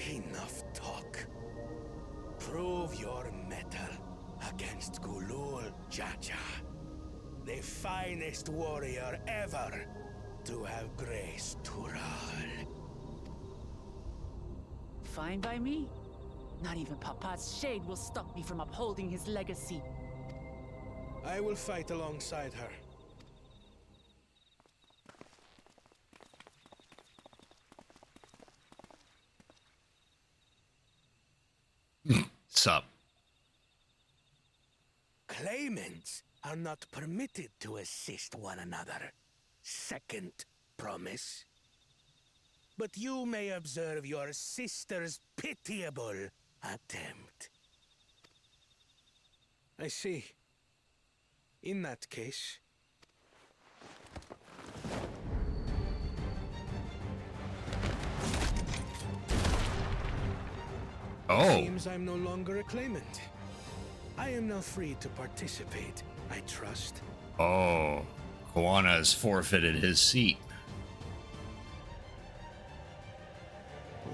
Enough talk. Prove your mettle against Gulul Jaja, the finest warrior ever to have graced Tural. Fine by me. Not even Papa's shade will stop me from upholding his legacy. I will fight alongside her. Sup? Claimants are not permitted to assist one another. Second promise. But you may observe your sister's pitiable attempt. I see. In that case... Oh. Seems I'm no longer a claimant. I am now free to participate, I trust. Oh. Koana has forfeited his seat.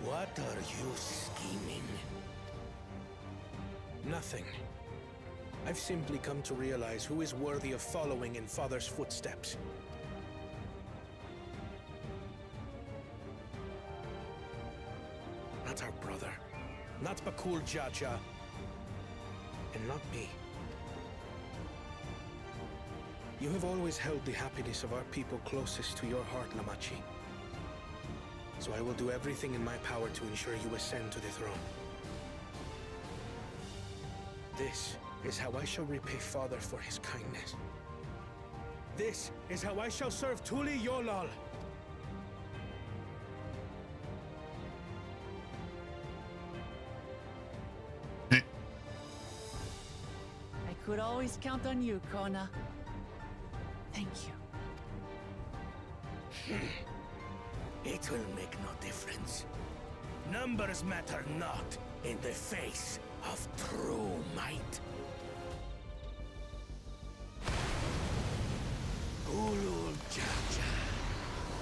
What are you scheming? Nothing. I've simply come to realize who is worthy of following in Father's footsteps. Not our brother. Not Bakul Jaja. And not me. You have always held the happiness of our people closest to your heart, Lamachi. So I will do everything in my power to ensure you ascend to the throne. This is how I shall repay Father for his kindness. This is how I shall serve Tuli Yolal. I could always count on you, Kona. Thank you. It will make no difference. Numbers matter not in the face of true might. Ulul Jaja,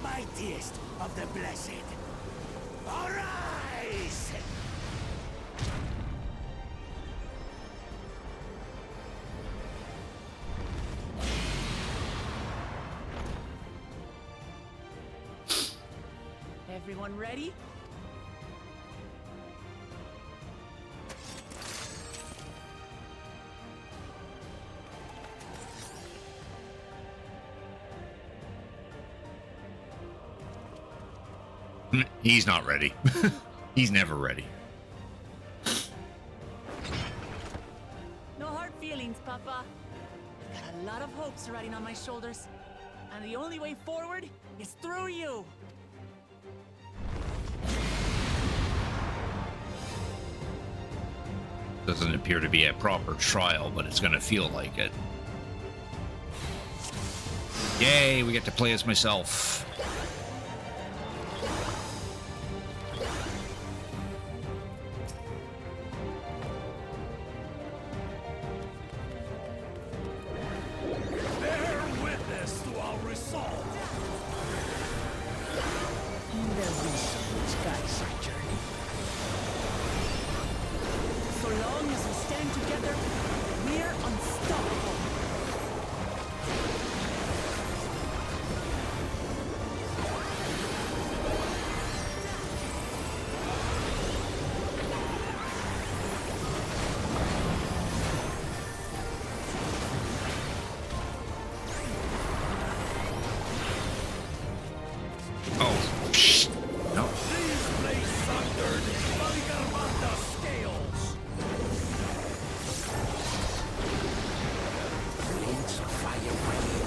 mightiest of the blessed, arise! Everyone ready? He's not ready. He's never ready. No hard feelings, Papa. I've got a lot of hopes riding on my shoulders. And the only way forward is through you. Doesn't appear to be a proper trial, but it's going to feel like it. Yay, we get to play as myself. Bear witness to our resolve. Every soul's got some journey. So long as we stand together, we're unstoppable. Oh, shh. No. These blades thundered by Garmanda scales. Blades of fire rain.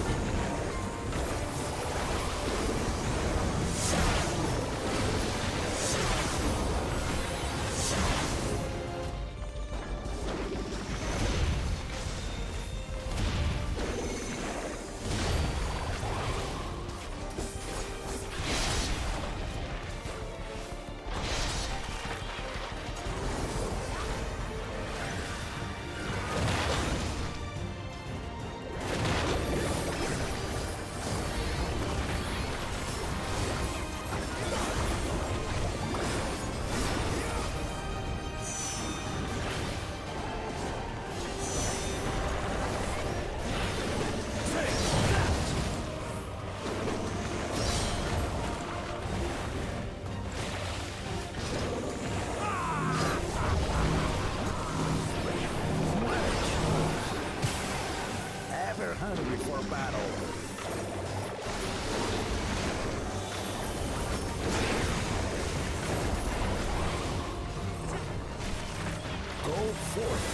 Ever hungry for battle. Go forth.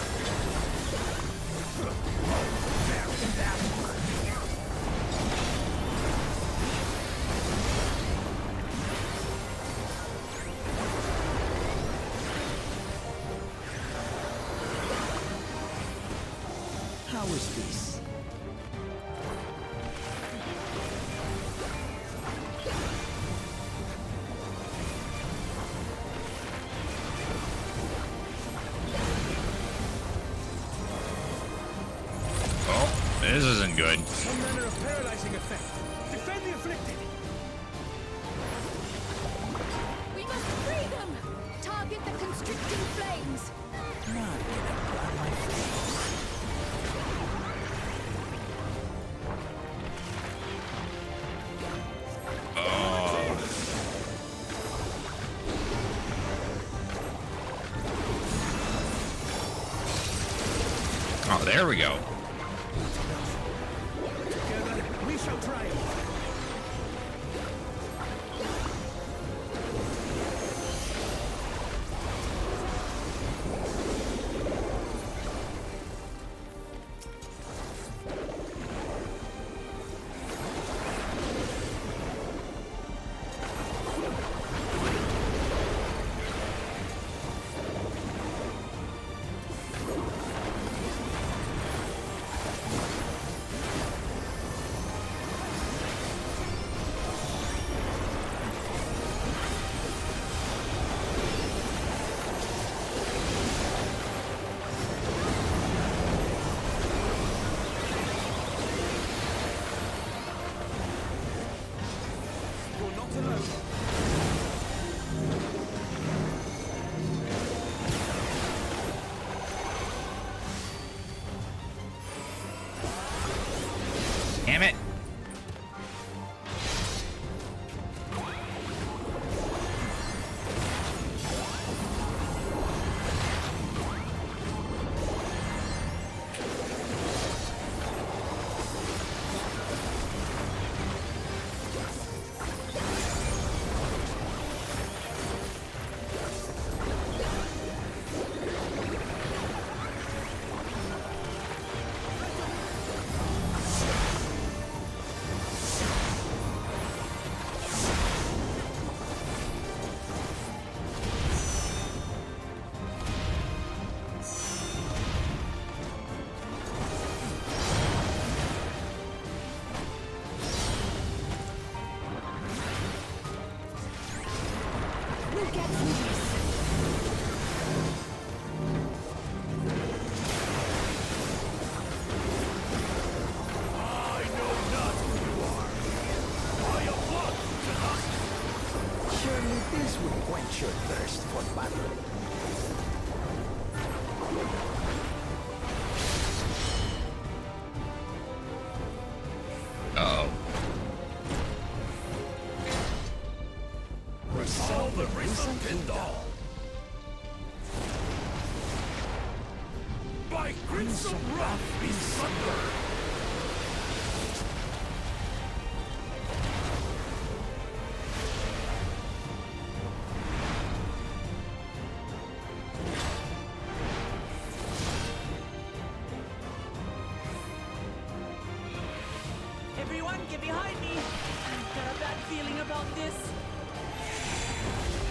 How is this? Oh, this isn't good. Some manner of paralyzing effect. Defend the afflicted. We must free them! Target the constricting flames! Not gonna burn my face. Oh, there we go. Together, we shall triumph. I know not who you are. I am blood tonight. Surely this will quench your thirst for battle. Uh-oh. Resolve the risen Kindle. By crimson wrath be sundered. Everyone, get behind me! I've got a bad feeling about this.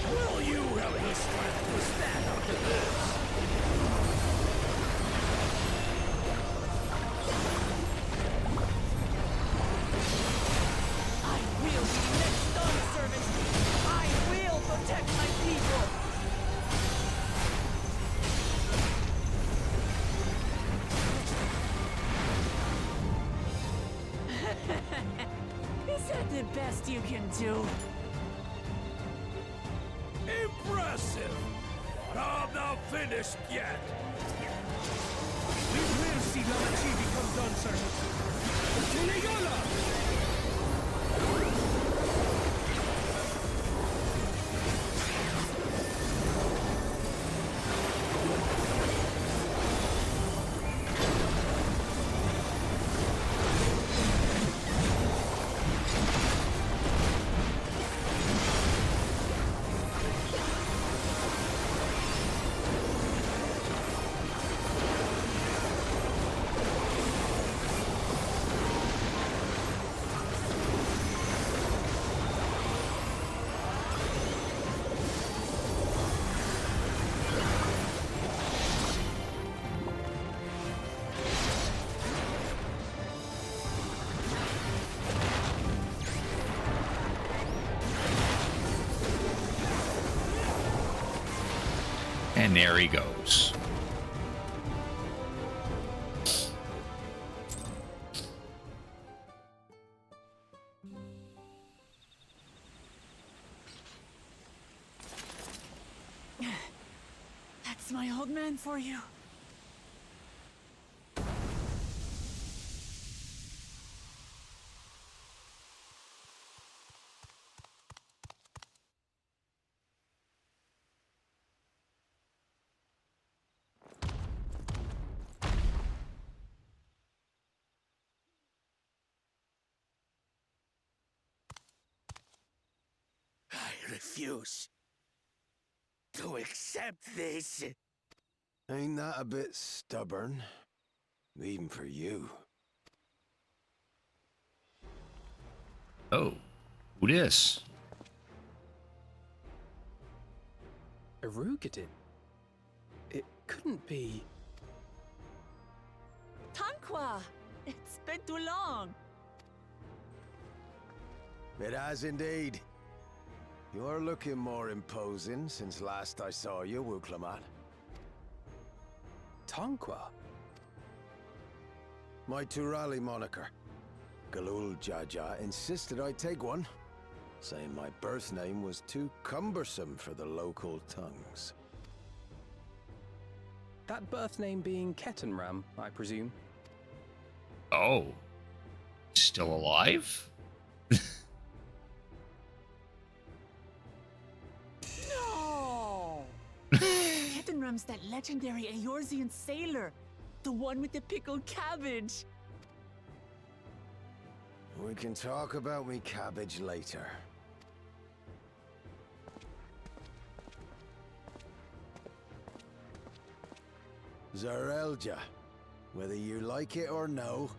Will you have the strength to stand up to this? I will be the next Dawn servant! I will protect my people! Is that the best you can do? Impressive! But I'm not finished yet. We will see Fanatsy become Dawn servants. And there he goes. That's my old man for you. I refuse to accept this. Ain't that a bit stubborn? Even for you. Oh, who this? Erugadin? It couldn't be... Tanqua! It's been too long. It has indeed. You're looking more imposing since last I saw you, Wuklamat. Tanqua? My Turali moniker. Galul Jaja insisted I take one, saying my birth name was too cumbersome for the local tongues. That birth name being Ketenram, I presume. Oh, still alive? No! Ketenram's that legendary Eorzean sailor. The one with the pickled cabbage. We can talk about me cabbage later. Zarelja, whether you like it or no,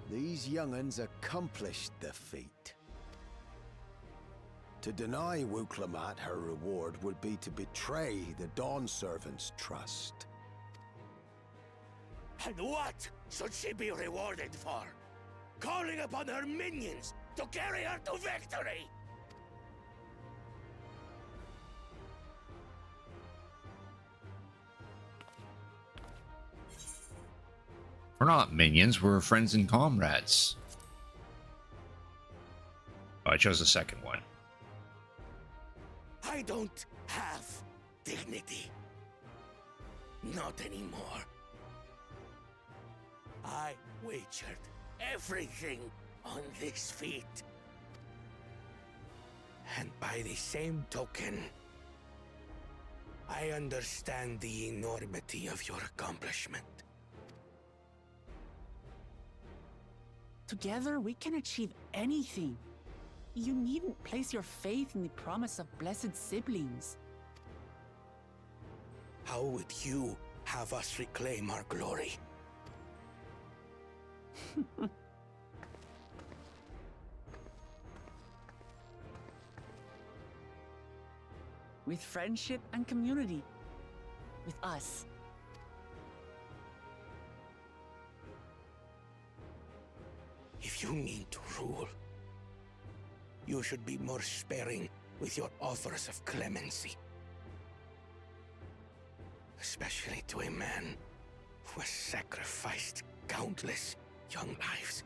these young'uns accomplished the feat. To deny Wuklamat her reward would be to betray the Dawn Servant's trust. And what should she be rewarded for? Calling upon her minions to carry her to victory! We're not minions, we're friends and comrades. Oh, I chose the second one. I don't have dignity. Not anymore. I wagered everything on this feat. And by the same token, I understand the enormity of your accomplishment. Together, we can achieve anything. You needn't place your faith in the promise of blessed siblings. How would you have us reclaim our glory? With friendship and community. With us. If you mean to rule, you should be more sparing with your offers of clemency. Especially to a man who has sacrificed countless young lives.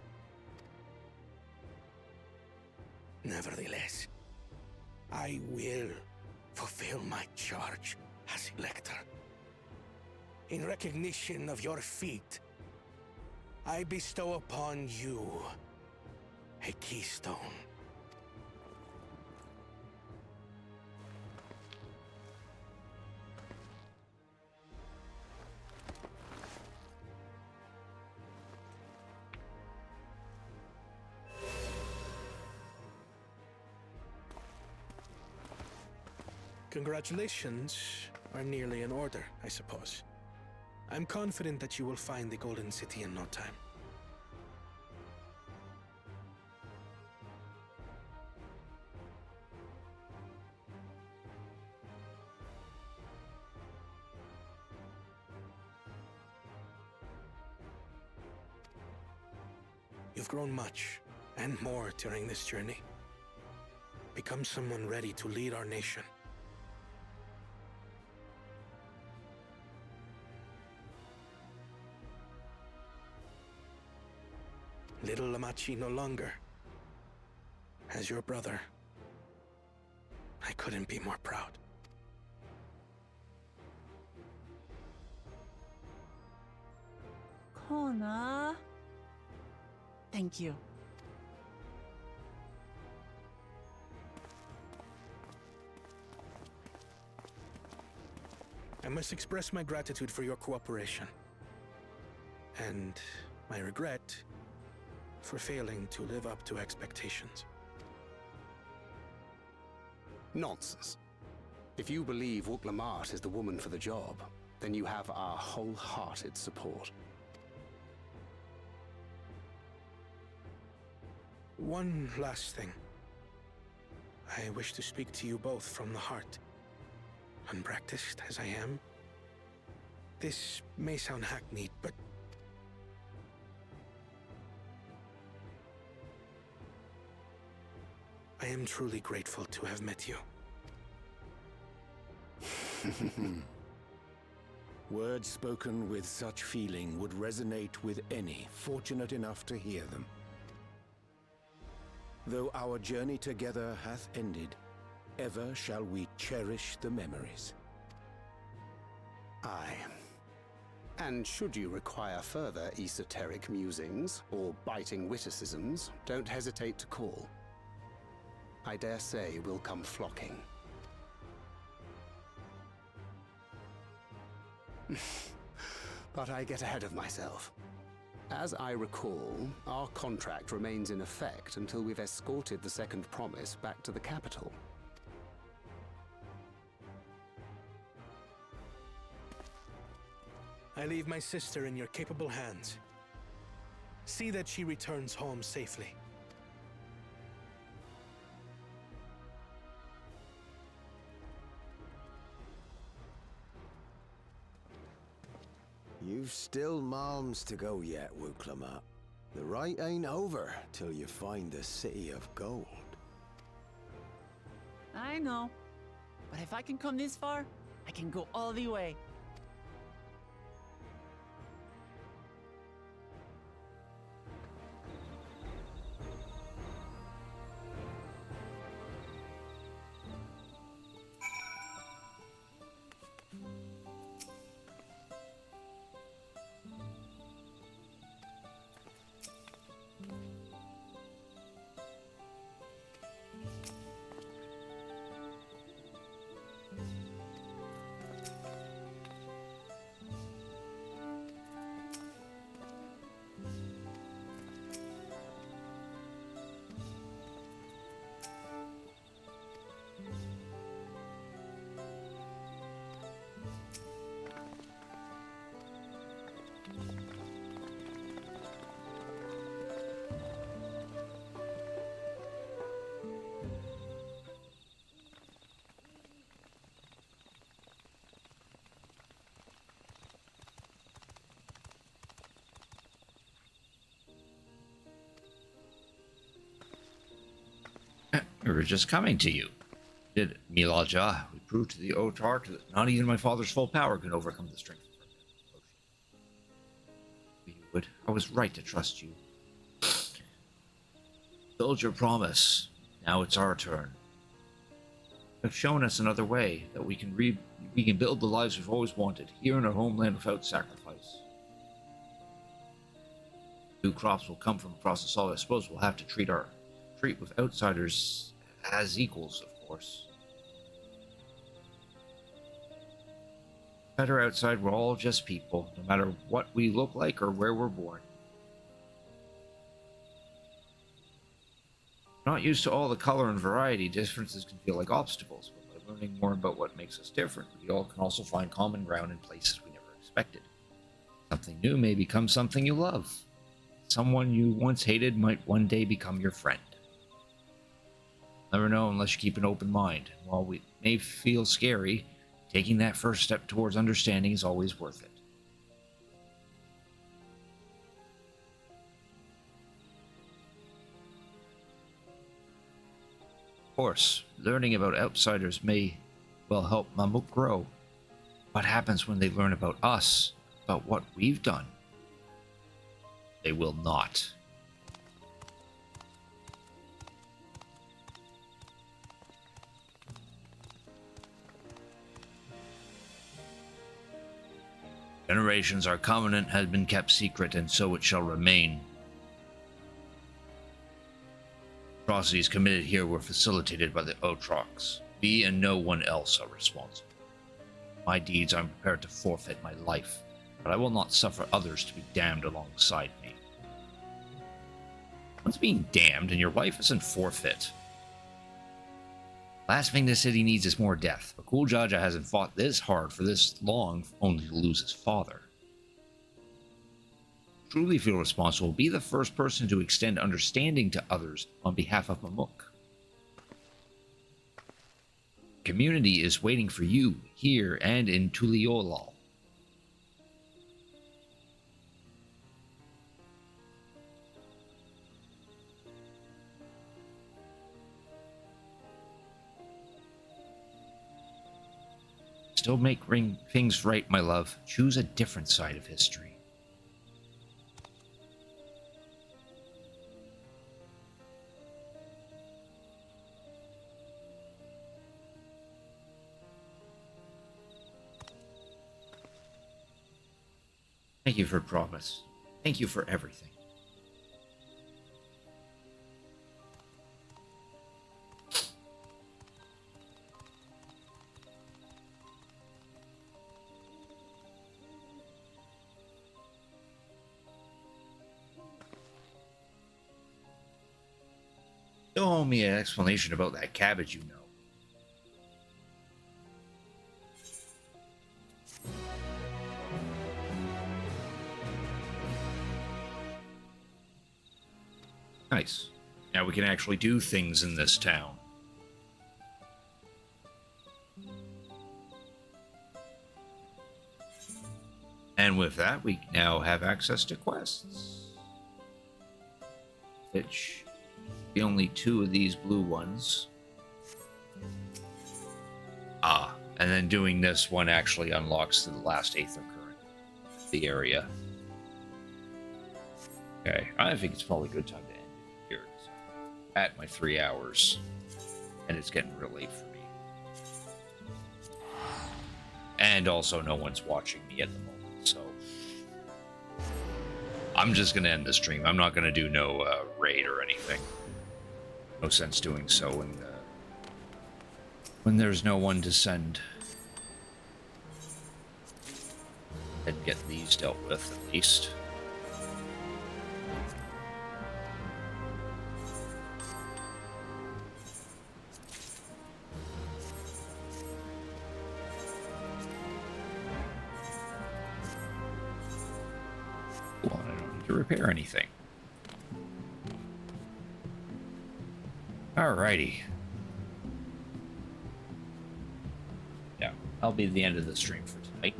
Nevertheless, I will fulfill my charge as Elector. In recognition of your feat, I bestow upon you a keystone. Congratulations are nearly in order, I suppose. I'm confident that you will find the Golden City in no time. You've grown much, and more during this journey. Become someone ready to lead our nation. Little Lamachi no longer. As your brother, I couldn't be more proud. Kona. Thank you. I must express my gratitude for your cooperation. And my regret for failing to live up to expectations. Nonsense. If you believe Wuk-Lamat is the woman for the job, then you have our wholehearted support. One last thing. I wish to speak to you both from the heart. Unpracticed as I am, this may sound hackneyed, but I am truly grateful to have met you. Words spoken with such feeling would resonate with any fortunate enough to hear them. Though our journey together hath ended, ever shall we cherish the memories. Aye. And should you require further esoteric musings or biting witticisms, don't hesitate to call. I dare say we'll come flocking. But I get ahead of myself. As I recall, our contract remains in effect until we've escorted the second promise back to the capital. I leave my sister in your capable hands. See that she returns home safely. You've still malms to go yet, Wuk-Lamat. The rite ain't over till you find the City of Gold. I know. But if I can come this far, I can go all the way. We were just coming to you. Did Milaja, we proved to the Otark that not even my father's full power can overcome the strength of our devotion. You would. I was right to trust you. Build your promise. Now it's our turn. You have shown us another way that we can build the lives we've always wanted here in our homeland without sacrifice. New crops will come from across the solid. I suppose we'll have to treat with outsiders as equals, of course. Better outside, we're all just people, no matter what we look like or where we're born. Not used to all the color and variety, differences can feel like obstacles, but by learning more about what makes us different, we all can also find common ground in places we never expected. Something new may become something you love. Someone you once hated might one day become your friend. Never know unless you keep an open mind. While we may feel scary, taking that first step towards understanding is always worth it. Of course, learning about outsiders may well help Mamuk grow. What happens when they learn about us, about what we've done? They will not. Generations, our covenant has been kept secret, and so it shall remain. Atrocities committed here were facilitated by the Otroks. We and no one else are responsible. My deeds, I'm prepared to forfeit my life, but I will not suffer others to be damned alongside me. One's being damned, and your life isn't forfeit. Last thing this city needs is more death. But Cool Jaja hasn't fought this hard for this long only to lose his father. Truly feel responsible. Be the first person to extend understanding to others on behalf of Mamuk. Community is waiting for you here and in Tuliolal. Still make things right, my love. Choose a different side of history. Thank you for promise. Thank you for everything. Don't owe me an explanation about that cabbage, you know. Nice. Now we can actually do things in this town. And with that, we now have access to quests. Which, the only two of these blue ones. Ah, and then doing this one actually unlocks the last Aether Current, the area. Okay, I think it's probably a good time to end it here. At my 3 hours, and it's getting real late for me. And also, no one's watching me at the moment, so I'm just gonna end the stream. I'm not gonna do no raid or anything. No sense doing so when there's no one to send. And get these dealt with at least. Well, I don't need to repair anything. Alrighty. Yeah, that'll be the end of the stream for tonight.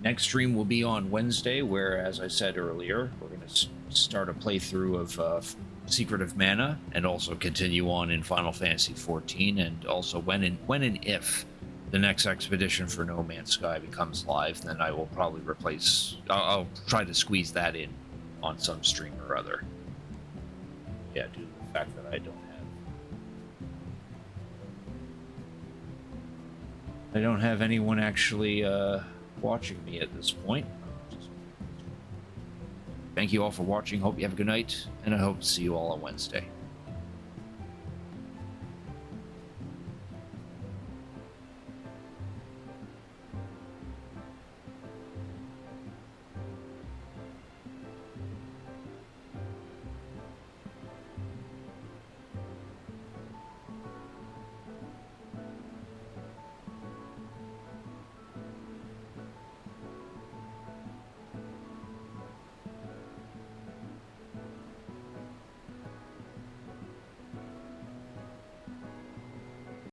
Next stream will be on Wednesday, where, as I said earlier, we're going to start a playthrough of Secret of Mana, and also continue on in Final Fantasy XIV, and also when and if the next expedition for No Man's Sky becomes live, then I will probably I'll try to squeeze that in on some stream or other. Yeah, due to the fact that I don't have anyone actually watching me at this point. Thank you all for watching. Hope you have a good night, and I hope to see you all on Wednesday.